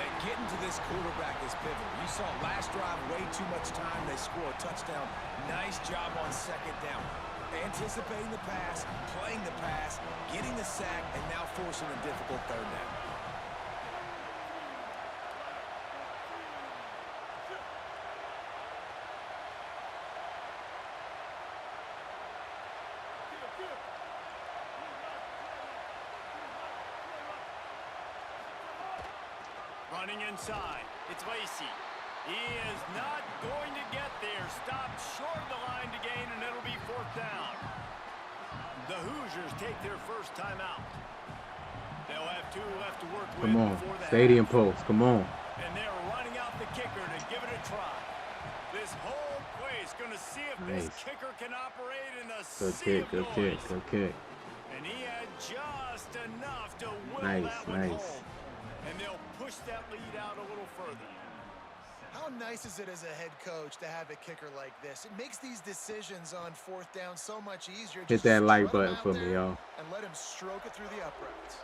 Speaker 4: And getting to this quarterback is pivotal. You saw last drive, way too much time. They score a touchdown. Nice job on second down. Anticipating the pass, playing the pass, getting the sack, and now forcing a difficult third down.
Speaker 1: Running inside, it's Lacey. He is not going to get there. Stopped short of the line to gain, and it'll be fourth down. The Hoosiers take their first timeout. They'll have 2 left to work with.
Speaker 2: Come on,
Speaker 1: before the
Speaker 2: stadium
Speaker 1: half.
Speaker 2: post. Come on.
Speaker 1: And they're running out the kicker to give it a try. This whole play is going to see if this kicker can operate in the sea of
Speaker 2: Good
Speaker 1: noise.
Speaker 2: kick, good kick.
Speaker 1: And he had just enough to will
Speaker 2: Nice,
Speaker 1: that one
Speaker 2: nice.
Speaker 1: home. And they'll push that lead out a little further.
Speaker 5: How nice is it as a head coach to have a kicker like this? It makes these decisions on fourth down so much easier.
Speaker 2: Hit
Speaker 5: Just
Speaker 2: that like
Speaker 5: strut him
Speaker 2: button
Speaker 5: out
Speaker 2: for
Speaker 5: there
Speaker 2: me, y'all.
Speaker 5: and let him stroke it through the uprights.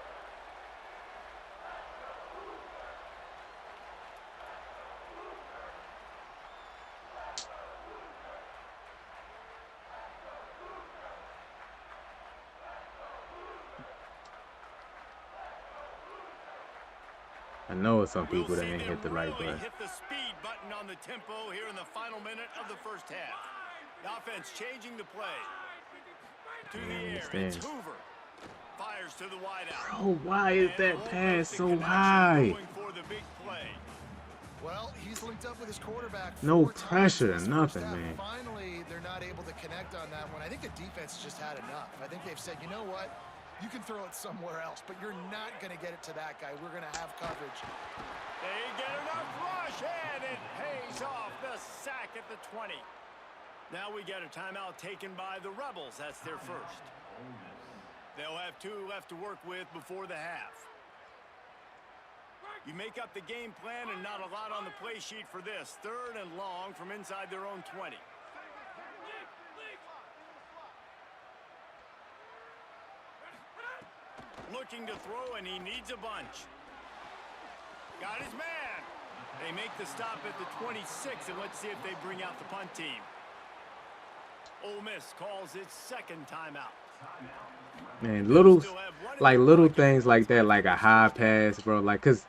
Speaker 2: I know it's some
Speaker 1: We'll
Speaker 2: people that
Speaker 1: see
Speaker 2: ain't
Speaker 1: them
Speaker 2: hit the like
Speaker 1: really
Speaker 2: button.
Speaker 1: hit the speed button on the tempo here in the final minute of the first half. The offense changing the play. To the air, it's Hoover. Fires to the wideout.
Speaker 2: Oh, why is
Speaker 1: And
Speaker 2: that
Speaker 1: won't
Speaker 2: pass
Speaker 1: miss the
Speaker 2: so
Speaker 1: connection
Speaker 2: high?
Speaker 1: going for the big play.
Speaker 5: Well, he's linked up with his quarterback.
Speaker 2: No
Speaker 5: 4 times
Speaker 2: pressure,
Speaker 5: this
Speaker 2: nothing,
Speaker 5: first half.
Speaker 2: man.
Speaker 5: Finally, they're not able to connect on that one. I think the defense just had enough. I think they've said, you know what? You can throw it somewhere else, but you're not going to get it to that guy. We're going to have coverage.
Speaker 1: They get enough rush, and it pays off. The sack at the 20. Now we get a timeout taken by the Rebels. That's their first. They'll have 2 left to work with before the half. You make up the game plan and not a lot on the play sheet for this. 3rd and long from inside their own 20. Looking to throw, and he needs a bunch. Got his man. They make the stop at the 26, and let's see if they bring out the punt team. Ole Miss calls its second timeout.
Speaker 2: Man, little things like that, like a high pass, bro. Like, cause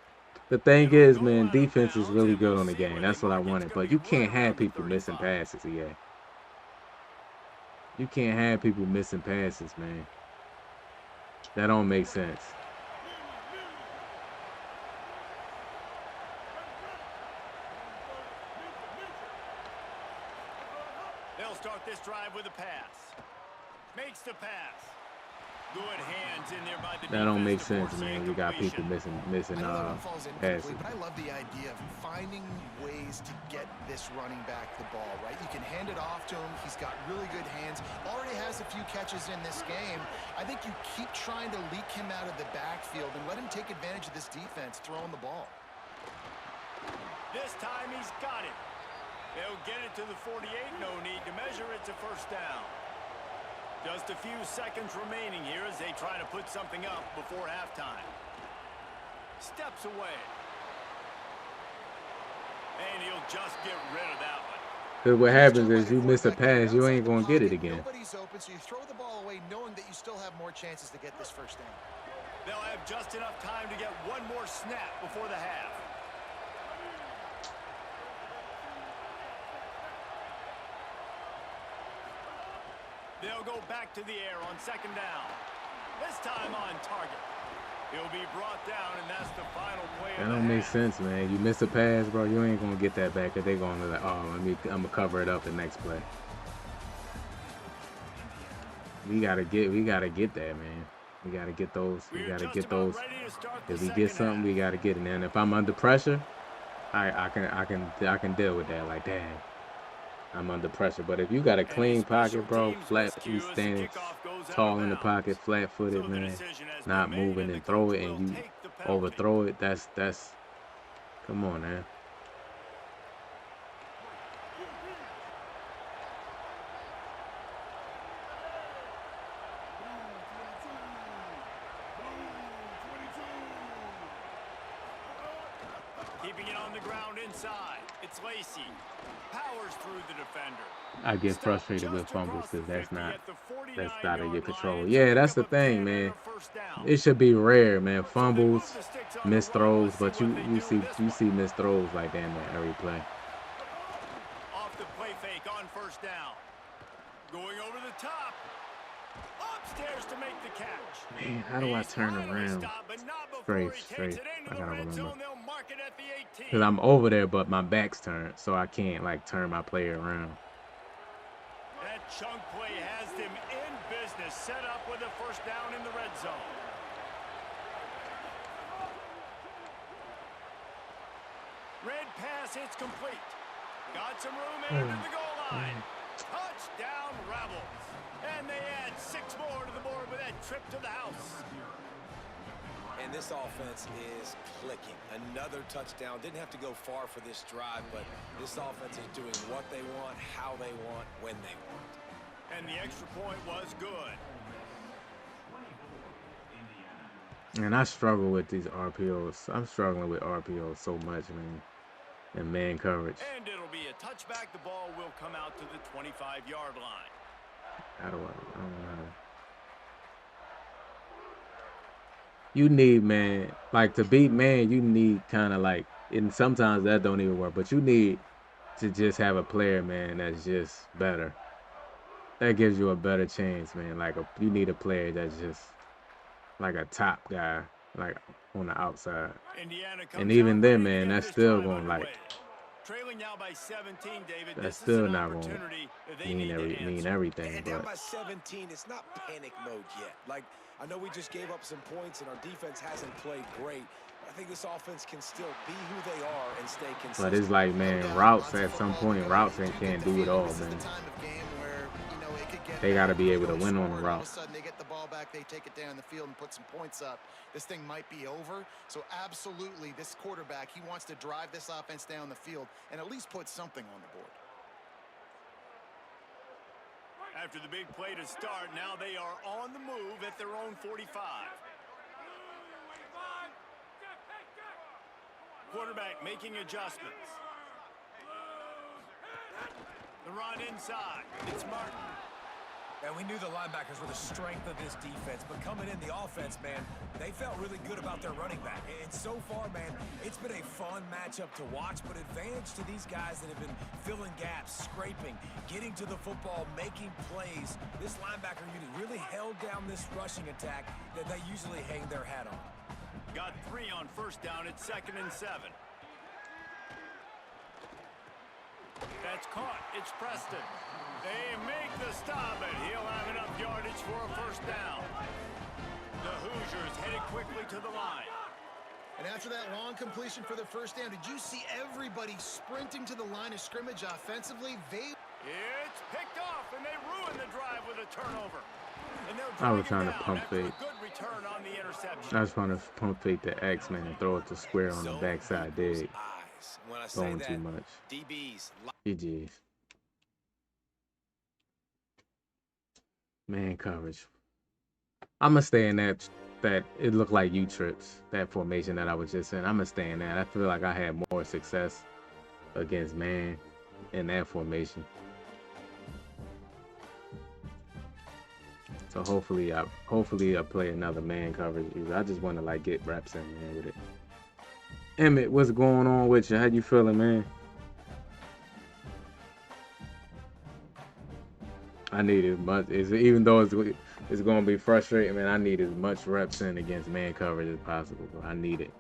Speaker 2: the thing is, man, defense is really good on the game. That's what I wanted. But you can't have people missing passes, yeah. You can't have people missing passes, man. That don't make sense.
Speaker 1: They'll start this drive with a pass. Makes the pass. Good hands in there by the
Speaker 2: That don't make
Speaker 1: defense to
Speaker 2: sense,
Speaker 1: force the
Speaker 2: man. We got people
Speaker 1: incompletion.
Speaker 2: missing
Speaker 5: I know that one falls
Speaker 2: passes.
Speaker 5: incomplete, but I love the idea of finding ways to get this running back the ball, right? You can hand it off to him. He's got really good hands. Already has a few catches in this game. I think you keep trying to leak him out of the backfield and let him take advantage of this defense throwing the ball.
Speaker 1: This time he's got it. They'll get it to the 48. No need to measure. It's a first down. Just a few seconds remaining here as they try to put something up before halftime. Steps away. And he'll just get rid of that one.
Speaker 2: Because what happens is you miss a pass, you ain't going to get it again.
Speaker 5: Nobody's open, so you throw the ball away knowing that you still have more chances to get this first down.
Speaker 1: They'll have just enough time to get one more snap before the half. They'll go back to the air on second down. This time on target. He'll be brought down, and that's the final play.
Speaker 2: That don't make sense, man. You miss a pass, bro, you ain't going to get that back. Cause they going to like, oh, I'm going to cover it up the next play. We gotta get that, man. We gotta get those. We gotta get those. If we get something, we gotta get it. And if I'm under pressure, I can deal with that. Like, damn, I'm under pressure. But if you got a clean pocket, bro, flat, you standing tall in the pocket, flat-footed, man, not moving and throw it, and you overthrow it. That's. Come on, man.
Speaker 1: keeping it on the ground inside. It's Lacey. Powers through the defender.
Speaker 2: I get frustrated with fumbles because that's out of your control. Yeah, that's the thing, man. It should be rare, man. Fumbles, missed throws, but you see missed throws like that in every play.
Speaker 1: Off the play fake on first down. Going over the top. Upstairs to make the catch.
Speaker 2: Man, how do I turn around? Straight. I gotta remember. Because I'm over there, but my back's turned, so I can't like turn my player around.
Speaker 1: That chunk play has them in business, set up with a first down in the red zone. Red pass hits complete. Got some room into the goal line. Touchdown Rebels. And they add 6 more to the board with that trip to the house.
Speaker 4: And this offense is clicking. Another touchdown. Didn't have to go far for this drive, but this offense is doing what they want, how they want, when they want.
Speaker 1: And the extra point was good.
Speaker 2: And I struggle with these RPOs. I'm struggling with RPOs so much, man. And man coverage.
Speaker 1: And it'll be a touchback. The ball will come out to the 25-yard line.
Speaker 2: I don't know. You need, man, like to beat man, you need kind of like, and sometimes that don't even work, but you need to just have a player, man, that's just better. That gives you a better chance, man. Like you need a player that's just like a top guy, like on the outside. And even then, man, that's still going like.
Speaker 1: Trailing now by 17, David.
Speaker 2: That's still not going to mean everything.
Speaker 4: And down by 17, it's not panic mode yet. Like, I know we just gave up some points and our defense hasn't played great. I think this offense can still be who they are and stay consistent.
Speaker 2: But it's like, man, routes at some point, routes can't do it all, man. They got to be able to win on the route.
Speaker 5: All of a sudden, they get the ball back, they take it down the field and put some points up. This thing might be over. So absolutely, this quarterback, he wants to drive this offense down the field and at least put something on the board.
Speaker 1: After the big play to start, now they are on the move at their own 45. Quarterback making adjustments. The run inside. It's Martin.
Speaker 4: And we knew the linebackers were the strength of this defense, but coming in the offense, man, they felt really good about their running back. And so far, man, it's been a fun matchup to watch, but advantage to these guys that have been filling gaps, scraping, getting to the football, making plays. This linebacker unit really held down this rushing attack that they usually hang their hat on.
Speaker 1: Got 3 on first down. It's 2nd and 7. That's caught. It's Preston. They make the stop, and he'll have enough yardage for a first down. The Hoosiers headed quickly to the line.
Speaker 5: And after that long completion for the first down, did you see everybody sprinting to the line of scrimmage offensively?
Speaker 1: It's picked off, and they ruin the drive with a turnover.
Speaker 2: I was trying to pump fake. I was trying to pump fake the X-Men and throw it to square on the backside dig. Going too much. GG's. Man coverage. I'm going to stay in that it looked like U-trips, that formation that I was just in. I'm going to stay in that. I feel like I had more success against man in that formation. So hopefully I play another man coverage. I just want to like get reps in, man, with it. Emmett, what's going on with you? How you feeling, man? I need as much, even though it's going to be frustrating, man, I need as much reps in against man coverage as possible. Bro. I need it.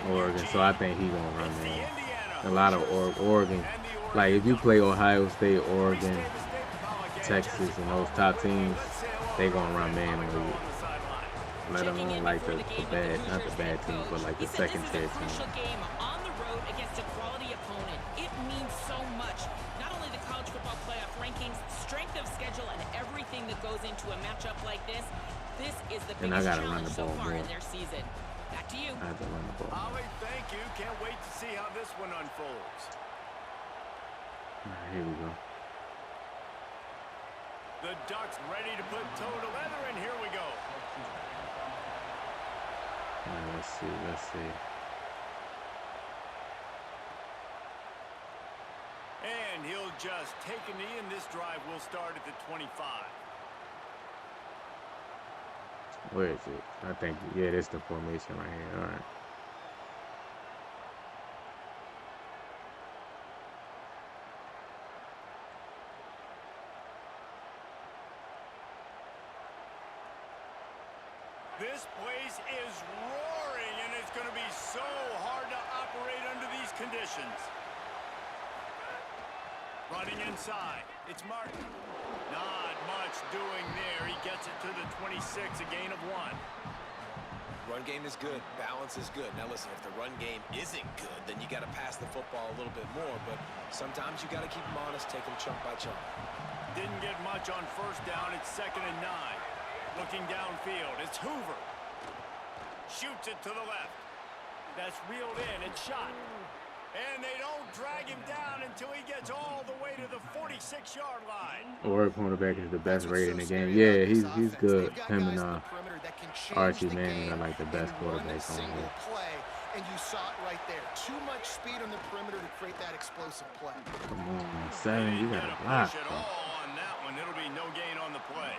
Speaker 2: Oregon, so I think he's gonna run, man. A lot of Oregon Like if you play Ohio State, Oregon, Texas, and those top teams, they gonna run man on you. Let alone like the bad, not the bad teams, but like the second tier teams.
Speaker 3: Game on the road against a quality opponent. It means so much. Not only the college football playoff rankings, strength of schedule, and everything that goes into a matchup like this. This is the biggest challenge so far in their season. Back to you.
Speaker 2: I have to run the ball.
Speaker 1: Ollie, thank you. Can't wait to see how this one unfolds.
Speaker 2: All right, here we go.
Speaker 1: The Ducks ready to put toe to leather, and here we go.
Speaker 2: All right, let's see. Let's see.
Speaker 1: And he'll just take a knee, and this drive will start at the 25.
Speaker 2: Where is it? I think, yeah, this is the formation right here. All right.
Speaker 1: This place is roaring, and it's going to be so hard to operate under these conditions. Running inside. It's Martin. Not much doing there. He gets it to the 26, a gain of 1.
Speaker 4: Run game is good. Balance is good. Now listen, if the run game isn't good, then you got to pass the football a little bit more. But sometimes you got to keep them honest, take them chunk by chunk.
Speaker 1: Didn't get much on first down. It's 2nd and 9. Looking downfield. It's Hoover. Shoots it to the left. That's reeled in. It's shot. And they don't drag him down until he gets all the way to the 46-yard line.
Speaker 2: Or cornerback is the best rated in the game. Yeah, he's good. Him and Archie Manning are like the best quarterbacks on here.
Speaker 5: And you saw it right there. Too much speed on the perimeter to create that explosive play.
Speaker 2: Come on, 7. You got a block.
Speaker 1: On that one, it'll be no gain on the play.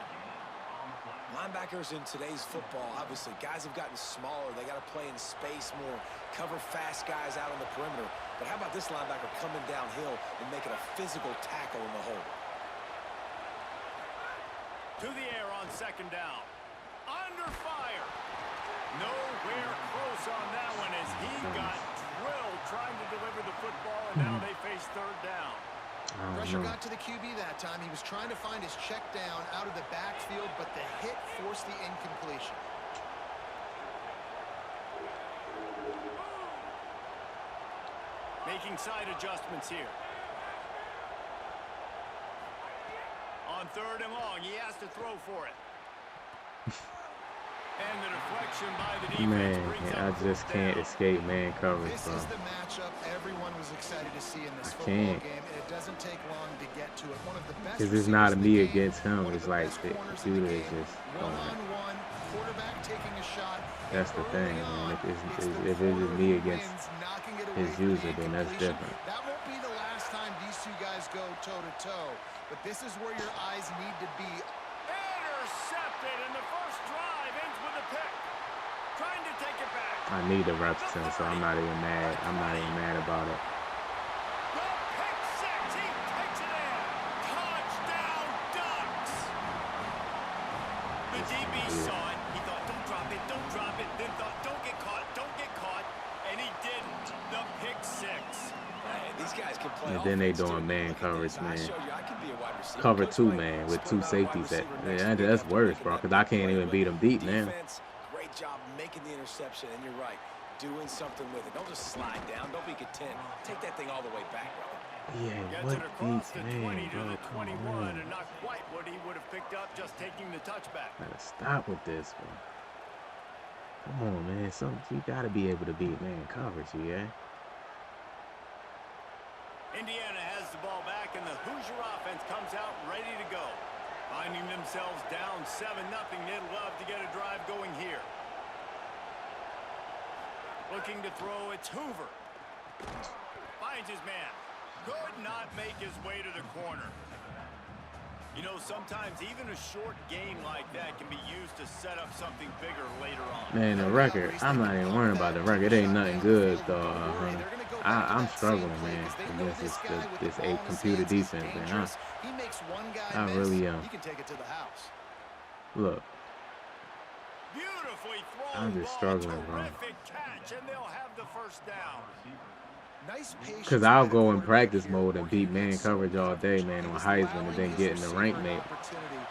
Speaker 4: Linebackers in today's football, obviously, guys have gotten smaller. They got to play in space more, cover fast guys out on the perimeter. But how about this linebacker coming downhill and making a physical tackle in the hole?
Speaker 1: To the air on 2nd down. Under fire. Nowhere close on that one as he got drilled trying to deliver the football, and now they face 3rd down.
Speaker 5: Pressure got to the QB that time. He was trying to find his check down out of the backfield, but the hit forced the incompletion.
Speaker 1: Making side adjustments here. On 3rd and long, he has to throw for it. And the deflection by the defense brings
Speaker 2: I just can't escape man coverage,
Speaker 5: This
Speaker 2: bro.
Speaker 5: is the matchup everyone was excited to see in this football game, and it doesn't take long to get to it. One of the best
Speaker 2: Because it's not a me
Speaker 5: receivers
Speaker 2: against
Speaker 5: in the
Speaker 2: him.
Speaker 5: game,
Speaker 2: It's
Speaker 5: one of
Speaker 2: like
Speaker 5: the
Speaker 2: the
Speaker 5: best corners in
Speaker 2: computer
Speaker 5: the
Speaker 2: is
Speaker 5: game.
Speaker 2: just
Speaker 5: One-on-one, quarterback taking a shot.
Speaker 2: That's the thing, man. If it is me against his user, then that's different.
Speaker 5: That won't be the last time these two guys go toe-to-toe, but this is where your eyes need to be.
Speaker 1: Intercepted, and the first drive ends with a pick. Trying to take it back.
Speaker 2: I need the reps in, so I'm not even mad. I'm not even mad about it.
Speaker 1: The pick 6, he takes it in. Touchdown, Ducks. The DB saw it. He thought, don't drop it, don't drop it. Then thought, don't get caught, and he didn't. The pick 6.
Speaker 4: Hey, these guys can play.
Speaker 2: And then they
Speaker 4: offense, too.
Speaker 2: doing man
Speaker 4: Look at
Speaker 2: coverage,
Speaker 4: this. I
Speaker 2: man.
Speaker 4: showed you I can be a wide receiver.
Speaker 2: Cover
Speaker 4: Coach
Speaker 2: 2,
Speaker 4: Mike
Speaker 2: man, with
Speaker 4: spoke
Speaker 2: 2
Speaker 4: about
Speaker 2: safeties.
Speaker 4: wide receiver next
Speaker 2: Yeah,
Speaker 4: week.
Speaker 2: that's worse, bro, because I can't even beat them deep now.
Speaker 4: Defense, great job making the interception, and you're right, doing something with it. Don't just slide down. Don't be content. Take that thing all the way back, brother.
Speaker 2: Yeah,
Speaker 1: Gets
Speaker 2: what
Speaker 1: it across
Speaker 2: beats
Speaker 1: the 20
Speaker 2: man,
Speaker 1: to
Speaker 2: bro?
Speaker 1: the
Speaker 2: Come
Speaker 1: 21,
Speaker 2: on.
Speaker 1: and not quite what he would have picked up just taking the touchback.
Speaker 2: Gotta stop with this, bro. Come on, man. You gotta be able to beat man coverage, yeah?
Speaker 1: Indiana has the ball back, and the Hoosier offense comes out ready to go. Finding themselves down 7-0, they'd love to get a drive going here. Looking to throw, it's Hoover. Finds his man. Could not make his way to the corner. You know, sometimes even a short game like that can be used to set up something bigger later on.
Speaker 2: Man, the record, I'm not even worrying about the record. It ain't nothing good, though. I'm struggling, man, against this computer defense, man. I really am. Look.
Speaker 1: Beautifully thrown
Speaker 2: I'm just
Speaker 1: ball,
Speaker 2: struggling, bro.
Speaker 1: terrific catch, and they'll have the first down.
Speaker 2: Because I'll go in practice mode and beat man coverage all day, man, on Heisman, and then get in the rank mate,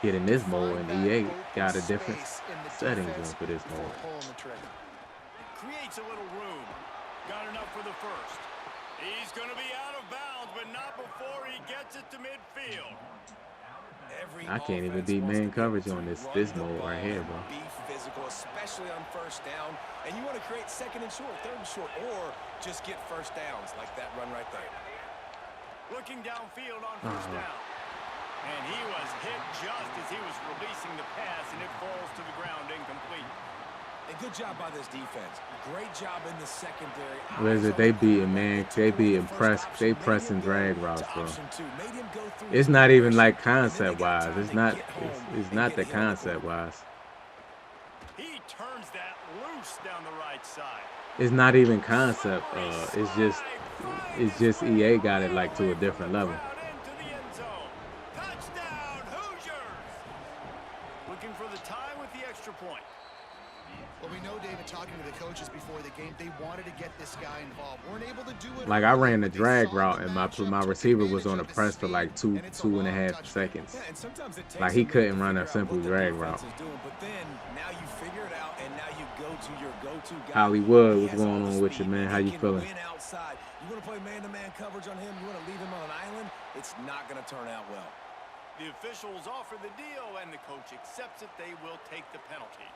Speaker 2: get in this mode, and EA got a different settings in for this mode.
Speaker 1: Creates a little room. Got enough for the first. He's going to be out of bounds, but not before he gets it to midfield.
Speaker 2: I can't even beat man coverage on this mode right here, bro.
Speaker 4: Be physical, especially on first down, and you want to create second and short, third and short, or just get first downs like that run right there.
Speaker 1: Looking downfield on first down, and he was hit just as he was releasing the pass, and it falls to the ground incomplete.
Speaker 4: A good job by this defense. Great job in the secondary.
Speaker 2: What is it? They beating man. They beating they pressing drag routes, bro. It's not even like concept wise. It's not the concept wise.
Speaker 1: He turns that loose down the right side.
Speaker 2: It's not even concept. It's just EA got it like to a different level.
Speaker 1: Touchdown, Hoosiers! Looking for the tie with the extra point.
Speaker 5: Well, we know, David, talking to the coaches before the game, they wanted to get this guy involved. Weren't able to do it.
Speaker 2: Like I ran the drag route and my receiver was on the press for like two and a half seconds. Like he couldn't run a simple drag route. Hollywood, what's going on with you, man? How you feeling?
Speaker 4: You want to play man-to-man coverage on him? You want to leave him on an island? It's not going to turn out well.
Speaker 1: The officials offer the deal, and the coach accepts it. They will take the penalty.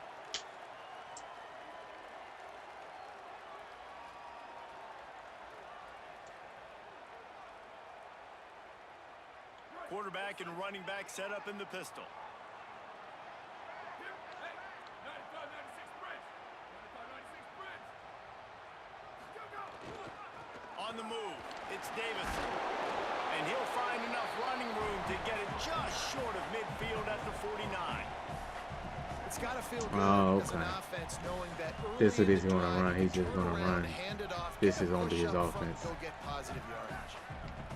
Speaker 1: Quarterback and running back set up in the pistol. On the move, it's Davison. And he'll find enough running room to get it just short of midfield at the 49.
Speaker 5: It's got to feel good
Speaker 2: okay.
Speaker 5: as an offense knowing that
Speaker 2: This is what he's going to run. He's just going to run. This is going to be his offense.
Speaker 5: Get positive yardage.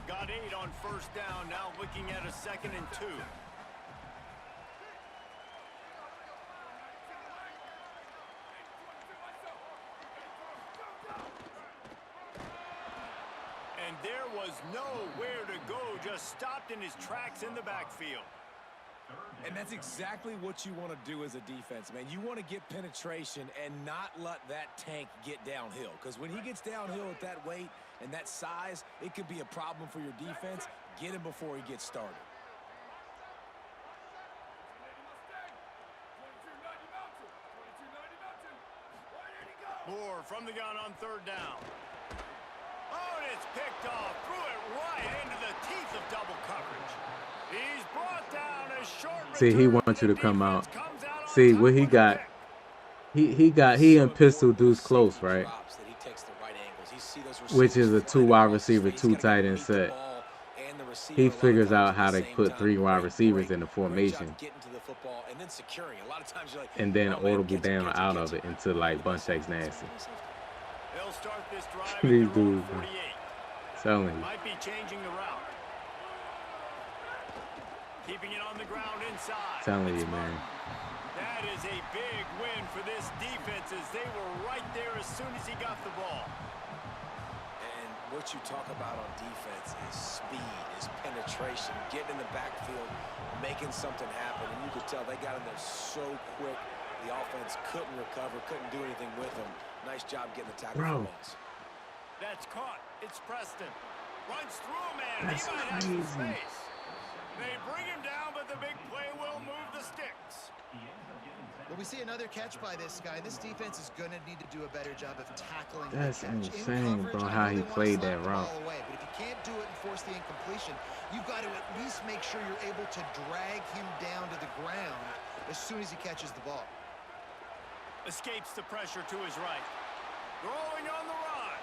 Speaker 1: Got 8 on first down, now looking at a 2nd and 2. And there was nowhere to go, just stopped in his tracks in the backfield.
Speaker 4: And that's exactly what you want to do as a defense, man. You want to get penetration and not let that tank get downhill. Because when he gets downhill at that weight and that size, it could be a problem for your defense. Get him before he gets started.
Speaker 1: Moore from the gun on third down. Oh, and it's picked off. Threw it right into the teeth of double coverage. He's brought down a short.
Speaker 2: See, he wants you to come out. See what he got. He in pistol deuce close, right? Which is a 2 wide receiver, 2 tight end set. He figures out how to put 3 wide receivers in the formation, and then audible down out of it into like bunch X nasty.
Speaker 1: They'll start this drive.
Speaker 2: These dudes, telling you.
Speaker 1: Might be changing the route. Keeping it on the ground inside.
Speaker 2: Telling you, man.
Speaker 1: That is a big win for this defense as they were right there as soon as he got the ball.
Speaker 4: And what you talk about on defense is speed, is penetration, getting in the backfield, making something happen. And you could tell they got in there so quick. The offense couldn't recover, couldn't do anything with them. Nice job getting the tackle for loss.
Speaker 1: That's caught. It's Preston. Runs through a man.
Speaker 2: That's
Speaker 1: he might have some
Speaker 2: crazy.
Speaker 1: space. They bring him down, but the big play will move the sticks.
Speaker 5: Well, we see another catch by this guy. This defense is going to need to do a better job of tackling.
Speaker 2: That's
Speaker 5: the catch.
Speaker 2: insane, bro, how he played that route.
Speaker 5: Away. But if you can't do it and force the incompletion, you've got to at least make sure you're able to drag him down to the ground as soon as he catches the ball.
Speaker 1: Escapes the pressure to his right. Throwing on the run.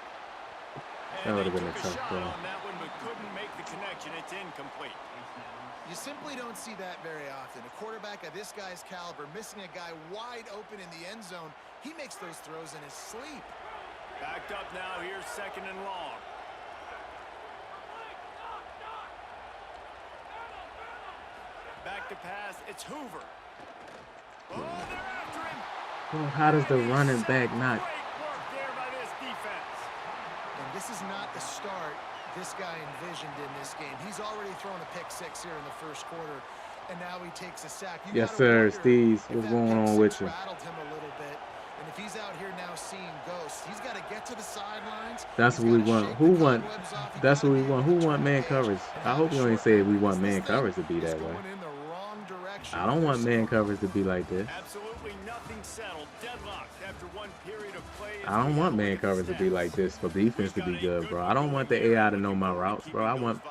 Speaker 2: That would have been a tough throw.
Speaker 1: On that one, but couldn't make the connection. It's incomplete.
Speaker 5: You simply don't see that very often. A quarterback of this guy's caliber missing a guy wide open in the end zone. He makes those throws in his sleep.
Speaker 1: Backed up now. Here's 2nd and long. Back to pass. It's Hoover. Oh, they're after him.
Speaker 2: Bro, how does the running back not?
Speaker 1: Great work there by this defense.
Speaker 5: And this is not the this guy envisioned in this game. He's already thrown a pick six here in the first quarter, and now he takes a sack.
Speaker 2: Yes, sir, Steve. What's going on with you?
Speaker 5: Rattled him a little bit, and if he's out here now seeing ghosts, he's got to get to the sidelines.
Speaker 2: That's what we want. Who want? That's what we want. Who want man coverage? I hope you ain't say we want man coverage to be that way. I don't want man coverage to be like this.
Speaker 1: Absolutely nothing settled. Deadlocked after one period of play.
Speaker 2: I don't want man coverage to be like this for defense to be good, bro. I don't want the AI to know my routes, bro. I want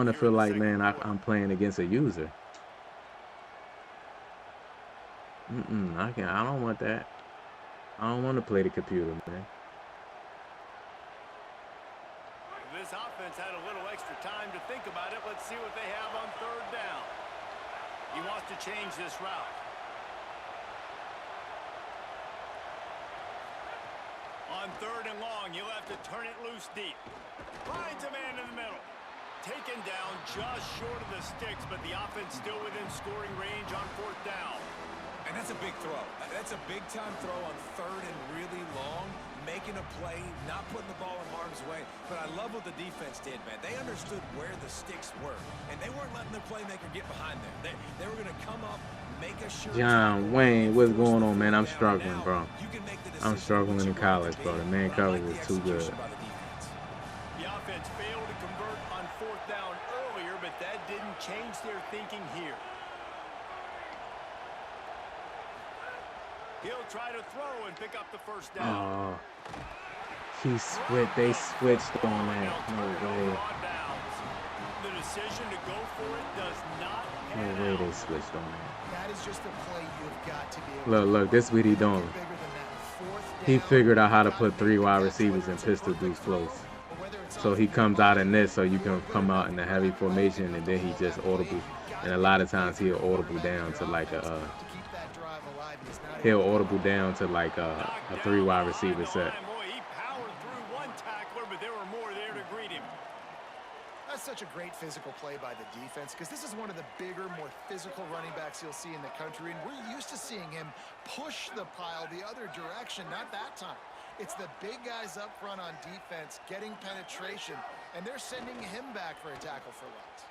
Speaker 2: to feel like, man, I'm playing against a user. I don't want that. I don't want to play the computer, man.
Speaker 1: This offense had a little extra time to think about it. Let's see what they have on third down. He wants to change this route. On third and long, you'll have to turn it loose deep. Finds a man in the middle. Taken down just short of the sticks, but the offense still within scoring range on fourth down.
Speaker 4: And that's a big throw. That's a big-time throw on third and really long, making a play, not putting the ball in harm's way. But I love what the defense did, man. They understood where the sticks were, and they weren't letting their playmaker get behind them. They were going to come up, make a sure.
Speaker 2: John Wayne, what's going on, man? I'm struggling, bro. I'm struggling in college, bro. The man coverage is too good.
Speaker 1: The offense failed to convert on fourth down earlier, but that didn't change their thinking here. He'll try to throw and pick up the first down.
Speaker 2: Oh, they switched on that. No way.
Speaker 1: The decision to go for it does not.
Speaker 2: No way they switched on that.
Speaker 5: That is just a play you've got to be able
Speaker 2: Look, this is what he doing. He figured out how to put 3 wide receivers in pistol deuce close. So he comes out in this, so you can come out in the heavy formation, and then he just audible. And a lot of times he'll audible down to like a. He'll audible down to like a 3 wide receiver set.
Speaker 1: He powered through one tackler, but there were more there to greet him.
Speaker 5: That's such a great physical play by the defense, because this is one of the bigger, more physical running backs you'll see in the country, and we're used to seeing him push the pile the other direction. Not that time. It's the big guys up front on defense getting penetration, and they're sending him back for a tackle for loss.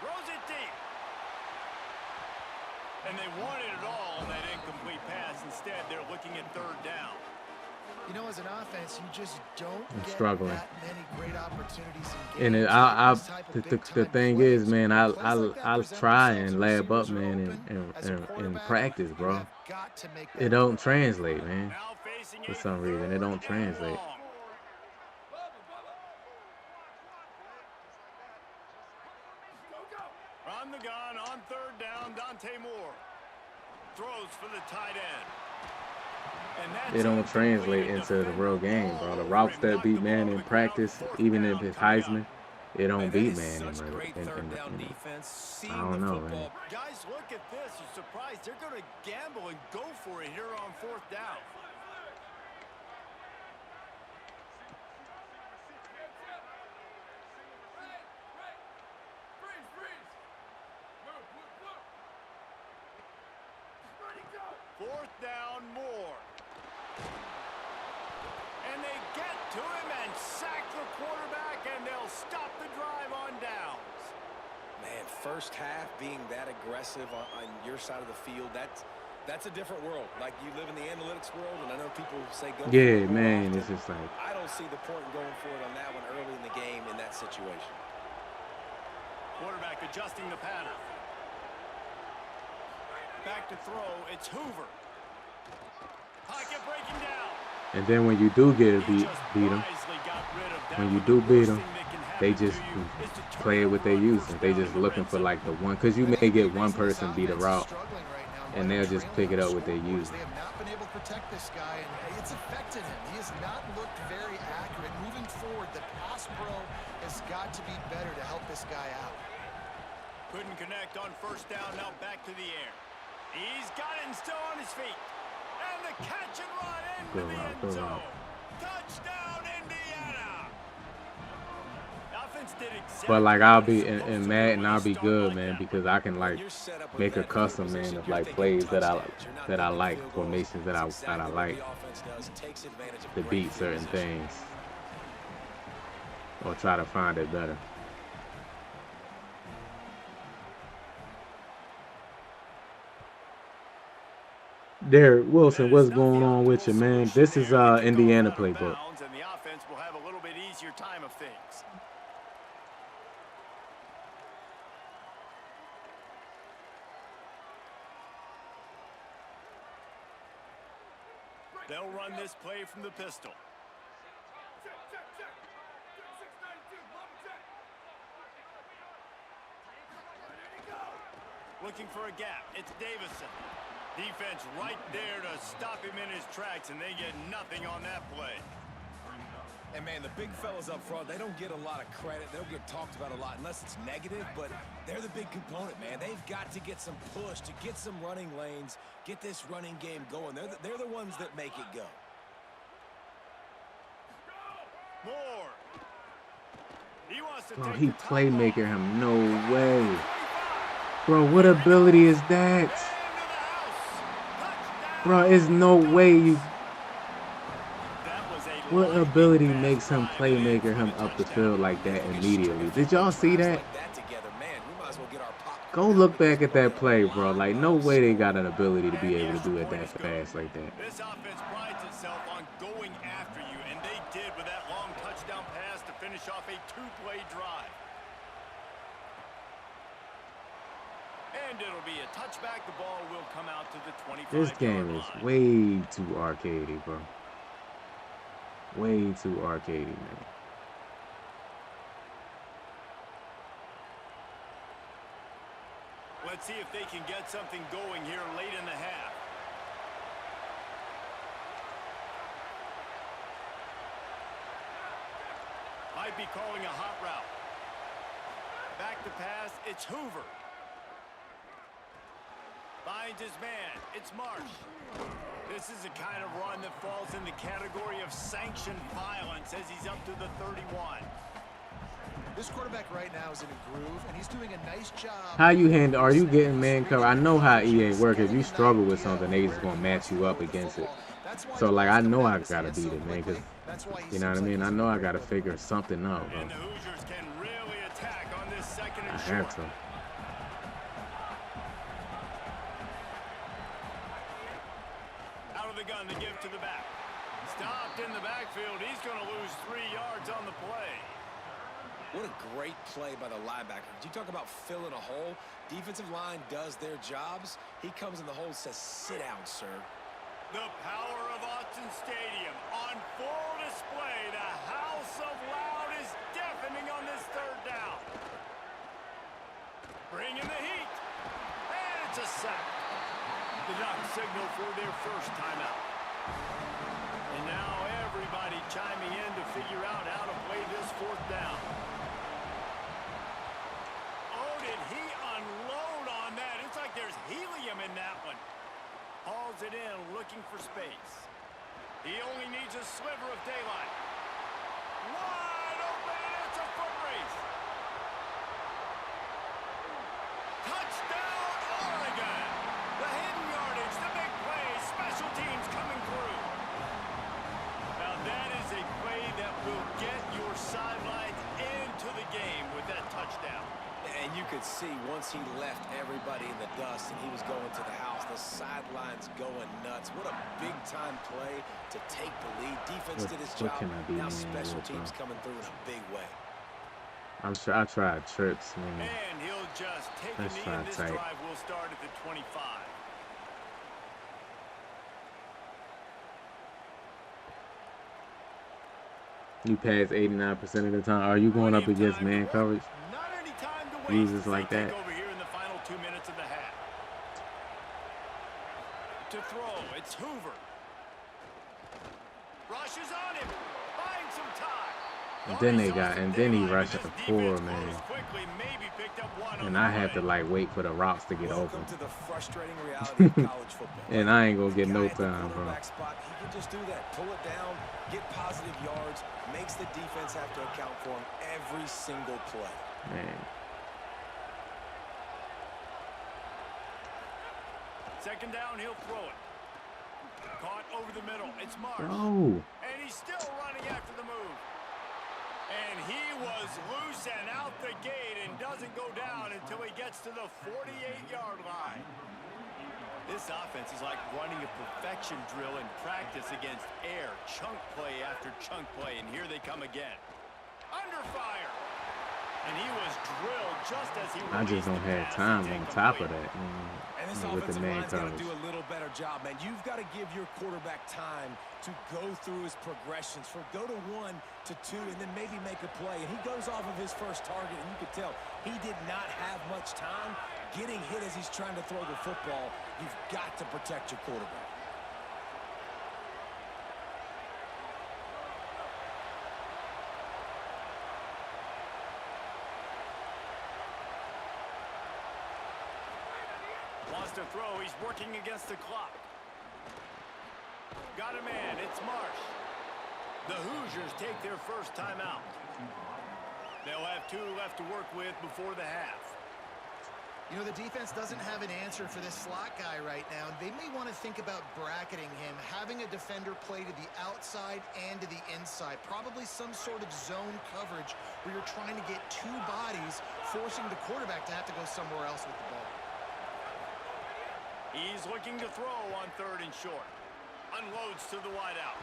Speaker 1: Throws it deep. And they wanted it all on that incomplete pass. Instead, they're looking at third down.
Speaker 5: You know, as an offense, you just don't get
Speaker 2: struggling.
Speaker 5: that many great opportunities in games.
Speaker 2: The thing is, man, I'll try and lab up, man, in practice, bro. It don't translate, man. For some reason, it don't translate.
Speaker 1: From the gun on third down, Dante Moore throws for the tight end.
Speaker 2: It don't translate into the real game, bro. The routes that beat man in practice, even if it's Heisman, it don't beat man in I don't know, man.
Speaker 1: Guys, look at this. I'm surprised they're going to gamble and go for it here on fourth down. Fourth down, Moore. And they get to him and sack the quarterback, and they'll stop the drive on downs.
Speaker 4: Man, first half being that aggressive on your side of the field, that's a different world. Like, you live in the analytics world, and I know people say go for it.
Speaker 2: Man, it's just like.
Speaker 4: I don't see the point in going for it on that one early in the game in that situation.
Speaker 1: Quarterback adjusting the pattern. Back to throw, it's Hoover. Pocket breaking down.
Speaker 2: And then when you do get beat them, when you do beat them, they just play it with their using. They just looking for like the one, because you may get one person beat a route, and they'll just pick it up with their using.
Speaker 5: They have not been able to protect this guy, and it's affected him. He has not looked very accurate. Moving forward, the pass pro has got to be better to help this guy out.
Speaker 1: Couldn't connect on first down, now back to the air. He's got it and still on his feet. And the catch and run into the end zone. Touchdown, Indiana. Offense did exactly.
Speaker 2: But like I'll be in Madden, I'll be good, man, because I can like make a custom, man, of like plays that I like, formations that I like to beat certain things. or try to find it better. Derek Wilson, what's going on with you, man? This is Indiana playbook.
Speaker 1: And the offense will have a little bit easier time of things. They'll run this play from the pistol. Looking for a gap. It's Davison. Defense right there to stop him in his tracks, and they get nothing on that play.
Speaker 4: And, man, the big fellas up front, they don't get a lot of credit. They don't get talked about a lot unless it's negative, but they're the big component, man. They've got to get some push, to get some running lanes, get this running game going. They're the ones that make it go.
Speaker 1: More. He wants to
Speaker 2: Bro,
Speaker 1: take
Speaker 2: he
Speaker 1: the top
Speaker 2: playmaker
Speaker 1: off.
Speaker 2: him. No way. Bro, what ability is that? Bro, it's no way you... What ability makes him playmaker him up the field like that immediately? Did y'all see that? Go look back at that play, bro. Like, no way they got an ability to be able to do it that fast like that.
Speaker 1: This offense prides itself on going after you, and they did with that long touchdown pass to finish off a two-play drive. And it'll be a touchback. The ball will come out to the 25-yard line.
Speaker 2: This game is way too arcadey, bro. Way too arcadey, man.
Speaker 1: Let's see if they can get something going here late in the half. Might be calling a hot route. Back to pass, it's Hoover. Finds his man, it's Marsh. This is the kind of run that falls in the category of sanctioned violence as he's up to the 31.
Speaker 5: This quarterback right now is in a groove, and he's doing a nice job.
Speaker 2: How you handle? Are you getting man cover? I know how EA work. If you struggle with something, they just gonna match you up against it. So like, I know I gotta beat it, man. Cause you know what I mean. I know I gotta figure something out, bro.
Speaker 1: And the Hoosiers can really attack on this second and
Speaker 2: I
Speaker 1: short.
Speaker 2: have to.
Speaker 1: Out of the gun to give to the back. Stopped in the backfield. He's going to lose 3 yards on the play.
Speaker 4: What a great play by the linebacker. Did you talk about filling a hole? Defensive line does their jobs. He comes in the hole and says, sit down, sir.
Speaker 1: The power of Autzen Stadium on full display. The house of loud is deafening on this third down. Bring in the heat. And it's a sack. The knock signal for their first timeout. And now everybody chiming in to figure out how to play this fourth down. Oh, did he unload on that? It's like there's helium in that one. Hauls it in, looking for space. He only needs a sliver of daylight. Wide open, and it's a foot race. Touchdown, Oregon! The hidden yardage, the big play, special teams coming through. Now that is a play that will get your sidelines into the game with that touchdown.
Speaker 4: And you could see once he left everybody in the dust and he was going to the house, the sidelines going nuts. What a big-time play to take the lead. Defense did its job. Now special teams coming through in a big way.
Speaker 2: I'm sure I tried trips, man.
Speaker 1: And he'll just take a
Speaker 2: Let's
Speaker 1: knee,
Speaker 2: try
Speaker 1: and this
Speaker 2: tight.
Speaker 1: drive will start at the 25.
Speaker 2: You pass 89% of the time. Are you going up against man coverage?
Speaker 1: Not any time to waste.
Speaker 2: Users like
Speaker 1: They
Speaker 2: that.
Speaker 1: take over here in the final 2 minutes of the half. To throw, it's Hoover. Rushes on him. Finds some time.
Speaker 2: And then they got, and then he rushed at the 4, man. And I have to like wait for the routes to get open.
Speaker 4: Welcome to the frustrating reality of college football.
Speaker 2: And I ain't gonna get no
Speaker 4: Guy at the
Speaker 2: time, bro.
Speaker 4: quarterback spot, he can just do that. Pull it down, get positive yards, makes the defense have to account for him every single play.
Speaker 2: Man.
Speaker 1: Second down, he'll throw it. Caught over the middle. It's Marsh.
Speaker 2: Bro.
Speaker 1: And he's still running after the move. And he was loose and out the gate and doesn't go down until he gets to the 48-yard line. This offense is like running a perfection drill in practice against air. Chunk play after chunk play, and here they come again. Under fire. And he was drilled just as he
Speaker 2: I just don't have time on top of that,
Speaker 4: And this
Speaker 2: with the
Speaker 4: offensive
Speaker 2: man
Speaker 4: line's got to
Speaker 2: coverage.
Speaker 4: do a little better job, man. You've got to give your quarterback time to go through his progressions, from go to 1 to 2, and then maybe make a play. And he goes off of his first target, and you could tell he did not have much time getting hit as he's trying to throw the football. You've got to protect your quarterback.
Speaker 1: Wants to throw. He's working against the clock. Got a man. It's Marsh. The Hoosiers take their first time out. They'll have 2 left to work with before the half.
Speaker 5: You know, the defense doesn't have an answer for this slot guy right now. They may want to think about bracketing him, having a defender play to the outside and to the inside. Probably some sort of zone coverage where you're trying to get 2 bodies, forcing the quarterback to have to go somewhere else with the ball.
Speaker 1: He's looking to throw on 3rd and short. Unloads to the wideout.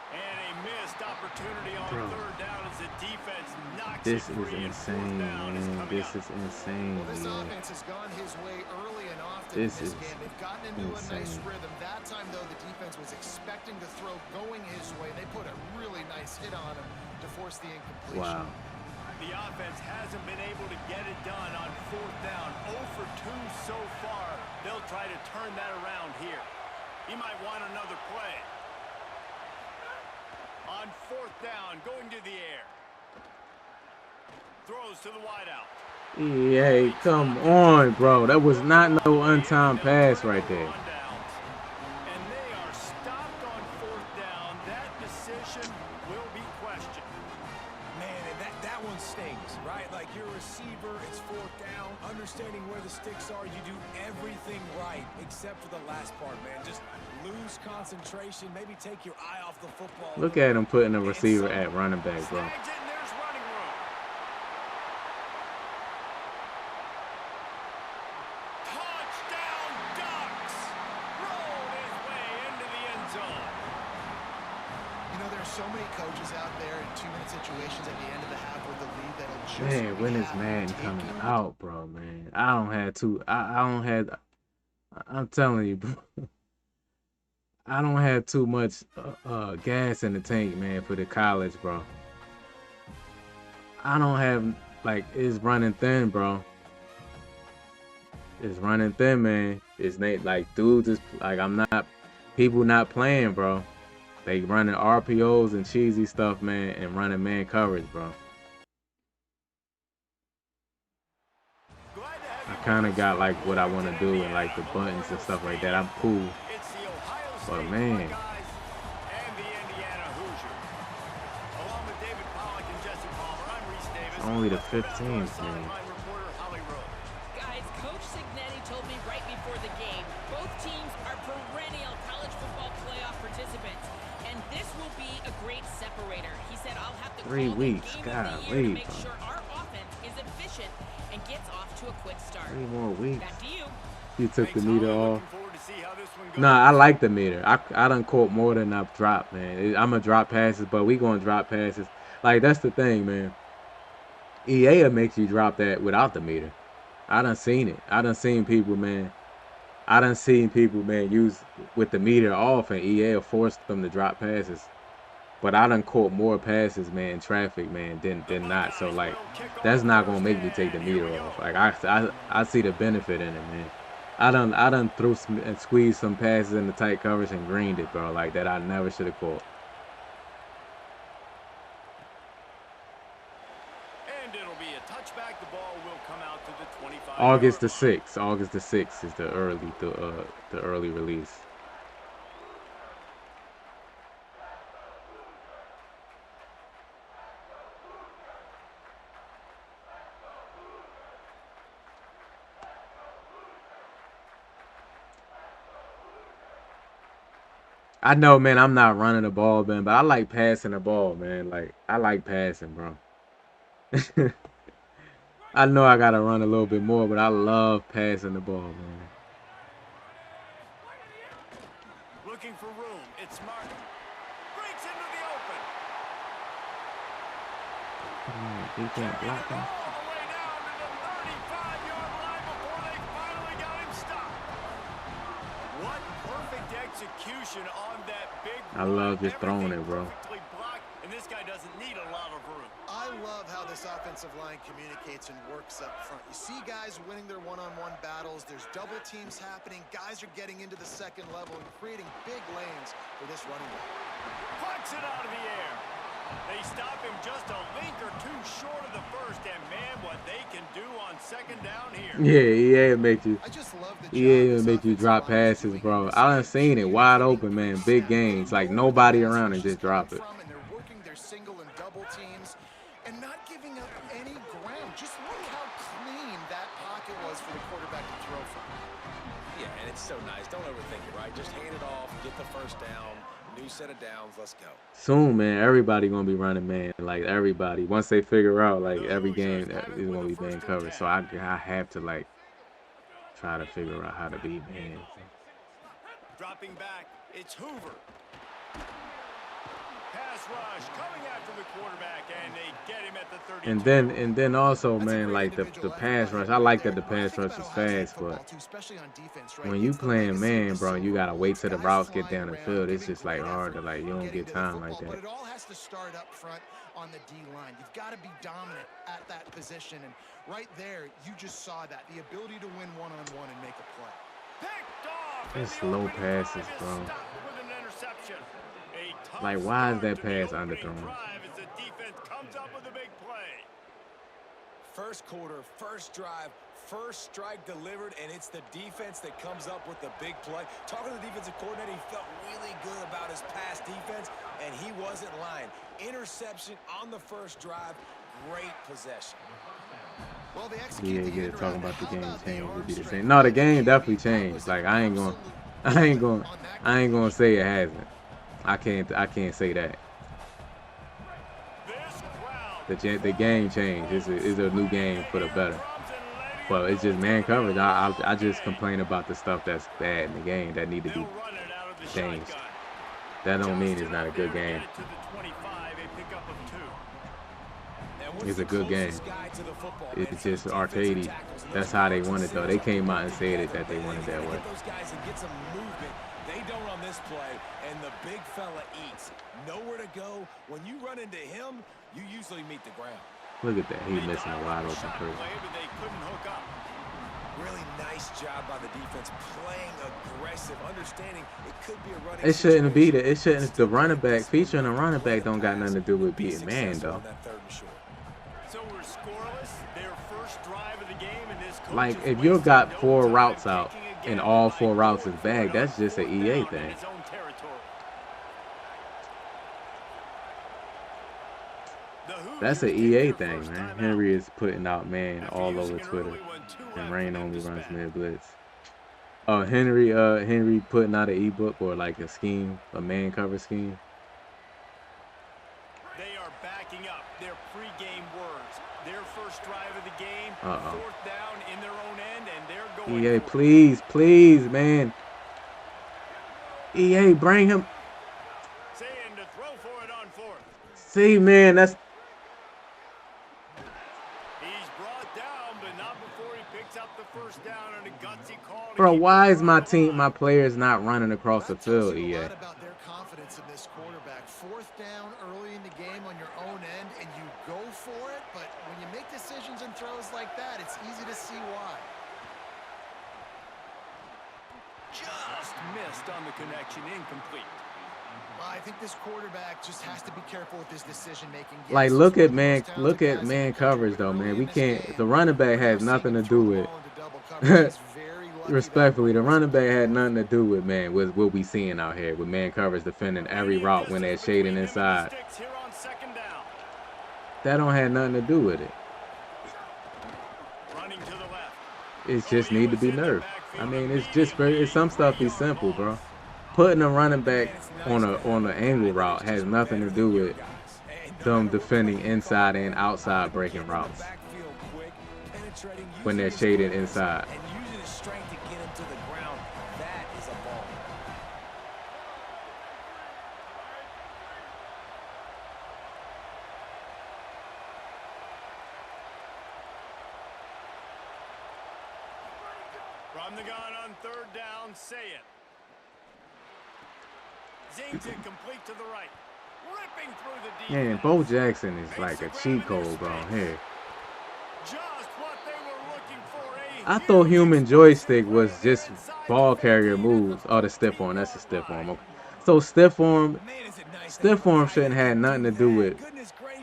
Speaker 1: And a missed opportunity on 3rd down as the defense knocks
Speaker 2: This
Speaker 1: it
Speaker 2: is
Speaker 1: free.
Speaker 2: insane, man. This is insane,
Speaker 5: Well, this
Speaker 2: man.
Speaker 5: offense has gone his way early and often
Speaker 2: This
Speaker 5: in this
Speaker 2: is
Speaker 5: game. They've gotten into a nice
Speaker 2: insane.
Speaker 5: rhythm. That time, though, the defense was expecting the throw going his way. They put a really nice hit on him to force the incompletion.
Speaker 2: Wow.
Speaker 1: The offense hasn't been able to get it done on 4th down. 0 for 2 so far. They'll try to turn that around here. He might want another play. On 4th down, going to the air. Throws to the wideout.
Speaker 2: Hey, come on, bro. That was not no untimed pass right there.
Speaker 1: And they are stopped on 4th down. That decision will be questioned.
Speaker 4: Man, and that one stings, right? Like, you're a receiver, it's 4th down, understanding where the sticks are, you do everything right except for the last part, man. Just lose concentration, maybe take your eye off the football.
Speaker 2: Look at him putting a receiver at running back, bro.
Speaker 1: Snags it, and there's running room. Touchdown Ducks! Rolled his way into the end zone.
Speaker 5: You know, there's so many coaches out there in 2-minute situations at the end of the half with the lead that'll just
Speaker 2: Man, when
Speaker 5: be
Speaker 2: is
Speaker 5: happy
Speaker 2: Madden
Speaker 5: taking
Speaker 2: coming out, bro, man? I don't have to. I'm telling you, bro. I don't have too much gas in the tank, man, for the college, bro. I don't have, like, it's running thin, bro. It's running thin, man. It's like, dudes is like, people not playing, bro. They running RPOs and cheesy stuff, man, and running man coverage, bro. I kind of got like what I want to do and like the buttons and stuff like that. I'm cool. But man, it's only the 15th, man.
Speaker 3: Guys, Coach Cignetti told me right before the game, both teams are perennial college football playoff participants, and this will be a great separator. He said, I'll have to
Speaker 2: 3
Speaker 3: call
Speaker 2: weeks,
Speaker 3: the game of the year to make
Speaker 2: bro.
Speaker 3: sure our offense is efficient and gets off to a quick start.
Speaker 2: 3 more weeks.
Speaker 3: Back to you.
Speaker 2: You took the meter off. Nah, I like the meter. I done caught more than I've dropped, man. I'm gonna drop passes, but we gonna drop passes. Like, that's the thing, man. EA will make you drop that without the meter. I done seen it. I done seen people, man. Use with the meter off, and EA will force them to drop passes. But I done caught more passes, man, in traffic, man, than not. So, like, that's not gonna make me take the meter off. Like, I see the benefit in it, man. I done threw and squeezed some passes in the tight coverage and greened it, bro. Like, that I never should have caught.
Speaker 1: And it'll be a touchback. The ball will come out to the 25.
Speaker 2: August the 6th. August the 6th is the early release. I know, man, I'm not running the ball, man, but I like passing the ball, man. Like, I like passing, bro. I know I gotta run a little bit more, but I love passing the ball, man.
Speaker 1: Looking for room. It's smart. Breaks into the open.
Speaker 2: He can't block him.
Speaker 1: All the way down to the 35-yard line before they finally got him stopped. What perfect execution on that big
Speaker 2: I love just throwing it, bro.
Speaker 1: perfectly blocked, and this guy doesn't need a lot of room.
Speaker 5: I love how this offensive line communicates and works up front. You see guys winning their one-on-one battles. There's double teams happening. Guys are getting into the second level and creating big lanes for this running back.
Speaker 1: Plucks it out of the air. They stop him just a link or two short of the first, and man, what they can do on second down here.
Speaker 2: Yeah, make you.
Speaker 5: I just love the
Speaker 2: Yeah, make you drop passes, bro. I done seen it wide open, man. Big games, like nobody around and just drop it.
Speaker 5: And they're working their single and double teams and not giving up any ground. Just look how clean that pocket was for the quarterback to throw from.
Speaker 4: Yeah, and it's so nice. Don't overthink it, right? Just hand it off, get the first down. New set of downs. Let's go.
Speaker 2: Soon, man, everybody gonna be running, man. Like everybody, once they figure out, like every game is gonna be man covered. So I have to like try to figure out how to be man.
Speaker 1: Dropping back, it's Hoover. Pass rush coming after the quarterback, and they get him at the 32.
Speaker 2: And then also, man, like the pass rush. I like that the pass rush is fast, but when you playing man, bro, you gotta wait till the routes get down the field. It's just like hard to like you don't get time like that.
Speaker 5: But it all has to start up front on the D line. You've got to be dominant at that position, and right there, you just saw that the ability to win one-on-one and make a play.
Speaker 1: Picked off.
Speaker 2: It's slow passes, bro.
Speaker 1: With an interception.
Speaker 2: Like, why is that pass underthrown?
Speaker 1: As the defense comes up with a big play.
Speaker 4: First quarter, first drive, first strike delivered, and it's the defense that comes up with the big play. Talking to the defensive coordinator, he felt really good about his pass defense, and he wasn't lying. Interception on the first drive, great possession.
Speaker 5: Well, they
Speaker 2: Yeah, talking about the game change would be the same. No, the game definitely changed. Like I ain't gonna say it hasn't. I can't say that. The game changed. It's a new game for the better. But it's just man coverage. I just complain about the stuff that's bad in the game that need to be changed. That don't mean it's not a good game. It's a good game. It's just arcadey. That's how they want it, though. They came out and said it that they wanted that way.
Speaker 4: They don't on this play, and the big fella eats. Nowhere to go. When you run into him, you usually meet the ground.
Speaker 2: Look at that. He's missing a wide open person.
Speaker 4: Really nice job by the defense, playing aggressive, understanding it could be a running.
Speaker 2: It shouldn't be that. It shouldn't. The running back featuring a running back don't got nothing to do with being man, though.
Speaker 1: So we're scoreless. Their first drive of the game, and this
Speaker 2: like if you got 4 routes out and all 4 routes is bagged, that's just an EA thing. That's an EA thing, man. Henry is putting out man all over Twitter, and Rain only runs mid blitz. Oh, Henry putting out an ebook or like a scheme, a man cover scheme.
Speaker 1: They are backing up their pregame words. Their first drive of the game, 4th down in their own end, and they're going.
Speaker 2: EA, please, man. EA, bring him.
Speaker 1: Saying to throw for it on 4th.
Speaker 2: See, man, that's.
Speaker 1: He's brought down, but not before he picks up the first down and a gutsy call.
Speaker 2: Bro, why is my players not running across the field, EA?
Speaker 5: A lot about their confidence in this quarterback. 4th down early in the game on your own end, and you go for it. But when you make decisions and throws like that, it's easy to see why.
Speaker 1: Just missed on the connection, incomplete.
Speaker 5: Well, I think this quarterback just has to be careful with his decision-making.
Speaker 2: Like, look at man coverage, though, man. We can't. The running back has nothing to do with. Respectfully, the running back had nothing to do with, man, with what we seeing out here with man coverage defending every route when they're shading inside. That don't have nothing to do with it. It just need to be nerfed. I mean, it's some stuff is simple, bro. Putting a running back on an angle route has nothing to do with them defending inside and outside breaking routes when they're shaded inside.
Speaker 4: And using his strength to get him to the ground. That is a ball.
Speaker 1: From the gun on third down, say it. Zings it complete to the right. Ripping through the defense.
Speaker 2: Man, Bo Jackson is like a cheat code, bro. Here.
Speaker 1: Just what they were looking for.
Speaker 2: I thought human joystick was just ball carrier moves. Oh, the stiff arm. That's a stiff arm. Okay. So stiff arm shouldn't have nothing to do with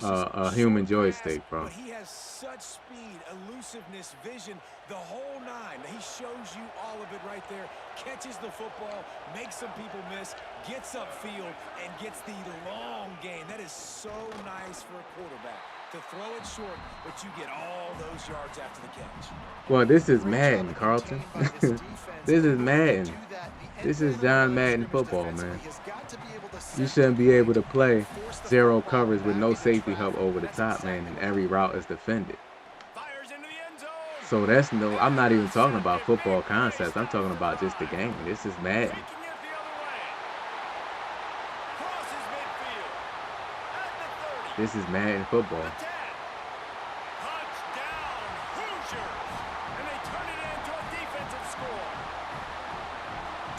Speaker 2: a human joystick, bro.
Speaker 4: But he has such speed, elusiveness, vision, the whole nine. He shows you all of it right there. Catches the football, makes some people miss, gets upfield, and gets the long game. That is so nice for a quarterback. To throw it short, but you get all those yards after the catch.
Speaker 2: Well, this is Madden, Carlton. This is Madden. This is John Madden football, man. You shouldn't be able to play zero coverage with no safety help over the top, man, and every route is defended. So that's no, I'm not even talking about football concepts. I'm talking about just the game. This is Madden. This is Madden football.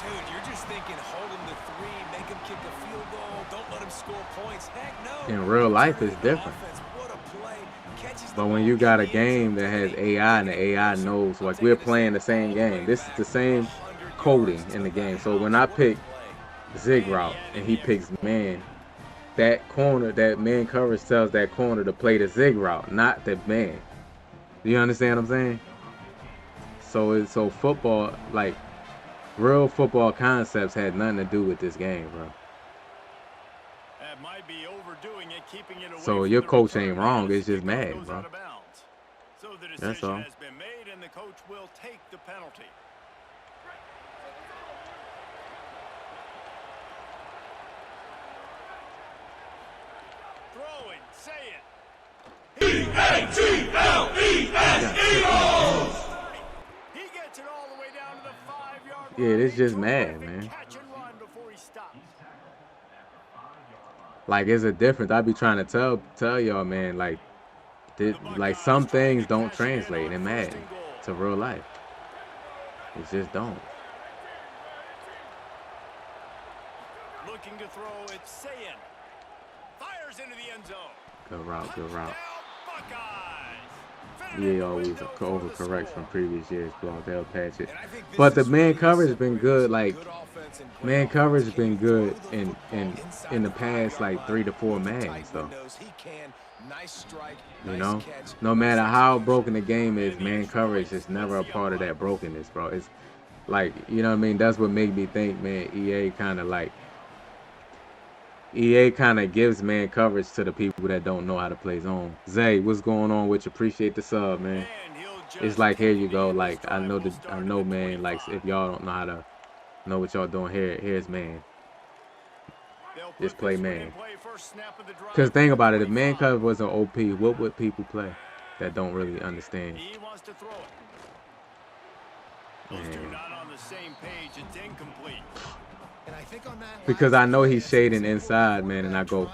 Speaker 4: Dude, you're just thinking hold him to 3, make him kick a field goal, don't let him score points. Heck no.
Speaker 2: In real life, it's different. But when you got a game that has AI and the AI knows, like we're playing the same game. This is the same coding in the game. So when I pick zig route and he picks man, that corner, that man coverage tells that corner to play the zig route, not the man. Do you understand what I'm saying? So football, like real football concepts had nothing to do with this game, bro.
Speaker 1: That might be overdoing it, keeping it away.
Speaker 2: So your coach ain't wrong. It's just mad, bro.
Speaker 1: So the decision
Speaker 2: That's all.
Speaker 1: has been made, and the coach will take the penalty. Throwing, say it. E-A-T-L-E-S-E-O! He gets it all the way down to the 5-yard line.
Speaker 2: Yeah, it's just mad, man.
Speaker 1: Catch and run before he stops.
Speaker 2: Like it's a difference. I be trying to tell y'all, man, like some things don't translate in Madden to real life. It just don't.
Speaker 1: Looking to throw, it's Sayin. Fires into the end zone.
Speaker 2: Good route, good route.
Speaker 1: Buckeyes.
Speaker 2: EA always overcorrects from previous years, bro. They'll patch it. But the man coverage has been good. Like man coverage has been good in the past like 3 to 4 Maddens though. You know, no matter how broken the game is, man coverage is never a part of that brokenness, bro. It's like, you know what I mean? That's what made me think, man, EA kind of gives man coverage to the people that don't know how to play zone. Zay, what's going on with you? Appreciate the sub, man. It's like, here you go. Like, I know, man, like, if y'all don't know how to know what y'all doing, here's man. Just play man. Because think about it, if man coverage was an OP, what would people play that don't really understand?
Speaker 1: He wants to throw it. Those two not on the same page. It's incomplete.
Speaker 5: And I think on that
Speaker 2: Because I know he's shading inside, man, and I go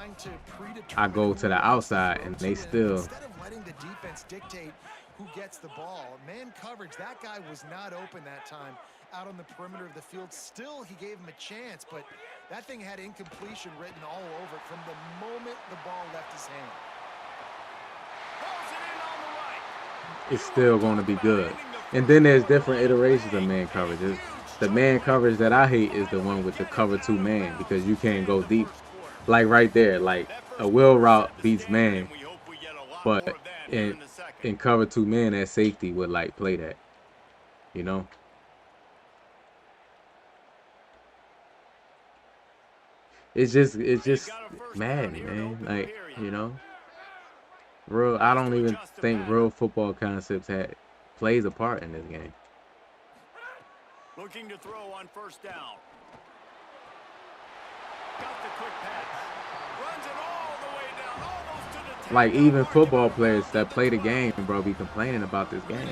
Speaker 2: to the outside, and they still.
Speaker 5: Instead of letting the defense dictate who gets the ball, man coverage, that guy was not open that time out on the perimeter of the field. Still, he gave him a chance, but that thing had incompletion written all over it from the moment the ball left his hand.
Speaker 1: Pulls it in on the right.
Speaker 2: It's still going to be good. And then there's different iterations of man coverage. The man coverage that I hate is the one with the cover 2 man, because you can't go deep. Like right there, like a wheel route beats man, but in cover 2 man, that safety would like play that, you know? It's just mad, man. Like, you know, I don't even think real football concepts plays a part in this game.
Speaker 1: Looking to throw on first down. Got the quick pass. Runs it all the way down.
Speaker 2: Like, even football players that play the game, bro, be complaining about this game.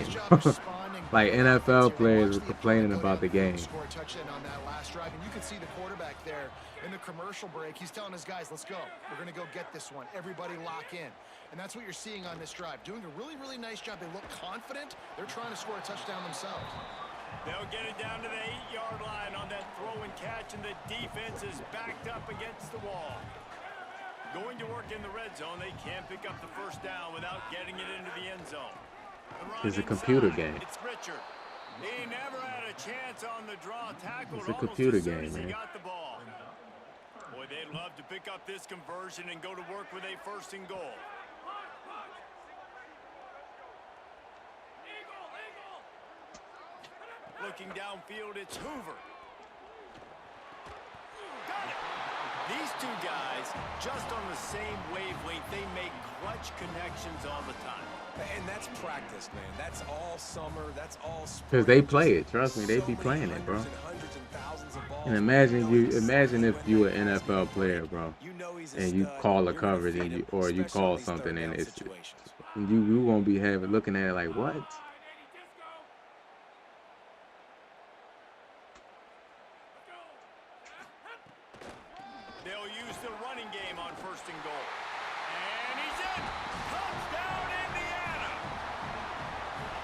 Speaker 2: Like, NFL players were complaining about the game.
Speaker 5: Score a touchdown on that last drive, and you can see the quarterback there in the commercial break. He's telling his guys, let's go. We're going to go get this one. Everybody lock in. And that's what you're seeing on this drive. Doing a really, really nice job. They look confident. They're trying to score a touchdown themselves.
Speaker 1: They'll get it down to the 8-yard line on that throw and catch, and the defense is backed up against the wall. Going to work in the red zone, they can't pick up the first down without getting it into the end zone.
Speaker 2: It's a computer game.
Speaker 1: It's Richard. He never had a chance on the draw. Tackled
Speaker 2: it's a computer game, man.
Speaker 1: He got the ball. Boy, they'd love to pick up this conversion and go to work with a 1st and goal. Looking downfield, it's Hoover. Got it. These two guys, just on the same wavelength, they make clutch connections all the time.
Speaker 4: And that's practice, man. That's all summer. That's all spring.
Speaker 2: Because they play it. Trust me, they be playing it, bro. And imagine if you an NFL player, bro, and you call a coverage and you call something and it's you won't be looking at it like, what?
Speaker 1: They'll use the running game on 1st and goal. And he's in. Touchdown, Indiana.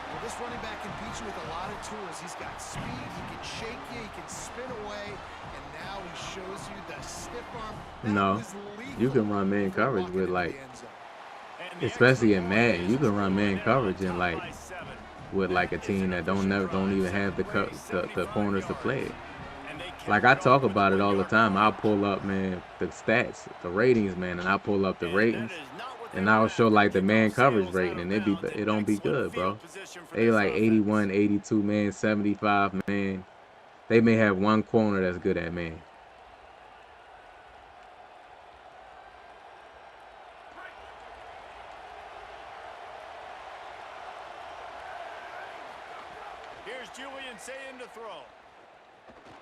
Speaker 5: Well, this running back can beat you with a lot of tools. He's got speed, he can shake you, he can spin away, and now he shows you the stiff arm.
Speaker 2: No, you can run man coverage with, like, especially in Madden, you can run man coverage in, like, with like a team that don't even have the corners to play it. Like, I talk about it all the time. I'll pull up, man, the stats, the ratings, man, and I'll pull up the ratings, and I'll show like the man coverage rating, and it don't be good, bro. They like 81, 82, man, 75, man. They may have one corner that's good at man.
Speaker 1: Here's Julian saying to throw.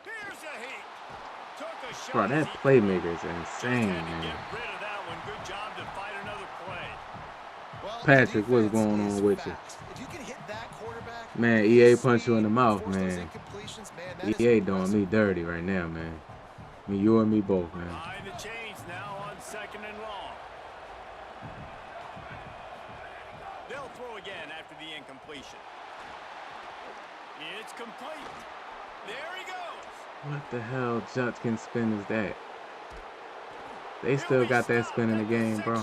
Speaker 1: Here's a heat. Took a shot.
Speaker 2: Bro, that playmaker is insane, man.
Speaker 1: Get rid of that one. Good job to fight another play.
Speaker 5: Well,
Speaker 2: Patrick, what's going on with you?
Speaker 5: If you can hit that quarterback,
Speaker 2: Man, EA punch you in the mouth,
Speaker 5: force those
Speaker 2: man.
Speaker 5: incompletions, man, that is
Speaker 2: EA doing
Speaker 5: impressive.
Speaker 2: me dirty right now, man. Me, you and me both, man.
Speaker 1: Behind the chains now on 2nd and long. They'll throw again after the incompletion. It's complete. There he goes.
Speaker 2: What the hell Judkins spin is that? They still got that spin in the game, bro.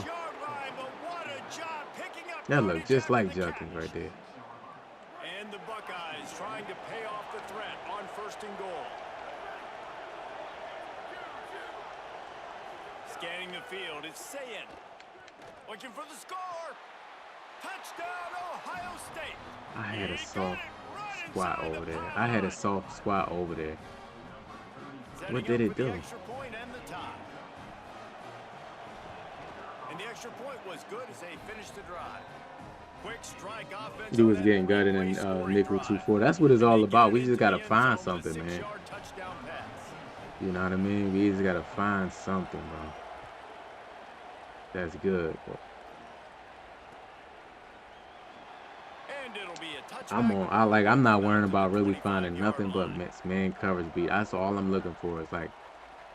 Speaker 2: That look just like Judkins right there.
Speaker 1: And the Buckeyes trying to pay off the threat on 1st and goal. Scanning the field, it's Sayin. Looking for the score. Touchdown, Ohio State.
Speaker 2: I had a
Speaker 1: He
Speaker 2: soft
Speaker 1: got it right
Speaker 2: squat
Speaker 1: inside
Speaker 2: over
Speaker 1: the
Speaker 2: there.
Speaker 1: power
Speaker 2: I had a
Speaker 1: line.
Speaker 2: soft squat over there.
Speaker 1: Setting
Speaker 2: What
Speaker 1: up
Speaker 2: did it
Speaker 1: for the
Speaker 2: do?
Speaker 1: extra point and the tie. And the extra point was good as they finished the drive. Quick strike offense.
Speaker 2: You
Speaker 1: on
Speaker 2: was
Speaker 1: that
Speaker 2: getting gutted in
Speaker 1: three-way scoring
Speaker 2: nickel
Speaker 1: drive.
Speaker 2: 2-4. That's what it's all
Speaker 1: They
Speaker 2: about.
Speaker 1: get
Speaker 2: We
Speaker 1: it
Speaker 2: just
Speaker 1: into
Speaker 2: gotta
Speaker 1: the end
Speaker 2: find
Speaker 1: zone with a
Speaker 2: something, man.
Speaker 1: 6-yard touchdown pass.
Speaker 2: You know what I mean? We just gotta find something, bro. That's good, bro.
Speaker 1: And it'll be a touchback.
Speaker 2: I'm not worrying about really finding nothing but man coverage beat. That's all I'm looking for. Is like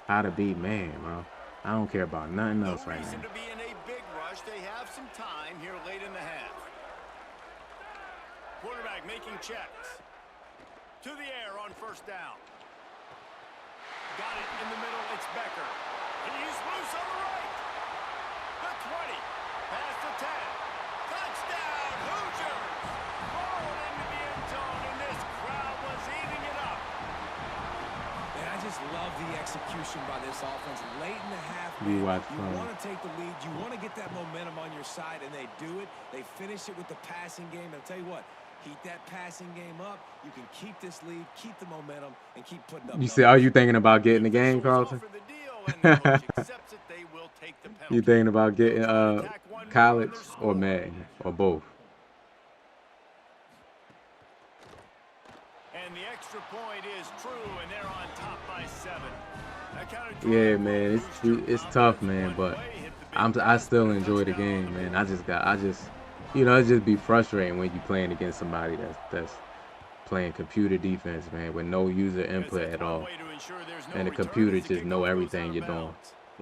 Speaker 2: how to beat man, bro. I don't care about nothing
Speaker 1: No
Speaker 2: else right
Speaker 1: reason
Speaker 2: now.
Speaker 1: to be in a big rush. They have some time here late in the half. Quarterback making checks. To the air on 1st down. Got it in the middle. It's Becker. He's loose on the right. The 20. Past the 10. Touchdown, Hoosiers. Rolling into the end zone, and this crowd was eating it up.
Speaker 4: Man, I just love the execution by this offense. Late in the half,
Speaker 2: You
Speaker 4: man,
Speaker 2: watch
Speaker 4: you
Speaker 2: from-
Speaker 4: want to take the lead. You want to get that momentum on your side, and they do it. They finish it with the passing game. And I'll tell you what, heat that passing game up. You can keep this lead, keep the momentum, and keep putting up
Speaker 2: You see,
Speaker 4: numbers.
Speaker 2: are you thinking about getting the game, Carlton?
Speaker 1: Offer the deal, and the coach accepts it. They will take the penalty.
Speaker 2: You thinking about getting college or Madden or both?
Speaker 1: And the extra point is true, and they're on top by 7.
Speaker 2: Yeah, man, it's tough, man, but I still enjoy the game, man. You know, it just be frustrating when you playing against somebody that's playing computer defense, man, with no user input at all. And the computer just know everything you're doing.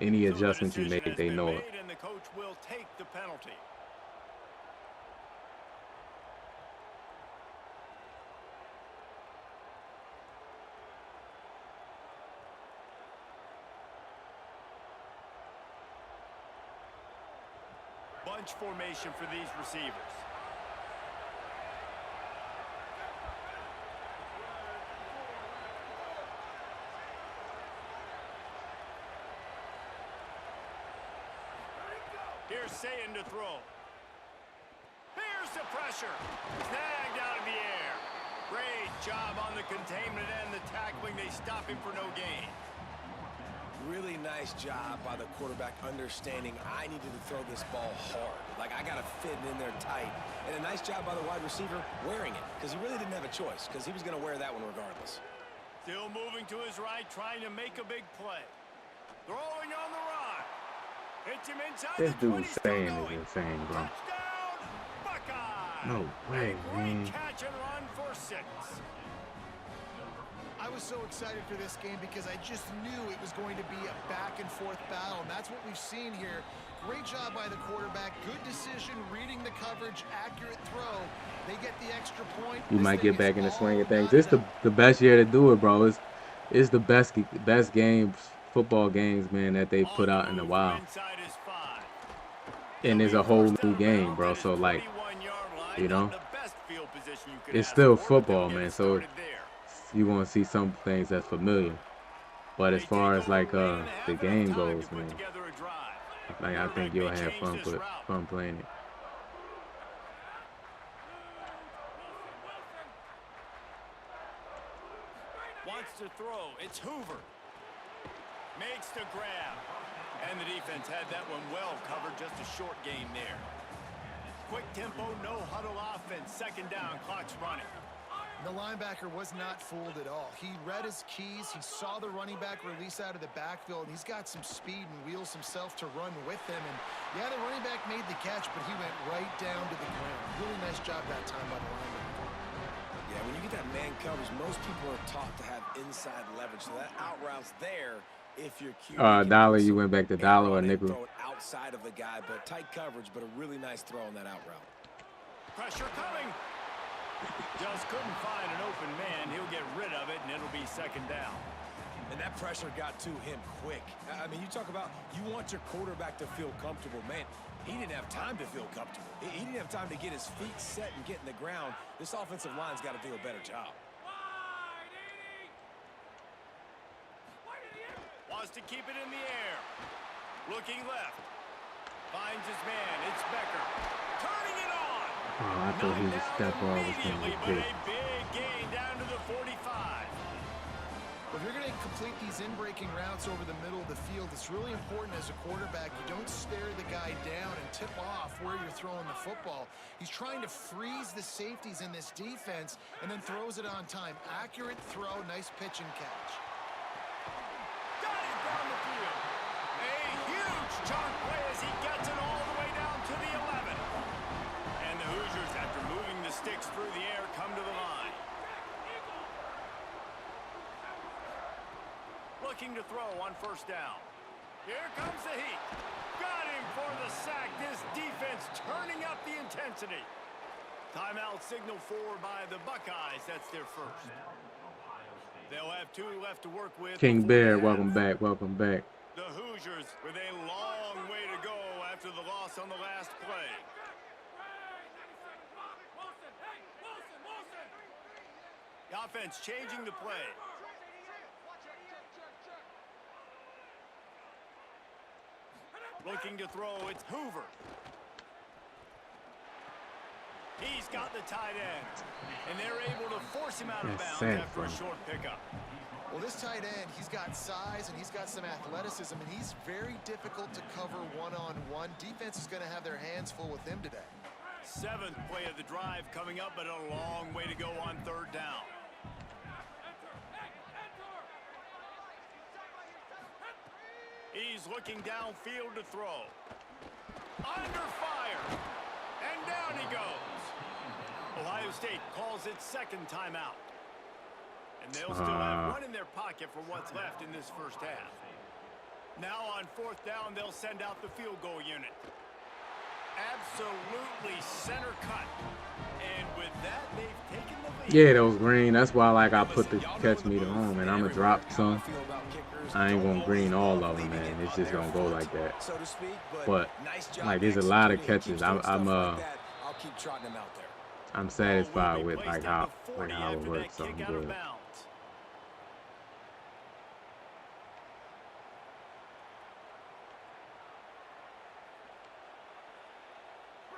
Speaker 2: Any adjustments you make, they know it.
Speaker 1: And the coach will take the penalty. Bunch formation for these receivers. Here's Sayin to throw. Here's the pressure. Snagged out of the air. Great job on the containment and the tackling. They stop him for no gain.
Speaker 4: Really nice job by the quarterback understanding I needed to throw this ball hard. Like, I got to fit it in there tight. And a nice job by the wide receiver wearing it, because he really didn't have a choice, because he was going to wear that one regardless.
Speaker 1: Still moving to his right, trying to make a big play. Throwing on the run. Hits him inside.
Speaker 2: This dude saying is insane, bro.
Speaker 1: Touchdown, Buckeyes.
Speaker 2: No way, man.
Speaker 1: Catch and run for 6.
Speaker 5: I was so excited for this game because I just knew it was going to be a back-and-forth battle, and that's what we've seen here. Great job by the quarterback, good decision, reading the coverage, accurate throw. They get the extra point.
Speaker 2: You might get back in the swing of things. It's the best year to do it, bro. It's the best games, football games, man, that they put out in a while. And it's a whole new game, bro. So, like, you know, it's still football, man. So you're going to see some things that's familiar. But as far as, like, the game goes, man, like, I think you'll have fun playing it.
Speaker 1: Wants to throw. It's Hoover. Makes the grab. And the defense had that one well covered. Just a short gain there. Quick tempo, no huddle offense. Second down, clock's running.
Speaker 5: The linebacker was not fooled at all. He read his keys. He saw the running back release out of the backfield, and he's got some speed and wheels himself to run with him. And yeah, the running back made the catch, but he went right down to the ground. Really nice job that time by the linebacker.
Speaker 4: Yeah, when you get that man coverage, most people are taught to have inside leverage. So that out route's there if you're cute.
Speaker 2: Dollar, you went back to dollar or nickel?
Speaker 4: Throw it outside of the guy, but tight coverage, but a really nice throw on that out route.
Speaker 1: Pressure coming. Just couldn't find an open man. He'll get rid of it, and it'll be second down.
Speaker 4: And that pressure got to him quick. I mean, you talk about you want your quarterback to feel comfortable. Man, he didn't have time to feel comfortable. He didn't have time to get his feet set and get in the ground. This offensive line's got to do a better job.
Speaker 1: Wants to keep it in the air. Looking left. Finds his man. It's Becker. Turning it on.
Speaker 2: Oh, I thought he was step off. Was going to
Speaker 1: But a big gain down to the 45.
Speaker 5: If you're going to complete these in-breaking routes over the middle of the field, it's really important as a quarterback you don't stare the guy down and tip off where you're throwing the football. He's trying to freeze the safeties in this defense and then throws it on time. Accurate throw, nice pitch and catch.
Speaker 1: Got it down the field. A huge chunk play as he gets it all the way down to the 11. And the Hoosiers, after moving the sticks through the air, come to the line. Looking to throw on first down. Here comes the heat. Got him for the sack. This defense turning up the intensity. Timeout signal for by the Buckeyes. That's their first. They'll have 2 left to work with.
Speaker 2: King Bear, welcome back, welcome back.
Speaker 1: The Hoosiers with a long way to go after the loss on the last play. The offense changing the play. Looking to throw, it's Hoover. He's got the tight end, and they're able to force him out of bounds after a short pickup.
Speaker 5: Well, this tight end, he's got size and he's got some athleticism, and he's very difficult to cover one-on-one. Defense is going to have their hands full with him today.
Speaker 1: 7th play of the drive coming up, but a long way to go on third down. He's looking downfield to throw. Under fire. And down he goes. Ohio State calls its second timeout. And they'll still have one in their pocket for what's left in this first half. Now on fourth down, they'll send out the field goal unit. Absolutely center cut. And with that, they've taken the lead.
Speaker 2: Yeah, those green. That's why like I put the catch meter on, man. I'm gonna drop some. I ain't gonna green all of them, man. It's just gonna go like that. But like, there's a lot of catches. I'm satisfied with like how it works. So I'm good.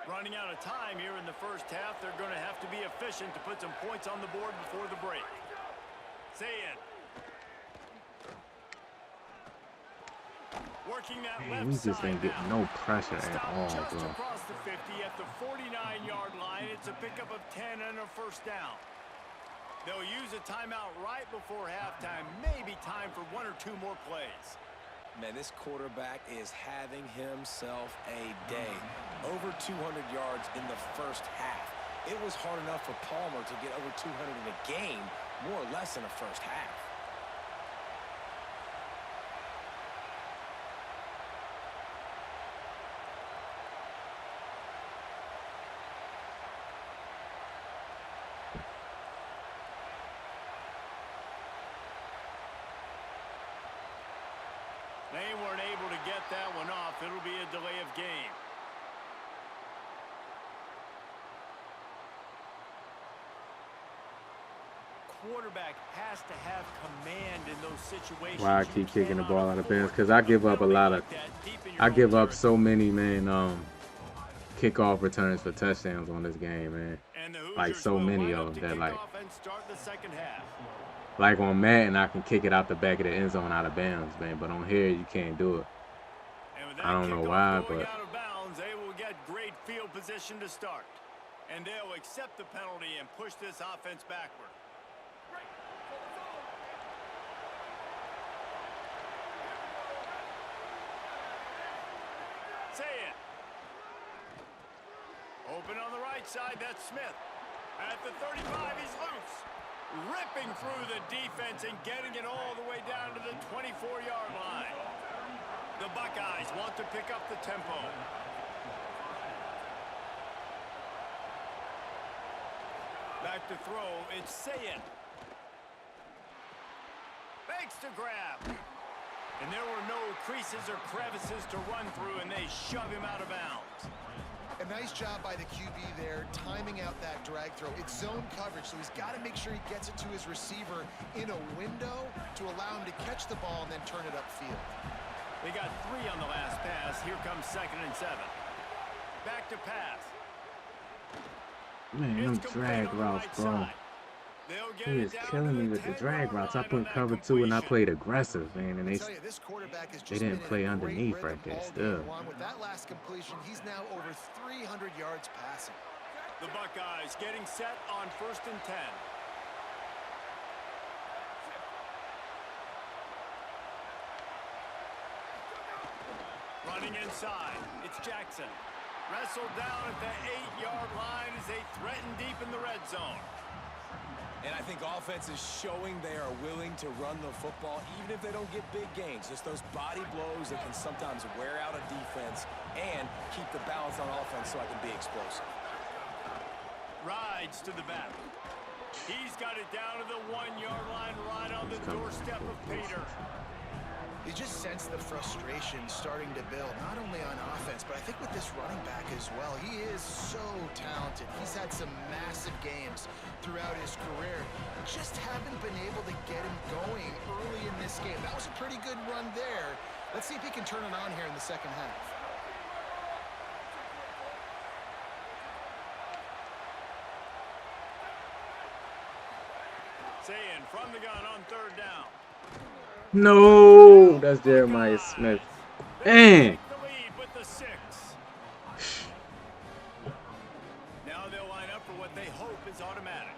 Speaker 1: Running out of time here in the first half, they're going to have to be efficient to put some points on the board before the break. Say it. Working that left
Speaker 2: We just ain't getting no pressure at all,
Speaker 1: just
Speaker 2: bro.
Speaker 1: across the 50 at the 49-yard line. It's a pickup of 10 and a first down. They'll use a timeout right before halftime. Maybe time for one or two more plays.
Speaker 4: Man, this quarterback is having himself a day. Over 200 yards in the first half. It was hard enough for Palmer to get over 200 in a game, more or less in the first half.
Speaker 1: They weren't able to get that one off. It'll be a delay of game. Quarterback has to have command in those situations.
Speaker 2: Why I keep kicking the ball out of bounds? Because I give up a lot of, I give up so many, man, kickoff returns for touchdowns on this game, man. Like so many of them that like on Madden, I can kick it out the back of the end zone out of bounds, man. But on here, you can't do it. I don't know why, but
Speaker 1: out of bounds, they will get great field position to start, and they'll accept the penalty and push this offense backward. Say it. Open on the right side. That's Smith. At the 35, he's loose. Ripping through the defense and getting it all the way down to the 24-yard line. The Buckeyes want to pick up the tempo. Back to throw, it's Sayin. Fakes to grab. And there were no creases or crevices to run through, and they shove him out of bounds.
Speaker 5: A nice job by the QB there, timing out that drag throw. It's zone coverage, so he's got to make sure he gets it to his receiver in a window to allow him to catch the ball and then turn it upfield.
Speaker 1: They got 3 on the last pass. Here comes 2nd and 7. Back to pass.
Speaker 2: man, them drag routes, bro. He is killing me with the drag routes. I put cover 2 and I played aggressive, man, and they didn't play underneath right there still.
Speaker 5: With that last completion, he's now over 300 yards passing.
Speaker 1: The Buckeyes getting set on 1st and 10. Running inside, it's Jackson. Wrestled down at the 8-yard line as they threaten deep in the red zone.
Speaker 4: And I think offense is showing they are willing to run the football, even if they don't get big gains. Just those body blows that can sometimes wear out a defense and keep the balance on offense so I can be explosive.
Speaker 1: Rides to the back. He's got it down to the 1-yard line, right on the doorstep of Peter.
Speaker 5: You just sense the frustration starting to build, not only on offense, but I think with this running back as well. He is so talented. He's had some massive games throughout his career. Just haven't been able to get him going early in this game. That was a pretty good run there. Let's see if he can turn it on here in the second half.
Speaker 1: Sayin from the gun on 3rd down.
Speaker 2: No, that's Jeremiah Smith. Man.
Speaker 1: Now they'll line up for what they hope is automatic.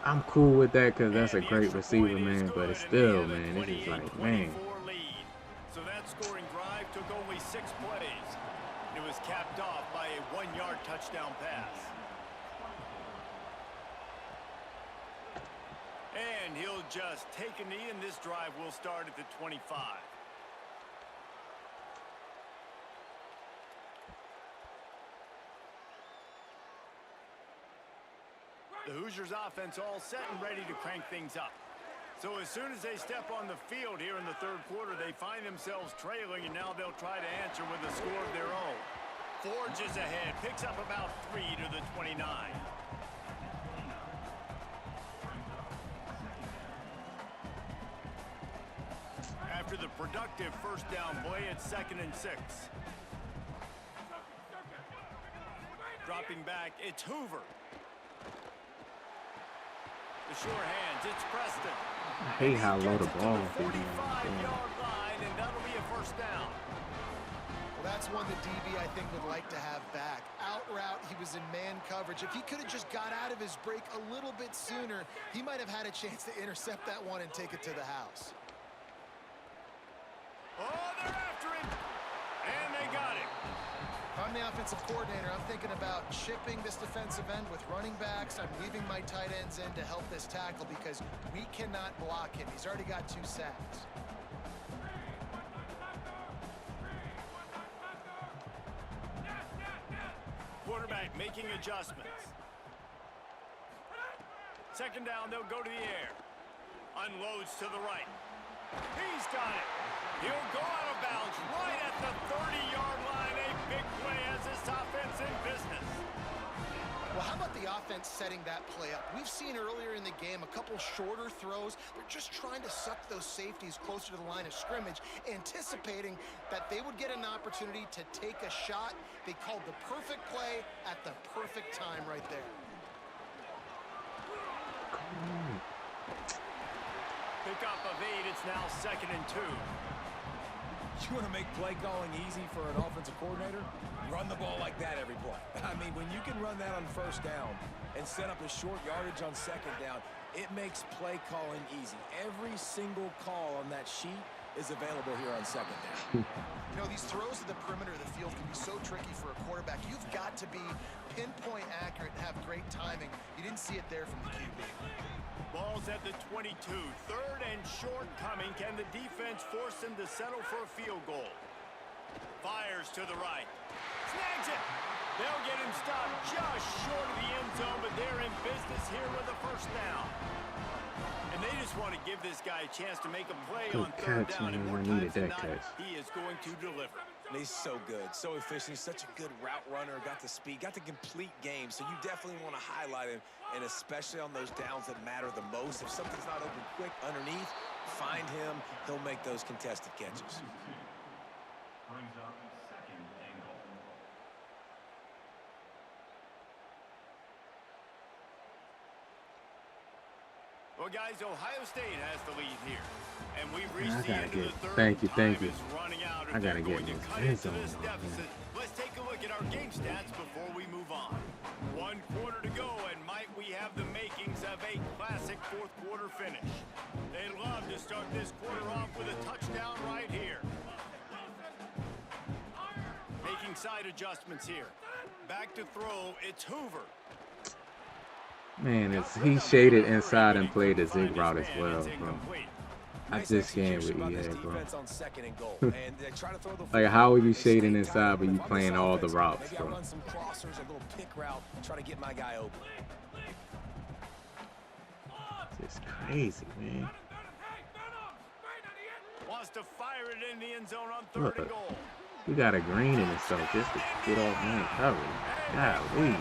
Speaker 2: I'm cool with that because that's a great receiver, man. But it's still, man, it's just like, man.
Speaker 1: So 6 plays. It was capped off by a 1-yard touchdown pass. And he'll just take a knee, and this drive will start at the 25. The Hoosiers offense all set and ready to crank things up. So as soon as they step on the field here in the 3rd quarter, they find themselves trailing, and now they'll try to answer with a score of their own. Forges ahead, picks up about 3 to the 29. After the productive first down play, it's 2nd and 6. Dropping back, it's Hoover. The sure hands, it's Preston.
Speaker 2: I hate how low the ball is.
Speaker 1: 45-yard line, and that'll be a first down.
Speaker 5: Well, that's one the DB, I think, would like to have back. Out route, he was in man coverage. If he could have just got out of his break a little bit sooner, he might have had a chance to intercept that one and take it to the house.
Speaker 1: Oh, they're after him, and they got him.
Speaker 5: If I'm the offensive coordinator, I'm thinking about chipping this defensive end with running backs. I'm leaving my tight ends in to help this tackle because we cannot block him. He's already got 2 sacks.
Speaker 1: Quarterback making adjustments. 2nd down, they'll go to the air. Unloads to the right. He's got it. He'll go out of bounds right at the 30-yard line. A big play as this offense in business.
Speaker 5: Well, how about the offense setting that play up? We've seen earlier in the game a couple shorter throws. They're just trying to suck those safeties closer to the line of scrimmage, anticipating that they would get an opportunity to take a shot. They called the perfect play at the perfect time right there.
Speaker 1: Pick up of 8. It's now 2nd and 2.
Speaker 4: You want to make play calling easy for an offensive coordinator? Run the ball like that every play. I mean, when you can run that on 1st down and set up a short yardage on 2nd down, it makes play calling easy. Every single call on that sheet is available here on 2nd down.
Speaker 5: You know, these throws to the perimeter of the field can be so tricky for a quarterback. You've got to be pinpoint accurate and have great timing. You didn't see it there from the QB.
Speaker 1: Ball's at the 22. 3rd and short coming. Can the defense force him to settle for a field goal? Fires to the right. Snags it. They'll get him stopped just short of the end zone, but they're in business here with a first down. And they just want to give this guy a chance to make a play on 3rd down. And more times than not, he is going to deliver.
Speaker 4: And he's so good, so efficient. He's such a good route runner, got the speed, got the complete game. So you definitely want to highlight him, and especially on those downs that matter the most. If something's not open quick underneath, find him. He'll make those contested catches.
Speaker 1: Well, guys, Ohio State has the lead here. And we've reached the end of the 3rd.
Speaker 2: Thank you.
Speaker 1: I gotta get this deficit. Let's take a look at our game stats before we move on. 1 quarter to go, and might we have the makings of a classic 4th quarter finish. They love to start this quarter off with a touchdown right here. Making side adjustments here. Back to throw, it's Hoover.
Speaker 2: Man, he shaded inside and played a zig route as well, bro. I just can't with EA, bro. Like, how are you shading inside but you playing all the routes, bro?
Speaker 4: Run some crossers, a little pick route, try to get my guy open.
Speaker 2: It's crazy, man.
Speaker 1: Wants to fire it in the end zone on 3rd and goal.
Speaker 2: We got a green in and stuff just to get off man coverage. Golly.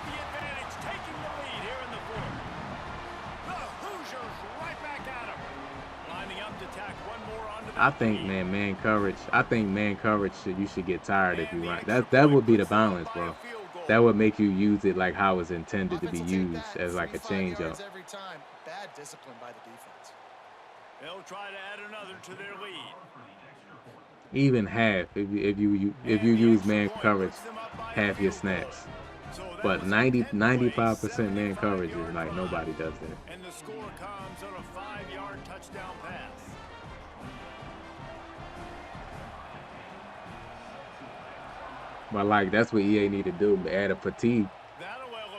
Speaker 2: I think man coverage. I think man coverage you should get tired if you run. That would be the balance, bro. That would make you use it like how it's intended to be used as like a change up.
Speaker 5: Every time. Bad discipline by the defense.
Speaker 1: They'll try to add another to their lead.
Speaker 2: Even half if you use man coverage, half your snaps. But 95% man coverage is like nobody does that.
Speaker 1: And the score comes on a 5-yard touchdown pass.
Speaker 2: But like that's what EA need to do. Add a fatigue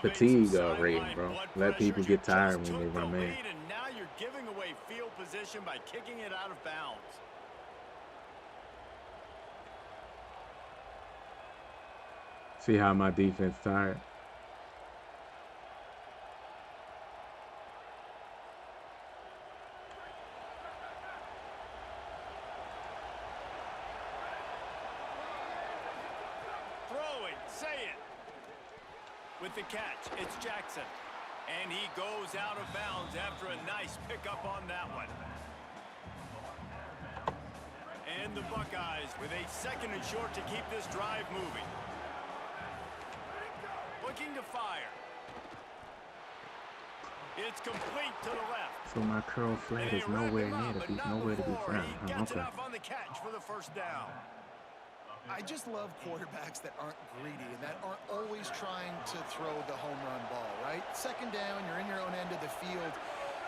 Speaker 2: rating, bro. Let people get tired when they run man.
Speaker 1: And now you're giving away field position by kicking it out of bounds.
Speaker 2: See how my defense tired?
Speaker 1: With the catch, it's Jackson. And he goes out of bounds after a nice pickup on that one. And the Buckeyes with a 2nd and short to keep this drive moving. Looking to fire. It's complete to the left.
Speaker 2: So my curl flat is nowhere near to be nowhere to be found.
Speaker 1: He gets enough on the catch for the 1st down.
Speaker 5: I just love quarterbacks that aren't greedy and that aren't always trying to throw the home run ball, right? 2nd down, you're in your own end of the field.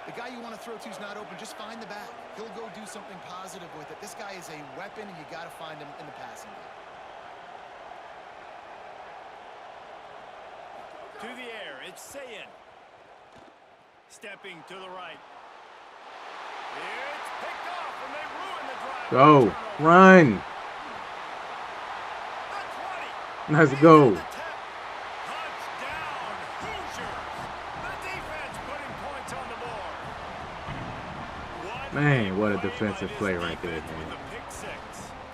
Speaker 5: The guy you want to throw to is not open. Just find the back. He'll go do something positive with it. This guy is a weapon, and you got to find him in the passing game.
Speaker 1: To the air, it's Sayin. Stepping to the right. It's picked off, and they ruin the drive.
Speaker 2: Go, run. Let's go.
Speaker 1: Touchdown, Hoosiers. The defense putting points on the board.
Speaker 2: Man, what a defensive play right there, man.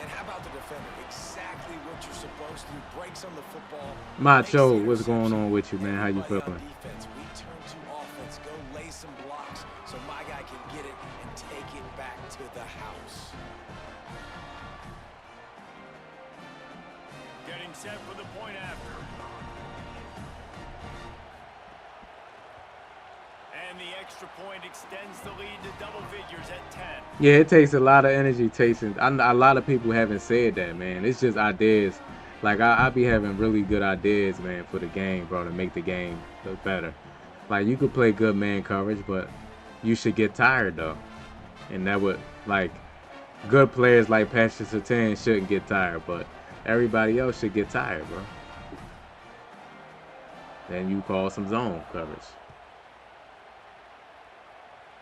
Speaker 4: And how about the defender? Exactly what you're supposed to do. Breaks on the football.
Speaker 2: Macho, what's going on with you, man? How you feeling?
Speaker 4: Defense, we turn to offense. Go lay some blocks so my guy can get it and take it back to the house.
Speaker 1: Getting set for the point after. And the extra point extends the lead to double figures at 10.
Speaker 2: Yeah, it takes a lot of energy chasing. A lot of people haven't said that, man. It's just ideas. Like, I be having really good ideas, man, for the game, bro, to make the game look better. Like, you could play good man coverage, but you should get tired, though. And that would, like, good players like Patrick Surtain shouldn't get tired, but everybody else should get tired, bro. Then you call some zone coverage.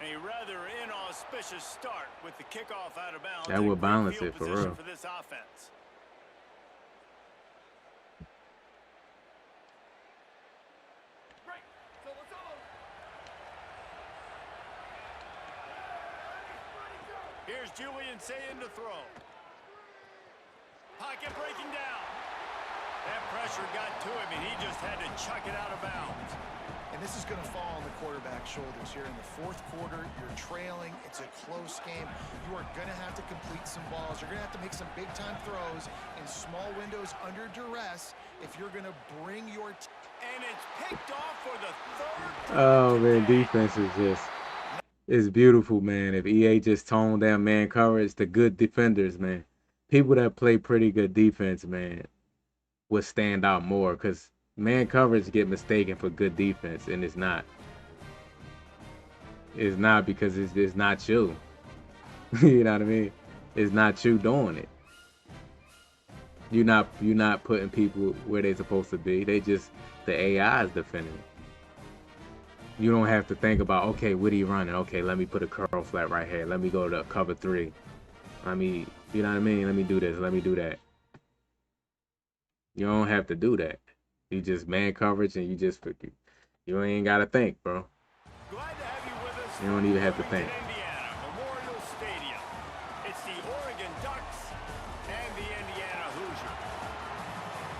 Speaker 1: A rather inauspicious start with the kickoff out of bounds.
Speaker 2: That would balance it for real.
Speaker 1: For this offense. Here's Julian Sayin to throw. Pocket breaking down. That pressure got to him, and he just had to chuck it out of bounds.
Speaker 5: And this is going to fall on the quarterback's shoulders here in the 4th quarter. You're trailing. It's a close game. You are going to have to complete some balls. You're going to have to make some big-time throws in small windows under duress if you're going to bring your team.
Speaker 1: And it's picked off for the 3rd.
Speaker 2: Oh, man, defense is just... It's beautiful, man. If EA just toned down man coverage, the good defenders, man. People that play pretty good defense, man, would stand out more because man coverage get mistaken for good defense, and it's not. It's not because it's not you. You know what I mean? It's not you doing it. You're not putting people where they're supposed to be. They just, the AI is defending it. You don't have to think about, okay, what are you running? Okay, let me put a curl flat right here. Let me go to cover 3. Let me, you know what I mean? Let me do this. Let me do that. You don't have to do that. You just man coverage and you ain't got to think, bro.
Speaker 1: Glad to have you with us.
Speaker 2: You don't even have to think.
Speaker 1: Indiana Memorial Stadium. It's the Oregon Ducks and the Indiana Hoosiers.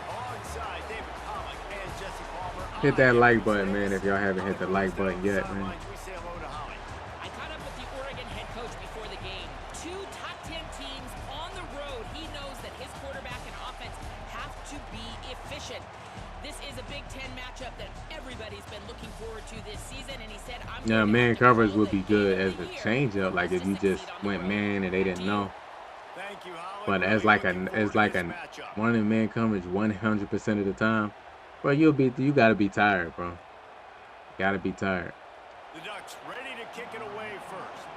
Speaker 1: Alongside David Pollock and Jesse Palmer.
Speaker 2: Hit that like button, man, if y'all haven't hit the like button yet, man.
Speaker 3: I caught up with the Oregon head coach before the game. 2 top 10 teams on the road. He knows that his quarterback and offense have to be efficient. This is a Big Ten matchup that everybody's been looking forward to this season, and he said,
Speaker 2: yeah, man coverage would be good as a change-up, like if you just went man and they didn't know. But as like a one in man coverage 100% of the time, bro, you gotta be tired, bro. Gotta be tired.
Speaker 1: The Ducks ready to kick it away first.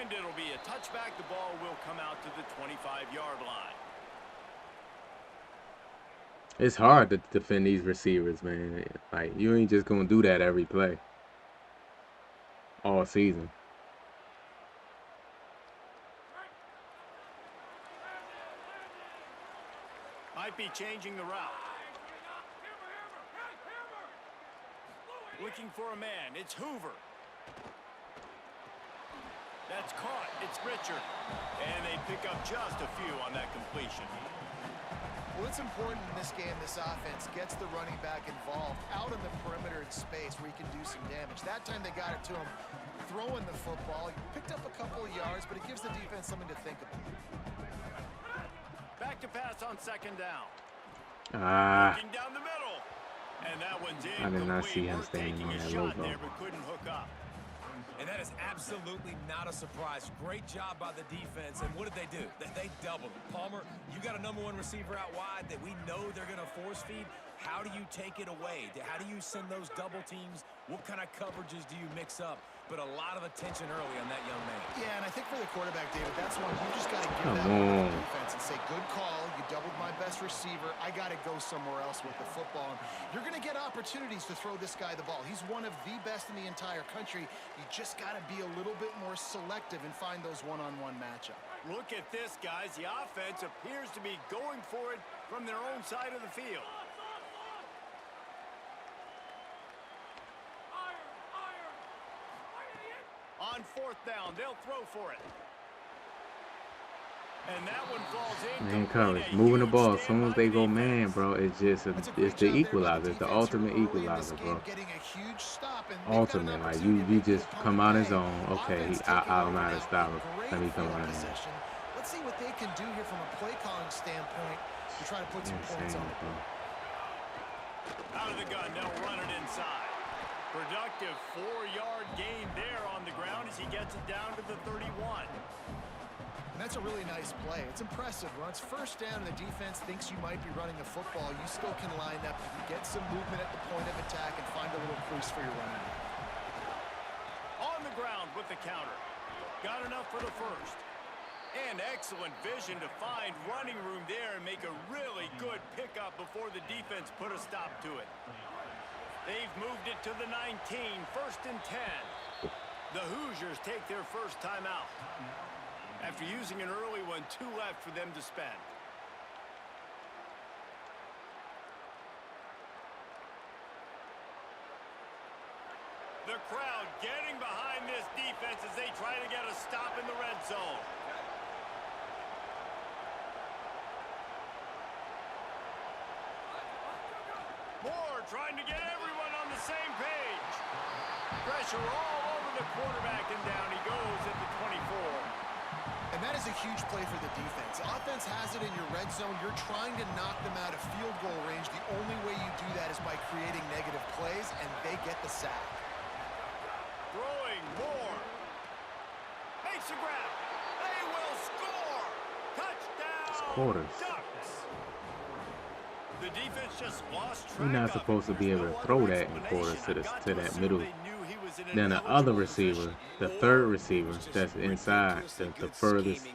Speaker 1: And it'll be a touchback. The ball will come out to the 25-yard line.
Speaker 2: It's hard to defend these receivers, man. Like, you ain't just gonna do that every play all season.
Speaker 1: Might be changing the route. Looking for a man. It's Hoover. That's caught. It's Richard. And they pick up just a few on that completion.
Speaker 5: Well, it's important in this game, this offense gets the running back involved out in the perimeter in space where he can do some damage. That time they got it to him throwing the football. He picked up a couple of yards, but it gives the defense something to think about.
Speaker 1: Back to pass on second down.
Speaker 2: Looking
Speaker 1: down the middle. And that one's
Speaker 2: I did not see him standing on that logo.
Speaker 1: There, but couldn't hook up.
Speaker 4: And that is absolutely not a surprise. Great job by the defense. And what did they do? They doubled it. Palmer, you got a #1 receiver out wide that we know they're going to force feed. How do you take it away? How do you send those double teams? What kind of coverages do you mix up? But a lot of attention early on that young man.
Speaker 5: Yeah, and I think for the quarterback, David, that's one you just got to give that one to the defense and say, good call. You doubled my best receiver. I got to go somewhere else with the football. And you're going to get opportunities to throw this guy the ball. He's one of the best in the entire country. You just got to be a little bit more selective and find those one-on-one matchups.
Speaker 1: Look at this, guys. The offense appears to be going for it from their own side of the field. On fourth down, they'll throw for it. And that one falls in.
Speaker 2: Man coverage, moving the ball. As soon as they go man, bro, it's just it's the equalizer. It's the ultimate equalizer, bro. Ultimate, like you just come out of zone. Okay, I don't know how to stop him. Let me come out of here.
Speaker 5: Let's see what they can do here from a play calling standpoint to try to put some points on the board.
Speaker 1: Out of the gun, they'll run it inside. Productive 4-yard gain there on the ground as he gets it down to the 31.
Speaker 5: And that's a really nice play. It's impressive. When it's first down and the defense thinks you might be running the football, you still can line up, get some movement at the point of attack, and find a little crease for your running back.
Speaker 1: On the ground with the counter. Got enough for the first. And excellent vision to find running room there and make a really good pickup before the defense put a stop to it. They've moved it to the 19, first and 10. The Hoosiers take their first time out. After using an early one, 2 left for them to spend. The crowd getting behind this defense as they try to get a stop in the red zone. Moore trying to get everyone on the same page. Pressure all over the quarterback, and down he goes at the 24.
Speaker 5: And that is a huge play for the defense. Offense has it in your red zone. You're trying to knock them out of field goal range. The only way you do that is by creating negative plays, and they get the sack.
Speaker 1: Throwing Moore. Makes a grab. They will score. Touchdown.
Speaker 2: Quarters.
Speaker 1: Ducks. The defense just lost track.
Speaker 2: You're not supposed to be able to throw that in quarters to that middle. Then the other receiver, the third receiver that's inside, the furthest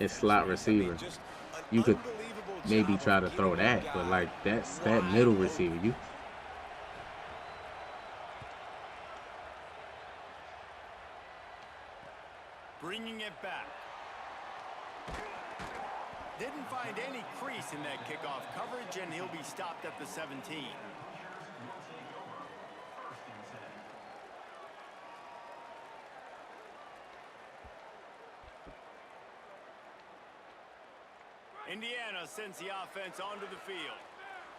Speaker 2: slot receiver, you could maybe try to throw that, but like that's that middle receiver. You
Speaker 1: bringing it back. Didn't find any crease in that kickoff coverage, and he'll be stopped at the 17. Indiana sends the offense onto the field.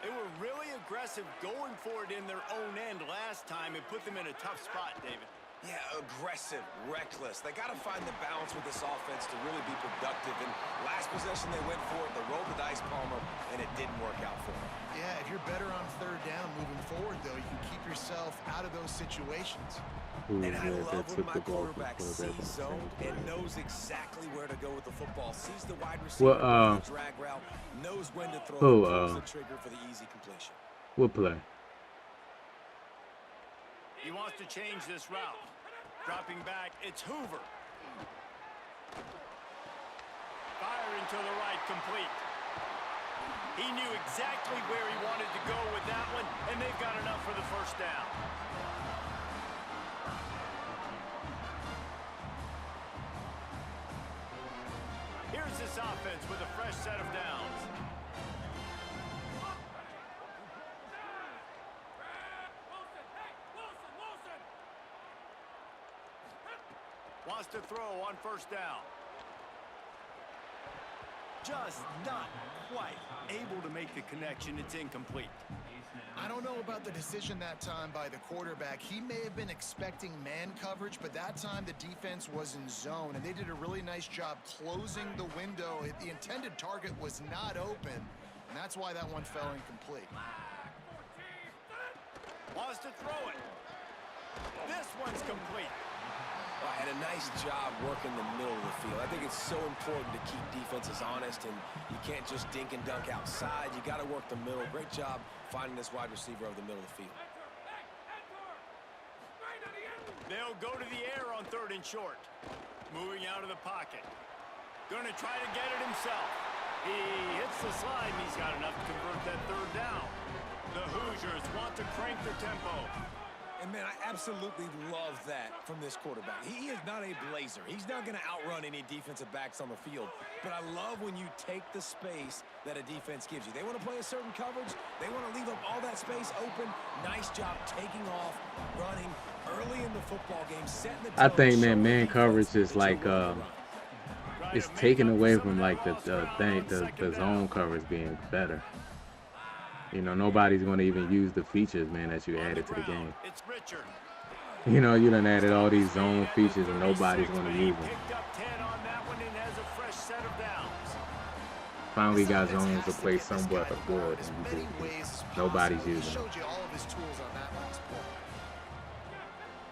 Speaker 1: They were really aggressive going for it in their own end last time. It put them in a tough spot, David.
Speaker 4: Yeah, aggressive, reckless. They got to find the balance with this offense to really be productive. And last possession, they went for it. They rolled the dice, Palmer, and it didn't work out for them.
Speaker 5: Yeah, if you're better on third down moving forward, though, you can keep yourself out of those situations.
Speaker 4: And I love when my quarterback sees zone and knows exactly where to go with the football. Sees the wide receiver the drag route, knows when to throw, pulls the trigger for the easy completion.
Speaker 2: what play?
Speaker 1: He wants to change this route. Dropping back, it's Hoover. Firing to the right, complete. He knew exactly where he wanted to go with that one, and they've got enough for the first down. Here's this offense with a fresh set of downs. Wants to throw on first down. Just not quite able to make the connection. It's incomplete.
Speaker 5: I don't know about the decision that time by the quarterback. He may have been expecting man coverage, but that time the defense was in zone, and they did a really nice job closing the window. The intended target was not open, and that's why that one fell incomplete.
Speaker 1: Wants to throw it. This one's complete.
Speaker 4: Well, and a nice job working the middle of the field. I think it's so important to keep defenses honest, and you can't just dink and dunk outside. You got to work the middle. Great job finding this wide receiver over the middle of the field.
Speaker 1: They'll go to the air on 3rd and short. Moving out of the pocket. Going to try to get it himself. He hits the slide, and he's got enough to convert that 3rd down. The Hoosiers want to crank the tempo.
Speaker 4: And, man, I absolutely love that from this quarterback. He is not a blazer. He's not going to outrun any defensive backs on the field. But I love when you take the space that a defense gives you. They want to play a certain coverage. They want to leave up all that space open. Nice job taking off, running early in the football game, setting the tone.
Speaker 2: I think, man coverage is like it's taken away from like the zone coverage being better. You know, nobody's going to even use the features, man, that you added to the game. You know, you done added all these zone features and nobody's going to use them. Finally got zones to play somewhat good. Nobody's using them.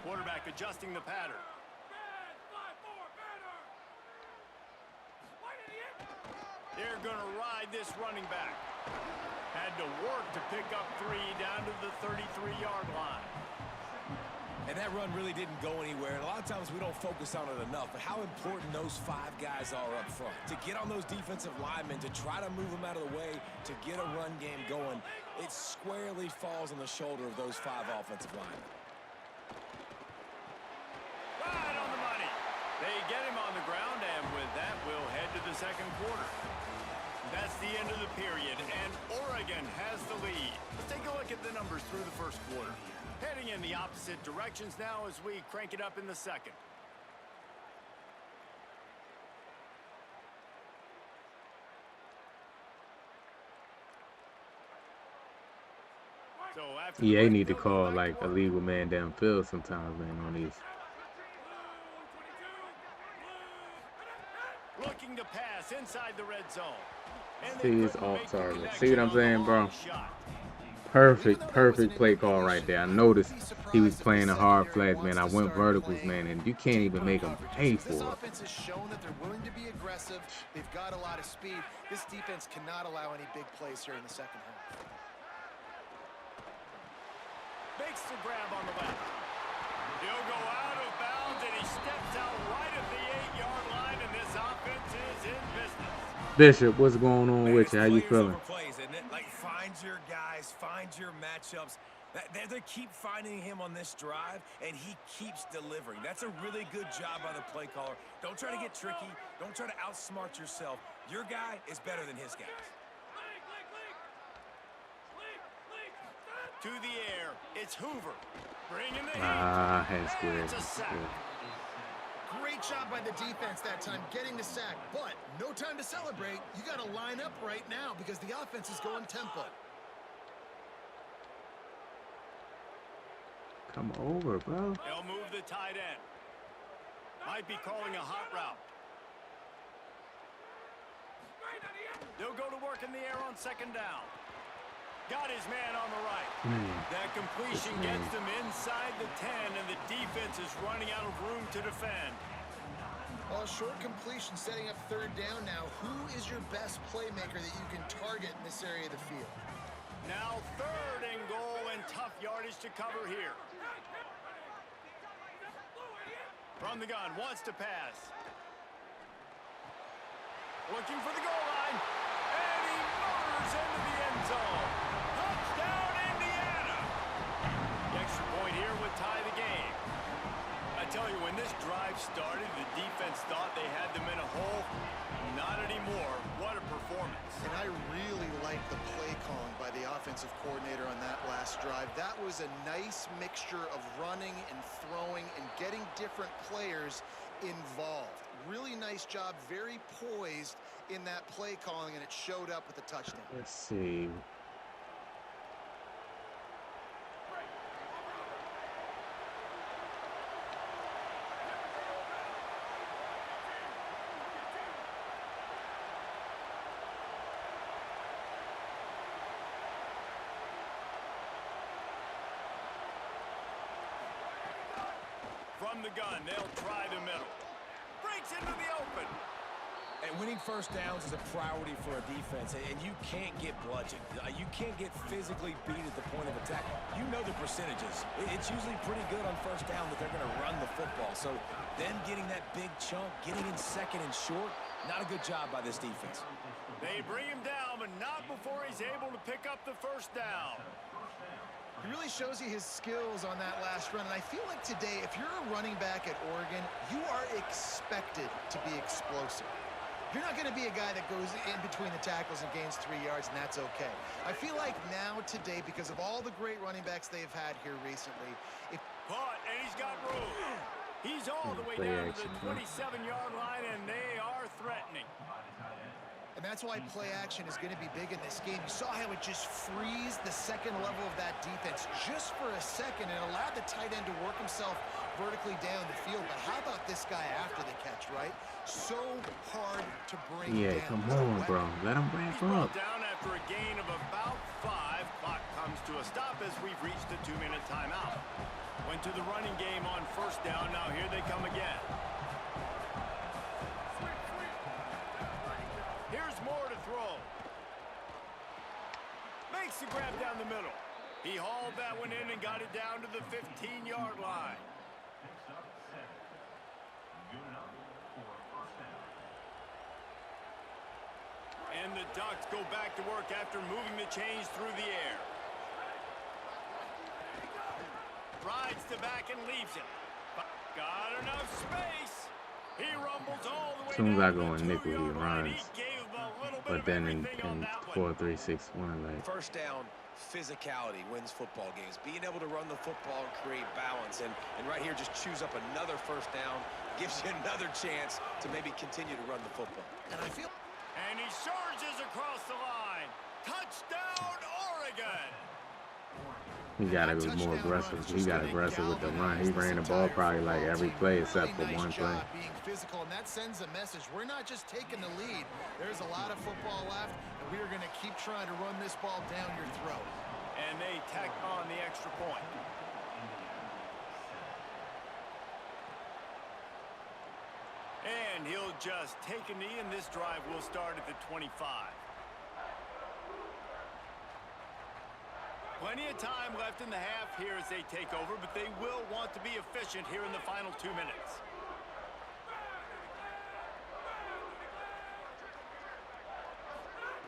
Speaker 1: Quarterback adjusting the pattern. They're going to ride this running back. Had to work to pick up 3 down to the 33-yard line.
Speaker 4: And that run really didn't go anywhere. And a lot of times we don't focus on it enough. But how important those 5 guys are up front. To get on those defensive linemen, to try to move them out of the way, to get a run game going, it squarely falls on the shoulder of those 5 offensive linemen.
Speaker 1: Right on the money. They get him on the ground, and with that, we'll head to the second quarter. That's the end of the period, and Oregon has the lead. Let's take a look at the numbers through the first quarter. Heading in the opposite directions now as we crank it up in the second. So after
Speaker 2: EA need to call like a legal man downfield sometimes, man, on these.
Speaker 1: Looking to pass inside the red zone.
Speaker 2: See his off target. See what I'm saying, bro? Perfect play call right there. I noticed he was playing a hard flag, man. I went verticals, man, and you can't even make him pay for it.
Speaker 5: This offense has shown that they're willing to be aggressive. They've got a lot of speed. This defense cannot allow any big plays here in the second half.
Speaker 1: Makes the grab on the left. He'll go out of bounds, and he steps out right at the 8-yard line, and this offense is in business.
Speaker 2: Bishop, what's going on with you? How you feeling?
Speaker 4: Plays, isn't it? Like, find your guys, find your matchups. They keep finding him on this drive, and he keeps delivering. That's a really good job by the play caller. Don't try to get tricky. Don't try to outsmart yourself. Your guy is better than his guys.
Speaker 1: To the air, it's Hoover. Bringing the
Speaker 2: That's good.
Speaker 1: It's a sack.
Speaker 5: Great job by the defense that time, getting the sack, but no time to celebrate. You got to line up right now because the offense is going tempo.
Speaker 2: Come over, bro.
Speaker 1: They'll move the tight end. Might be calling a hot route. They'll go to work in the air on second down. Got his man on the right. That completion gets them inside the 10, and the defense is running out of room to defend.
Speaker 5: Well, short completion setting up third down now. Who is your best playmaker that you can target in this area of the field?
Speaker 1: Now 3rd and goal, and tough yardage to cover here. From the gun, wants to pass. Looking for the goal line. And he motors into the end zone. Touchdown, Indiana. The extra point here would tie the game. I tell you, when this drive started, the defense thought they had them in a hole. Not anymore. What a performance.
Speaker 5: And I really like the play calling by the offensive coordinator on that last drive. That was a nice mixture of running and throwing and getting different players involved. Really nice job, very poised in that play calling, and it showed up with a touchdown.
Speaker 2: Let's see.
Speaker 1: From the gun, they'll try the middle. Breaks into the open.
Speaker 4: And winning first downs is a priority for a defense, and you can't get bludgeoned. You can't get physically beat at the point of attack. You know the percentages. It's usually pretty good on first down that they're going to run the football. So them getting that big chunk, getting in second and short, not a good job by this defense.
Speaker 1: They bring him down, but not before he's able to pick up the first down.
Speaker 5: He really shows you his skills on that last run, and I feel like today, if you're a running back at Oregon, you are expected to be explosive. You're not going to be a guy that goes in between the tackles and gains 3 yards, and that's okay. I feel like now, today, because of all the great running backs they've had here recently,
Speaker 1: But, and he's got room. He's all the way down to the 27-yard line, and they are threatening.
Speaker 5: and that's why play action is going to be big in this game. You saw how it just frees the second level of that defense just for a second and allowed the tight end to work himself vertically down the field. But how about this guy after the catch, right? So hard to bring down.
Speaker 2: Come on, bro. Let him ramp up.
Speaker 1: Down after a gain of about 5. Clock comes to a stop as we've reached the 2-minute timeout. Went to the running game on first down. Now here they come again. Here's more to throw. Makes the grab down the middle. He hauled that one in and got it down to the 15-yard line. And the Ducks go back to work after moving the chains through the air. Rides the back and leaves it. Got enough space. He rumbles all the way.
Speaker 2: As soon as I go
Speaker 1: down
Speaker 2: in
Speaker 1: the
Speaker 2: nickel, he
Speaker 1: 2-yard line.
Speaker 2: runs.
Speaker 1: He gave a little bit
Speaker 2: But
Speaker 1: of
Speaker 2: then in
Speaker 1: everything on that one.
Speaker 2: 4-3-6-1, like
Speaker 4: First down, physicality wins football games. Being able to run the football and create balance. And right here, just choose up another first down. Gives you another chance to maybe continue to run the football.
Speaker 5: And I feel...
Speaker 1: And he surges across the line. Touchdown, Oregon.
Speaker 2: he gotta be more aggressive. He got aggressive with the run. He ran the ball probably like every play except for one play.
Speaker 5: Being physical, and that sends a message. We're not just taking the lead. There's a lot of football left, and we are going to keep trying to run this ball down your throat.
Speaker 1: And they tack on the extra point. And he'll just take a knee, and this drive will start at the 25. Plenty of time left in the half here as they take over, but they will want to be efficient here in the final 2 minutes.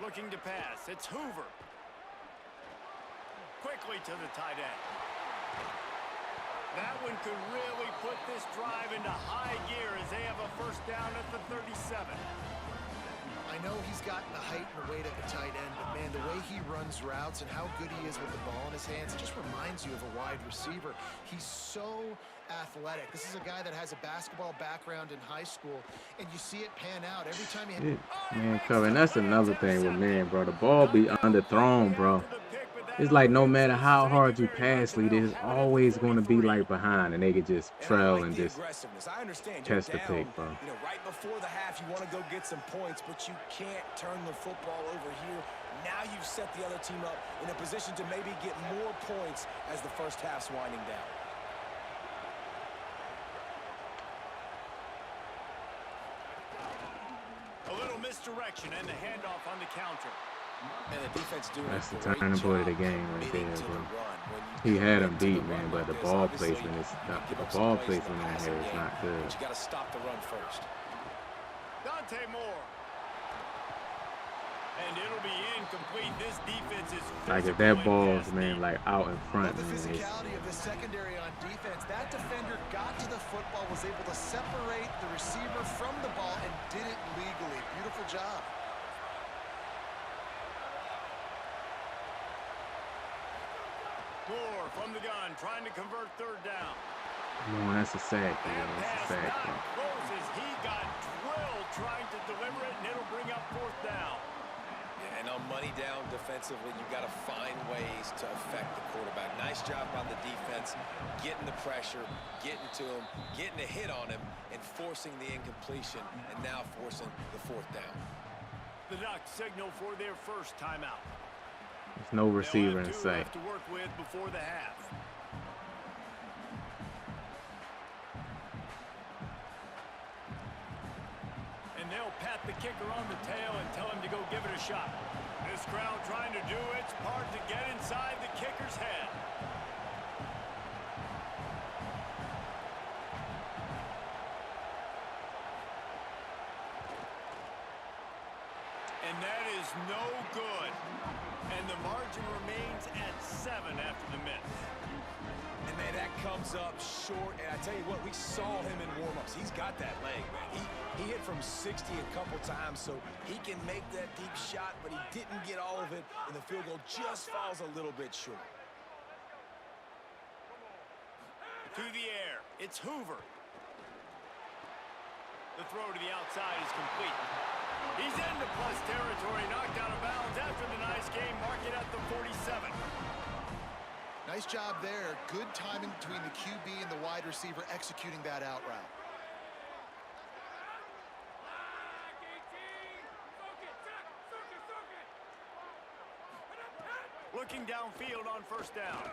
Speaker 1: Looking to pass. It's Hoover. Quickly to the tight end. That one could really put this drive into high gear as they have a first down at the 37.
Speaker 5: I know he's got the height and the weight at the tight end, but man, the way he runs routes and how good he is with the ball in his hands, it just reminds you of a wide receiver. He's so athletic. This is a guy that has a basketball background in high school, and you see it pan out every time he...
Speaker 2: Man, Coven, that's another thing with men, bro. The ball be underthrown, bro. It's like no matter how hard you pass, Lee, there's always going to be like behind, and they could just trail and just catch the pick, bro.
Speaker 4: You know, right before the half, you want to go get some points, but you can't turn the football over here. Now you've set the other team up in a position to maybe get more points as the first half's winding down.
Speaker 1: A little misdirection and the handoff on the counter.
Speaker 4: And the defense doing
Speaker 2: That's the turning point of the game right there, bro. He had him beat, man, but the ball placement is not, the ball placement on here is not good.
Speaker 4: But you got to stop the run first.
Speaker 1: Dante Moore. And it'll be incomplete. This defense is
Speaker 2: like if that ball's, man, like out in front,
Speaker 5: the
Speaker 2: man.
Speaker 5: physicality of the secondary on defense. That defender got to the football, was able to separate the receiver from the ball, and did it legally. Beautiful job.
Speaker 1: Moore from the gun, trying to convert third down.
Speaker 2: Come on, that's a sack, man. That's a sack, man.
Speaker 1: Closes. He got drilled trying to deliver it, and it'll bring up fourth down.
Speaker 4: Yeah, and on money down defensively, you got to find ways to affect the quarterback. Nice job on the defense, getting the pressure, getting to him, getting a hit on him, and forcing the incompletion, and now forcing the fourth down.
Speaker 1: The Ducks signal for their first timeout.
Speaker 2: There's no receiver in sight.
Speaker 1: To work with before the half. And they'll pat the kicker on the tail and tell him to go give it a shot. This crowd trying to do its part to get inside the kicker's head. And that is no good. And the margin remains at 7 after the miss.
Speaker 4: And man, that comes up short. And I tell you what, we saw him in warm-ups. He's got that leg, man. He hit from 60 a couple times, so he can make that deep shot, but he didn't get all of it, and the field goal just falls a little bit short.
Speaker 1: To the air, it's Hoover. The throw to the outside is complete. He's into plus territory, knocked out of bounds after the nice game. Mark it at the 47.
Speaker 5: Nice job there. Good timing between the QB and the wide receiver executing that out route.
Speaker 1: Looking downfield on first down.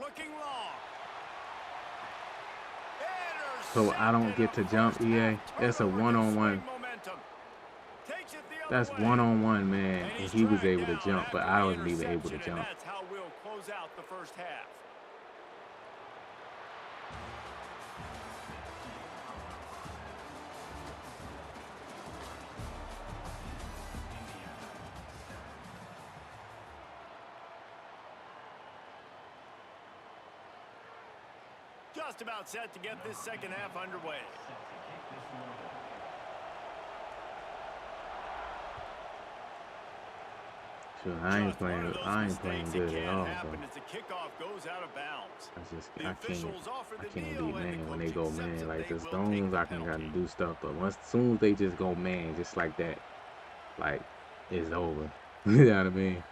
Speaker 1: Looking long.
Speaker 2: So I don't get to jump, EA. It's a one-on-one. That's one-on-one, man. And he was able to jump, but I wasn't even able to jump.
Speaker 1: That's how we'll close out the first half. Just about set to get this second half underway.
Speaker 2: Sure, I ain't playing good at all. So I can't beat man when they go man like this. Stones, I can kind of do stuff, but as soon as they just go man, just like that, like it's over. You know what I mean?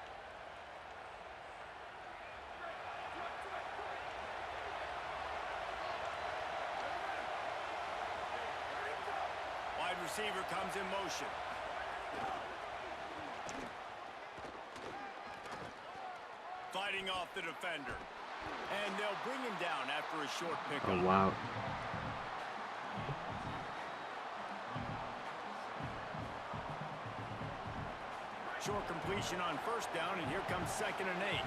Speaker 1: Wide receiver comes in motion. Fighting off the defender. And they'll bring him down after a short pickup.
Speaker 2: Oh, wow.
Speaker 1: Short completion on first down, and here comes 2nd and 8.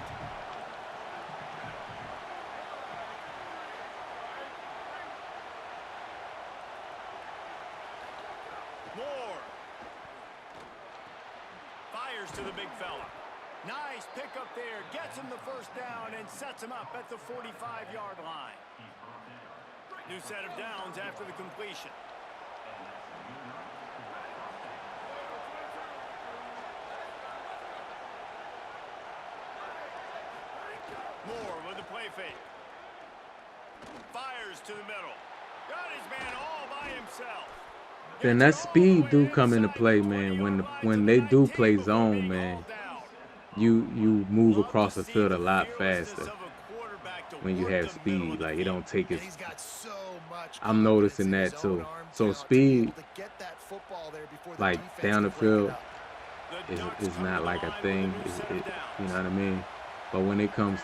Speaker 1: Moore. Fires to the big fella. Nice pickup there. Gets him the first down and sets him up at the 45-yard line. New set of downs after the completion. Moore with the play fake. Fires to the middle. Got his man all by himself.
Speaker 2: Then that speed do come into play, man. When they do play zone, man, you move across the field a lot faster when you have speed. Like it don't take it. I'm noticing that too. So speed, like down the field, is not like a thing. You know what I mean? But when it comes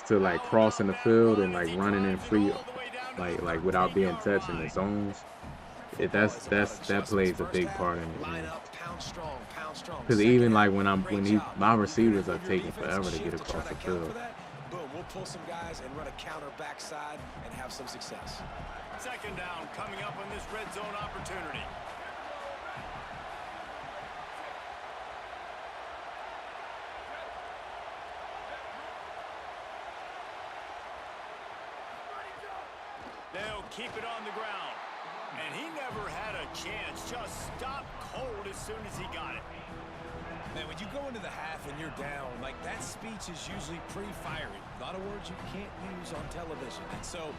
Speaker 2: to like crossing the field and like running in free, like without being touched in the zones, that plays a big part in it. Man.
Speaker 4: pound strong.
Speaker 2: Because even like when my receivers are taking forever to get across the field.
Speaker 4: Boom, we'll pull some guys and run a counter backside and have some success.
Speaker 1: Second down coming up on this red zone opportunity. They'll keep it on the ground. And he never had a chance. Just stopped cold as soon as he got it.
Speaker 4: Man, when you go into the half and you're down, like that speech is usually pretty fiery. A lot of words you can't use on television. And so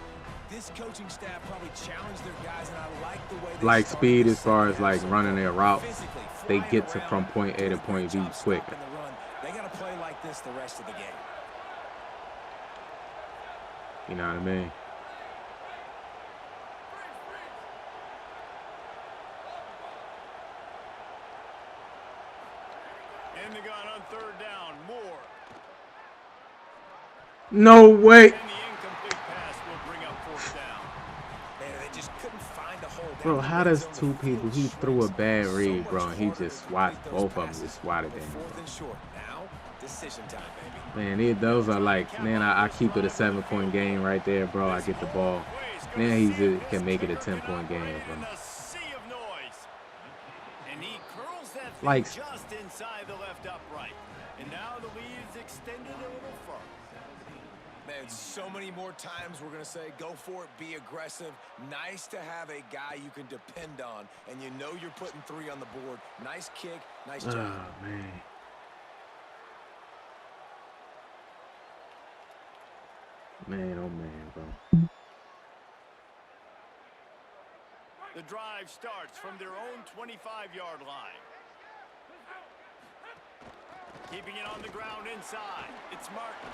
Speaker 4: this coaching staff probably challenged their guys, and I like the way they
Speaker 2: like speed as far as like running their routes. They get to from point A to point B quick.
Speaker 4: They got to play like this the rest of the game.
Speaker 2: You know what I mean?
Speaker 1: In the gun on third down, Moore.
Speaker 2: No way.
Speaker 1: And the incomplete pass will bring up fourth down.
Speaker 4: Man, they just couldn't find a hole.
Speaker 2: Bro, how does two people, he threw a bad read, bro, and he just swatted, both of them just swatted in.
Speaker 4: Fourth and short. Now, decision time, baby.
Speaker 2: Man, those are like, man, I keep it a 7-point game right there, bro. I get the ball. Now he can make it a 10-point game, bro. Like,
Speaker 1: Just inside the left upright. And now the lead's extended a little further.
Speaker 4: Man, so many more times we're going to say, go for it, be aggressive. Nice to have a guy you can depend on, and you know you're putting 3 on the board. Nice kick, nice job.
Speaker 2: oh, man. Man, oh, man, bro.
Speaker 1: The drive starts from their own 25-yard line. Keeping it on the ground inside. It's Martin.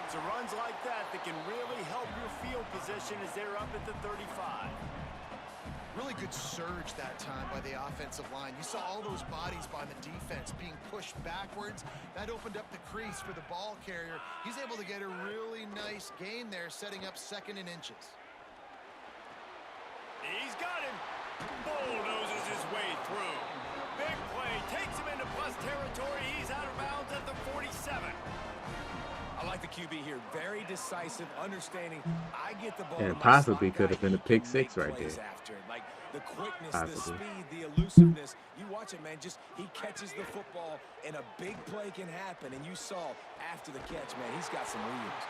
Speaker 1: It's runs like that can really help your field position as they're up at the 35.
Speaker 5: Really good surge that time by the offensive line. You saw all those bodies by the defense being pushed backwards. That opened up the crease for the ball carrier. He's able to get a really nice gain there, setting up 2nd and inches.
Speaker 1: He's got him. Bulldozes his way through. Big play. Takes him into plus territory. He's out of bounds at the 47.
Speaker 4: I like the QB here. Very decisive, understanding. I get the ball.
Speaker 2: And it possibly could have been a pick 6 right there.
Speaker 4: Like the quickness,
Speaker 2: Possibly.
Speaker 4: the speed, the elusiveness. You watch it, man. Just he catches the football, and a big play can happen. And you saw after the catch, man, he's got some wheels.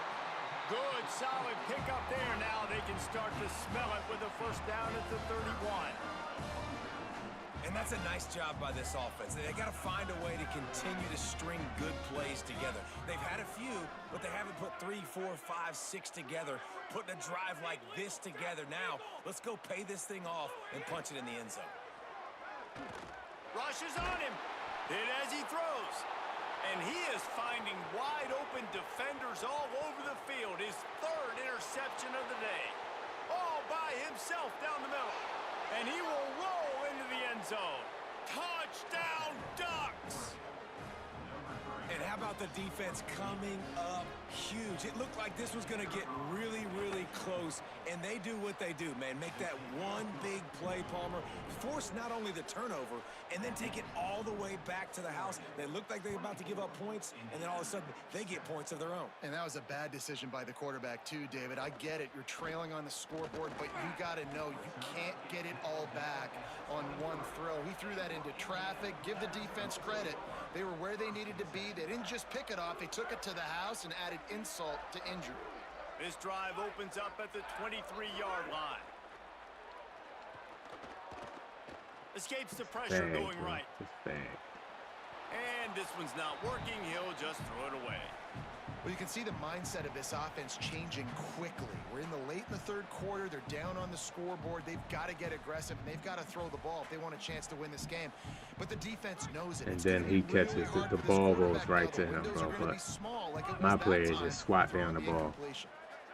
Speaker 1: Good, solid pickup there. Now they can start to smell it with a first down at the 31.
Speaker 4: And that's a nice job by this offense. They got to find a way to continue to string good plays together. They've had a few, but they haven't put 3, 4, 5, 6 together, putting a drive like this together. Now, let's go pay this thing off and punch it in the end zone.
Speaker 1: Rushes on him. Hit as he throws. And he is finding wide open defenders all over the field. His 3rd interception of the day. All by himself down the middle. And he will roll into the end zone. Touchdown, Ducks!
Speaker 4: And how about the defense coming up huge? It looked like this was going to get really, really close, and they do what they do, man. Make that one big play, Palmer. Force not only the turnover, and then take it all the way back to the house. They looked like they were about to give up points, and then all of a sudden, they get points of their own.
Speaker 5: And that was a bad decision by the quarterback, too, David. I get it. You're trailing on the scoreboard, but you got to know you can't get it all back on one throw. He threw that into traffic. Give the defense credit. They were where they needed to be. They didn't just pick it off. They took it to the house and added insult to injury.
Speaker 1: This drive opens up at the 23-yard line. Escapes the pressure going right. And this one's not working. He'll just throw it away.
Speaker 5: Well, you can see the mindset of this offense changing quickly. We're in the late in the 3rd quarter. They're down on the scoreboard. They've got to get aggressive, and they've got to throw the ball if they want a chance to win this game. But the defense knows it.
Speaker 2: And then he catches the ball goes right to him, bro. But my player just swat down the ball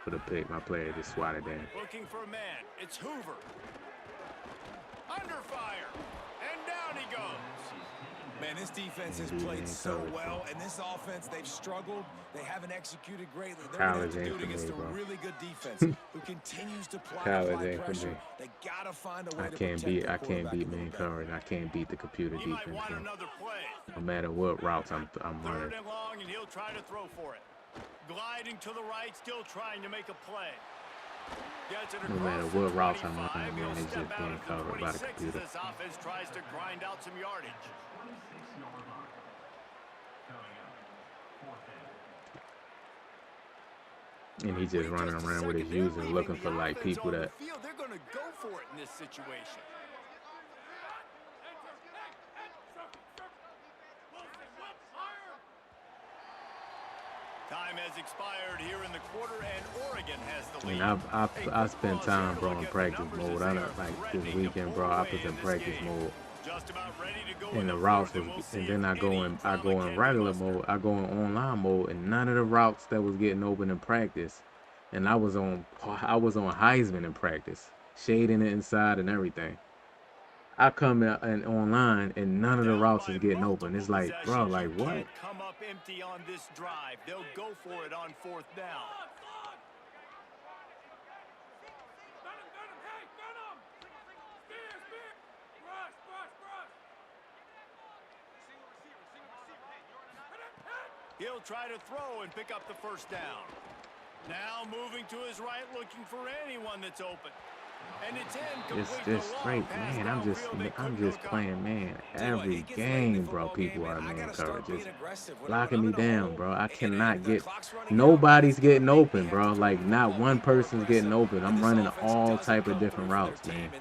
Speaker 2: for the pick. My player just swatted down.
Speaker 1: Looking for a man. It's Hoover. Under fire. And down he goes.
Speaker 4: Man, this defense has played so well, and this offense, they've struggled. They haven't executed greatly. They're going to have to do it against a really good defense who continues to apply pressure. They got to find a way to protect their quarterback.
Speaker 2: I can't beat man coverage. I can't beat the computer defense. No matter what routes I'm running.
Speaker 1: 3rd and long, and he'll try to throw for it. Gliding to the right, still trying to make a play.
Speaker 2: No matter what routes I'm running, man, it's just being covered by the computer.
Speaker 1: This offense tries to grind out some yardage.
Speaker 2: And he's just running around with his user looking for like people that.
Speaker 1: They're going to go for it in this situation. Time has expired here in the quarter, and Oregon has the lead.
Speaker 2: I spent time, bro, in practice mode. I don't like this weekend, bro. I was in practice mode. And the routes was, and then I go in regular mode. I go in online mode, and none of the routes that was getting open in practice. And I was on Heisman in practice, shading it inside and everything. I come in and online, and none of the routes is getting open. It's like, bro, like what?
Speaker 1: Come up empty on this drive. They'll go for it on 4th down. He'll try to throw and pick up the 1st down. Now moving to his right, looking for anyone that's open. And it's in.
Speaker 2: It's just straight, man. I'm just playing, man. Every game, bro, people are man coverage. Just locking me down, bro. I cannot get. Nobody's getting open, bro. Like not one person's getting open. I'm running all type of different routes, man.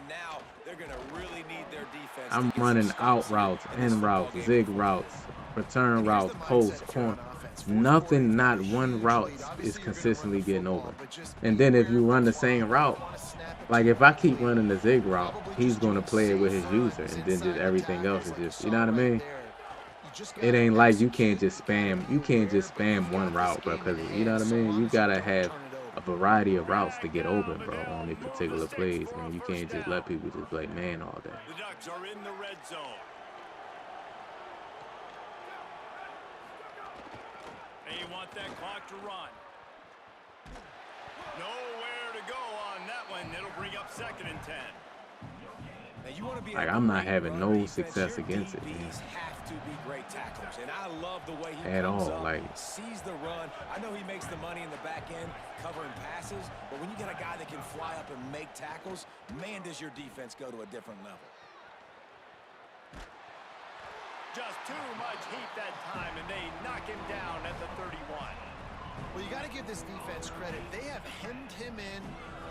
Speaker 2: I'm running out routes, in routes, zig routes, return routes, post, corner. Nothing, not one route is consistently getting open. And then if you run the same route, like if I keep running the zig route, he's going to play it with his user, and then just everything else is just, you know what I mean? It ain't like you can't just spam one route, bro, because you know what I mean? You got to have a variety of routes to get open, bro, on these particular plays, man. You can't just let people just play man all day.
Speaker 1: The Ducks are in the red zone. They want that clock to run. Nowhere to go on that one. It'll bring up 2nd and 10.
Speaker 4: Now you want to be
Speaker 2: like I'm not having no success against it, man.
Speaker 4: Have to be great tacklers, and I love the way he
Speaker 2: at all. Like
Speaker 4: sees the run. I know he makes the money in the back end covering passes, but when you get a guy that can fly up and make tackles, man, does your defense go to a different level.
Speaker 1: Just too much heat that time, and they knock him down at the 31.
Speaker 5: Well, you got to give this defense credit. They have hemmed him in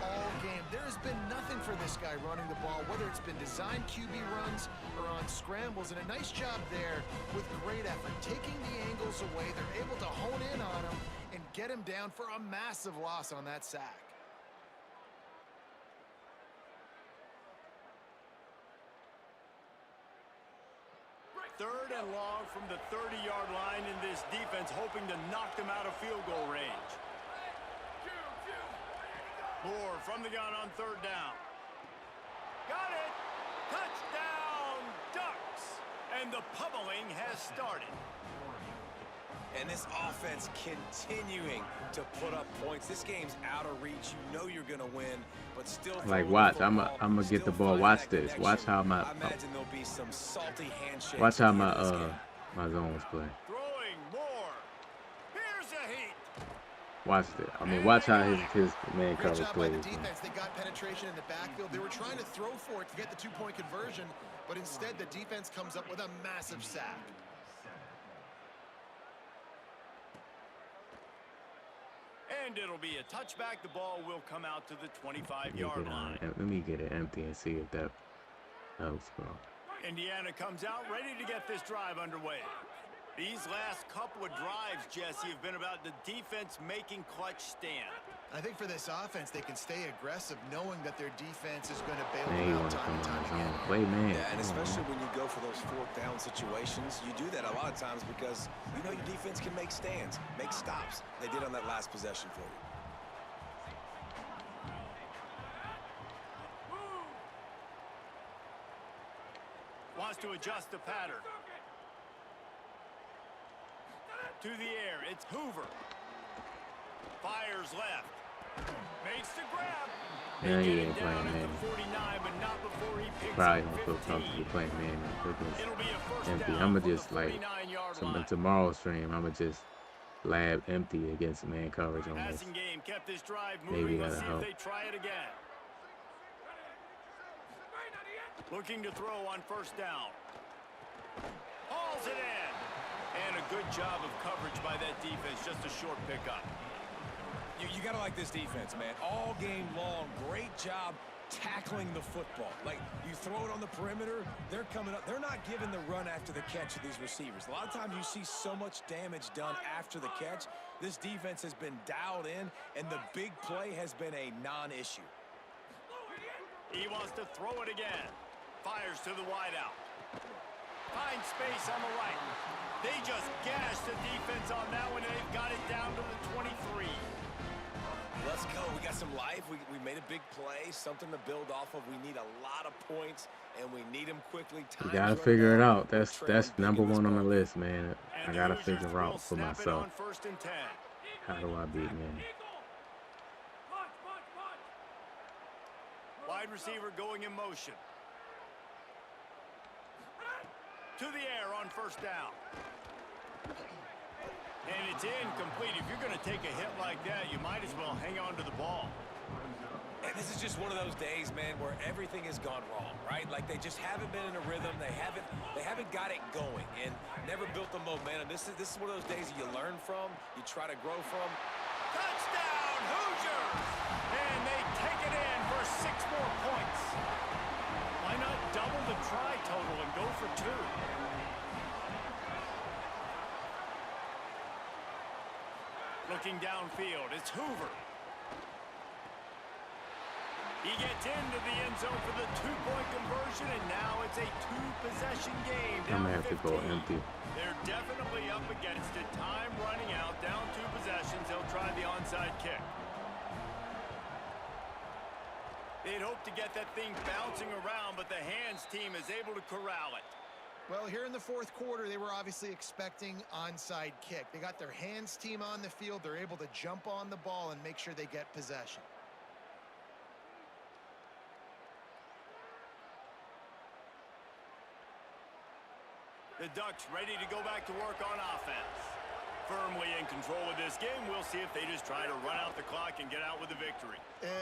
Speaker 5: all game. There has been nothing for this guy running the ball, whether it's been designed QB runs or on scrambles, and a nice job there with great effort. Taking the angles away, they're able to hone in on him and get him down for a massive loss on that sack.
Speaker 1: Third and long from the 30-yard line, in this defense hoping to knock them out of field goal range. Moore from the gun on 3rd down. Got it! Touchdown, Ducks! And the pummeling has started.
Speaker 4: And this offense continuing to put up points. This game's out of reach. You know you're going to win, but still.
Speaker 2: Like, watch. I'm gonna get the ball. Watch this. Watch how my. Watch how my zones play.
Speaker 1: Throwing more. Here's a heat.
Speaker 2: Watch it. I mean, watch how his man coverage plays.
Speaker 5: The defense, they got penetration in the backfield. They were trying to throw for it to get the 2-point conversion, but instead the defense comes up with a massive sack.
Speaker 1: And it'll be a touchback. The ball will come out to the 25-yard line.
Speaker 2: Let me get it empty and see if that helps, bro.
Speaker 1: Indiana comes out ready to get this drive underway. These last couple of drives, Jesse, have been about the defense making clutch stand.
Speaker 5: I think for this offense, they can stay aggressive knowing that their defense is going to bail
Speaker 2: Man,
Speaker 5: them out time and time again.
Speaker 2: Play man.
Speaker 4: Yeah, and especially when you go for those 4th down situations, you do that a lot of times because you know your defense can make stands, make stops. They did on that last possession for you.
Speaker 1: Wants to adjust the pattern. To the air, it's Hoover. Fires left. Makes the grab.
Speaker 2: Yeah, he ain't playing man.
Speaker 1: 49, but not before he picks
Speaker 2: Probably
Speaker 1: up
Speaker 2: don't feel
Speaker 1: 15.
Speaker 2: comfortable playing man against
Speaker 1: It'll be a first
Speaker 2: empty.
Speaker 1: down
Speaker 2: I'ma
Speaker 1: from
Speaker 2: just
Speaker 1: the
Speaker 2: like
Speaker 1: 49-yard line.
Speaker 2: tomorrow's stream. I'ma just lab empty against man coverage on this.
Speaker 1: Passing game kept this drive
Speaker 2: Maybe
Speaker 1: moving. Let's
Speaker 2: that'll
Speaker 1: see
Speaker 2: help.
Speaker 1: if they try it again. Looking to throw on first down. Hauls it in. And a good job of coverage by that defense. Just a short pickup.
Speaker 4: You got to like this defense, man. All game long, great job tackling the football. Like, you throw it on the perimeter, they're coming up. They're not giving the run after the catch to these receivers. A lot of times you see so much damage done after the catch. This defense has been dialed in, and the big play has been a non-issue.
Speaker 1: He wants to throw it again. Fires to the wideout. Finds space on the right. They just gashed the defense on that one, and they've got it down to the 23.
Speaker 4: Let's go. We got some life. We made a big play, something to build off of. We need a lot of points, and we need them quickly.
Speaker 2: You gotta figure it out. That's number one on the list, man. I gotta figure out for myself. How do I beat man?
Speaker 1: Wide receiver going in motion. To the air on first down. And it's incomplete. If you're going to take a hit like that, you might as well hang on to the ball.
Speaker 4: And this is just one of those days, man, where everything has gone wrong, right? Like, they just haven't been in a rhythm. They haven't got it going and never built the momentum. This is one of those days that you learn from, you try to grow from.
Speaker 1: Touchdown, Hoosiers! And they take it in for 6 more points. Why not double the try total and go for 2? Looking downfield, it's Hoover. He gets into the end zone for the 2-point conversion, and now it's a 2-possession game.
Speaker 2: I'm gonna have to go empty.
Speaker 1: They're definitely up against it. Time running out, down 2 possessions. They'll try the onside kick. They'd hope to get that thing bouncing around, but the hands team is able to corral it.
Speaker 5: Well, here in the fourth quarter, they were obviously expecting onside kick. They got their hands team on the field. They're able to jump on the ball and make sure they get possession.
Speaker 1: The Ducks ready to go back to work on offense. Firmly in control of this game. We'll see if they just try to run out the clock and get out with a victory.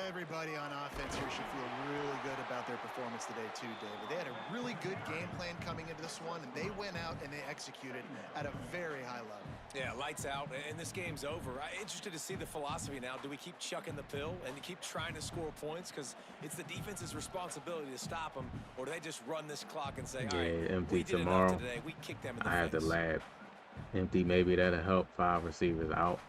Speaker 5: Everybody on offense here should feel really good about their performance today too, David. They had a really good game plan coming into this one, and they went out and they executed at a very high level.
Speaker 4: Yeah, lights out, and this game's over. I'm interested to see the philosophy now. Do we keep chucking the pill and keep trying to score points? Because it's the defense's responsibility to stop them, or do they just run this clock and say, all right,
Speaker 2: empty
Speaker 4: we did
Speaker 2: tomorrow.
Speaker 4: enough today. We kicked them in the
Speaker 2: I have to
Speaker 4: face.
Speaker 2: lab empty. Maybe that'll help 5 receivers out.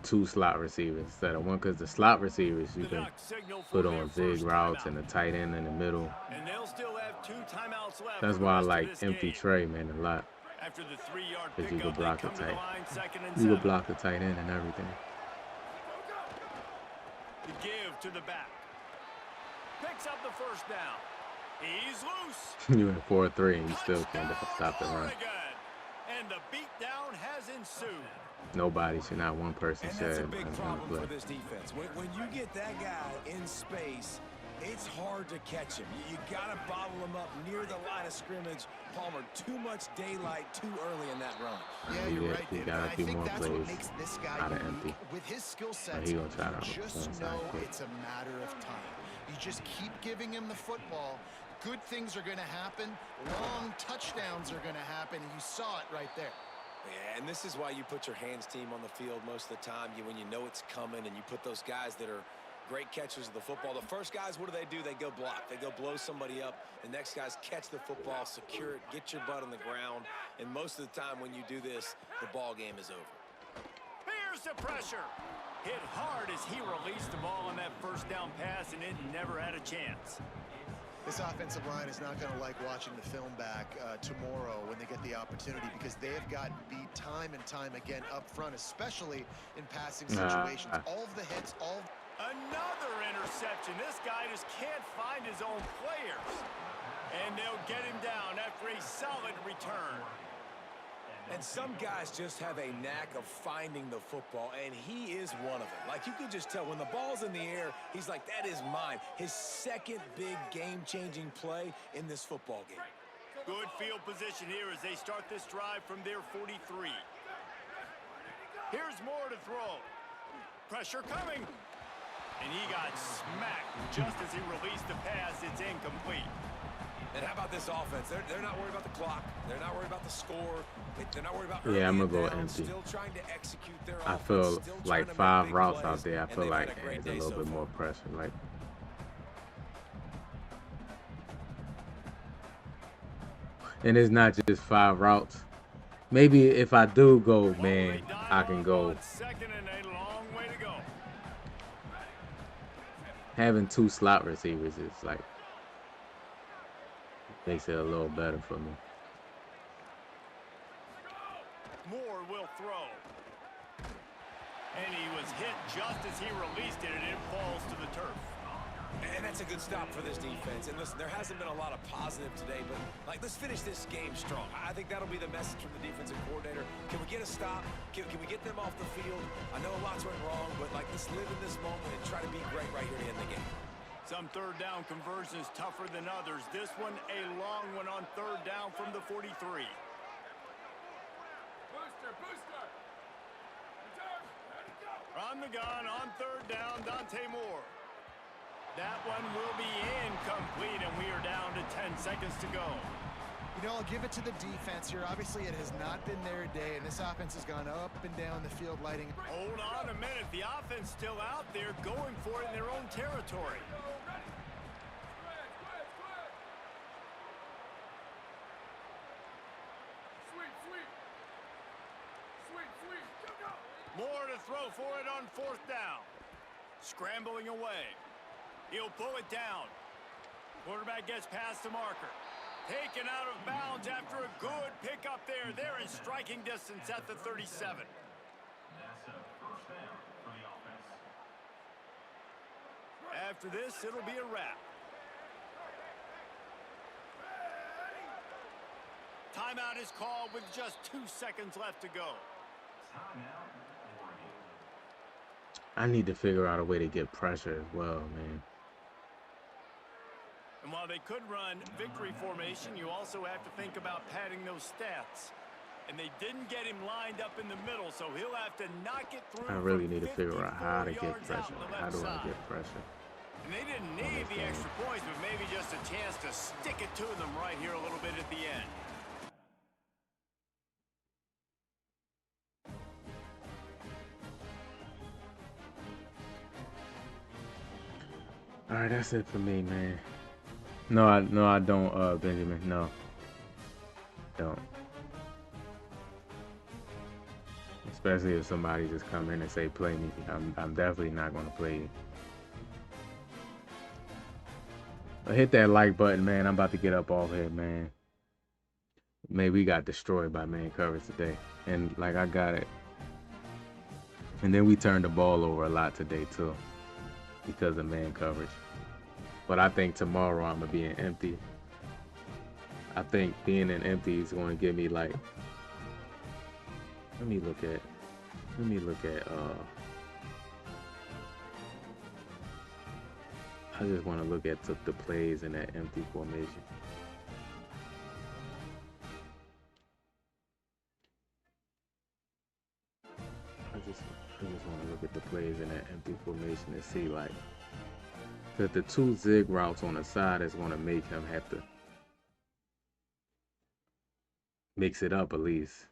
Speaker 2: 2 slot receivers instead of 1, because the slot receivers you can put on zig routes and the tight end in the middle.
Speaker 1: And they'll still have 2 timeouts left.
Speaker 2: That's why I like empty Trey, man, a lot.
Speaker 1: After the 3-yard
Speaker 2: Because you
Speaker 1: pickup,
Speaker 2: can block
Speaker 1: they
Speaker 2: the
Speaker 1: come to the
Speaker 2: tight.
Speaker 1: line, 2nd and
Speaker 2: You
Speaker 1: 7.
Speaker 2: can block the tight end and everything.
Speaker 1: The give to the back. Picks up the first down. He's loose.
Speaker 2: You in 4-3 and you still can't stop the run.
Speaker 1: Oregon. And the beatdown has ensued.
Speaker 2: Nobody should, not one person
Speaker 4: And
Speaker 2: should.
Speaker 4: that's a big
Speaker 2: on the
Speaker 4: problem
Speaker 2: play.
Speaker 4: for this defense. When you get that guy in space, it's hard to catch him. You got to bottle him up near the line of scrimmage. Palmer, too much daylight too early in that run.
Speaker 5: Yeah, you're right,
Speaker 2: He
Speaker 5: David.
Speaker 2: got
Speaker 5: I
Speaker 2: a few
Speaker 5: think
Speaker 2: more
Speaker 5: that's what
Speaker 2: plays
Speaker 5: makes this guy
Speaker 2: out of
Speaker 5: unique.
Speaker 2: empty.
Speaker 5: With his skill sets,
Speaker 2: he gonna try to
Speaker 5: you just
Speaker 2: onside
Speaker 5: know
Speaker 2: kick.
Speaker 5: it's a matter of time. You just keep giving him the football. Good things are going to happen. Long touchdowns are going to happen. And you saw it right there.
Speaker 4: Yeah, and this is why you put your hands team on the field most of the time. When you know it's coming, and you put those guys that are great catchers of the football. The first guys, what do? They go block. They go blow somebody up. The next guys catch the football, secure it, get your butt on the ground. And most of the time when you do this, the ball game is over.
Speaker 1: Here's the pressure. Hit hard as he released the ball on that first down pass, and it never had a chance.
Speaker 5: This offensive line is not going to like watching the film back tomorrow when they get the opportunity, because they have gotten beat time and time again up front, especially in passing situations. All of the hits,
Speaker 1: Another interception. This guy just can't find his own players. And they'll get him down after a solid return.
Speaker 4: And some guys just have a knack of finding the football, and he is one of them. Like, you can just tell when the ball's in the air, he's like, that is mine. His second big game-changing play in this football game.
Speaker 1: Good field position here as they start this drive from their 43. Here's Moore to throw. Pressure coming. And he got smacked just as he released the pass. It's incomplete.
Speaker 4: And how about this offense? They're not worried about the clock. They're not worried about the score. They're not worried about
Speaker 2: yeah, I'm gonna go empty.
Speaker 4: Still trying to execute their
Speaker 2: I feel like 5 routes out there. I feel like there's a little bit more pressure. Like, and it's not just 5 routes. Maybe if I do go, man, I can go. Having 2 slot receivers is like makes it a little better for me.
Speaker 1: Moore will throw. And he was hit just as he released it, and it falls to the turf.
Speaker 4: And that's a good stop for this defense. And listen, there hasn't been a lot of positive today, but like, let's finish this game strong. I think that'll be the message from the defensive coordinator. Can we get a stop? Can we get them off the field? I know lots went wrong, but like, let's live in this moment and try to be great right here to end the game.
Speaker 1: Some third down conversions tougher than others. This one, a long one on third down from the 43.
Speaker 6: Booster.
Speaker 1: On the gun, on third down, Dante Moore. That one will be incomplete, and we are down to 10 seconds to go.
Speaker 5: You know, I'll give it to the defense here. Obviously, it has not been their day, and this offense has gone up and down the field, lighting.
Speaker 1: Hold on a minute. The offense still out there going for it in their own territory. More to throw for it on fourth down. Scrambling away. He'll pull it down. Quarterback gets past the marker. Taken out of bounds after a good pickup there. They're in striking distance at the 37.
Speaker 6: That's a first down for the offense.
Speaker 1: After this, it'll be a wrap. Timeout is called with just 2 seconds left to go.
Speaker 6: Timeout.
Speaker 2: I need to figure out a way to get pressure as well, man.
Speaker 1: And while they could run victory formation, you also have to think about padding those stats. And they didn't get him lined up in the middle, so he'll have to knock it through.
Speaker 2: I really need to figure out how to get pressure. How do I get pressure?
Speaker 1: And they didn't need the extra points, but maybe just a chance to stick it to them right here a little bit at the end.
Speaker 2: All right, that's it for me, man. No, I don't, Benjamin. No, don't. Especially if somebody just come in and say play me. I'm definitely not gonna play you. But hit that like button, man. I'm about to get up off here, man. Man, we got destroyed by man coverage today, and like I got it. And then we turned the ball over a lot today too, because of man coverage. But I think tomorrow I'm gonna be in empty. I think being in empty is going to give me like. Let me look at. I just want to look at the plays in that empty formation. I just want to look at the plays in that empty formation and see like. That the 2 zig routes on the side is going to make him have to mix it up at least.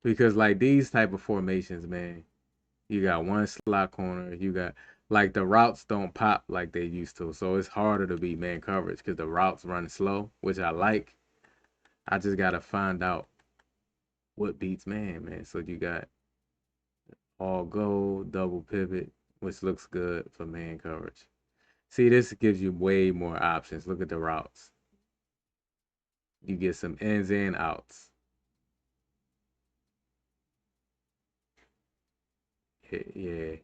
Speaker 2: Because like these type of formations, man, you got one slot corner, you got like the routes don't pop like they used to. So it's harder to beat man coverage because the routes run slow, which I like. I just got to find out what beats man. So you got all go, double pivot, which looks good for man coverage. See, this gives you way more options. Look at the routes. You get some ins and outs. Yeah.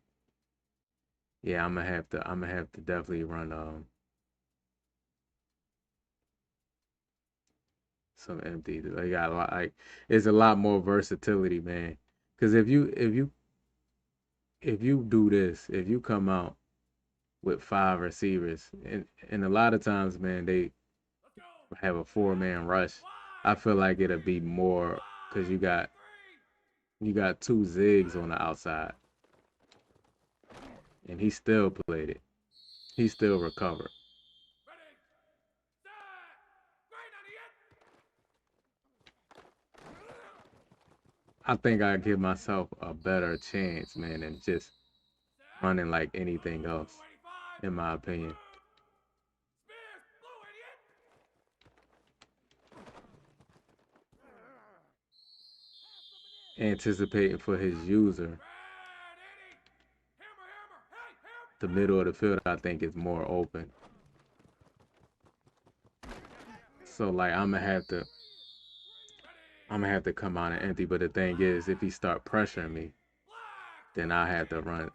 Speaker 2: Yeah, I'm gonna have to definitely run some empty. They got a lot, like it's a lot more versatility, man. Because if you do this, if you come out with 5 receivers, and a lot of times, man, they have a 4-man rush. I feel like it'll be more because you got 2 zigs on the outside, and he still played it. He still recovered. I think I give myself a better chance, man, than just running like anything else, in my opinion. Anticipating for his user, the middle of the field, I think, is more open. So like I'm gonna have to come out and empty. But the thing is, if he start pressuring me, then I have to run.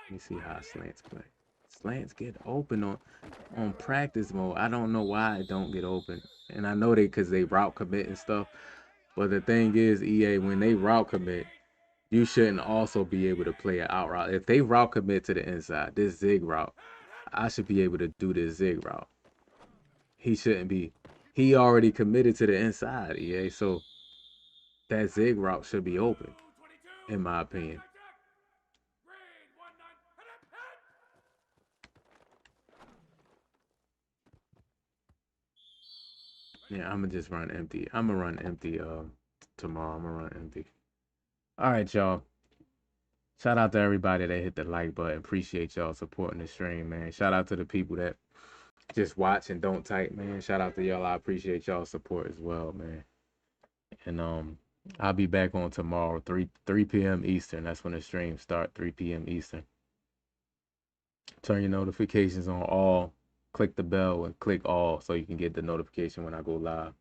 Speaker 2: Let me see how slants play. Slants get open on practice mode. I don't know why it don't get open. And I know because they route commit and stuff. But the thing is, EA, when they route commit, you shouldn't also be able to play an out route. If they route commit to the inside, this zig route, I should be able to do this zig route. He shouldn't be. He already committed to the inside, EA. So that zig route should be open, in my opinion. Yeah, I'm gonna just run empty. I'm gonna run empty tomorrow. I'm gonna run empty. All right, y'all. Shout out to everybody that hit the like button. Appreciate y'all supporting the stream, man. Shout out to the people that just watch and don't type, man. Shout out to y'all. I appreciate y'all support as well, man. And I'll be back on tomorrow, 3 p.m. Eastern. That's when the stream start, 3 p.m. Eastern. Turn your notifications on all. Click the bell and click all so you can get the notification when I go live.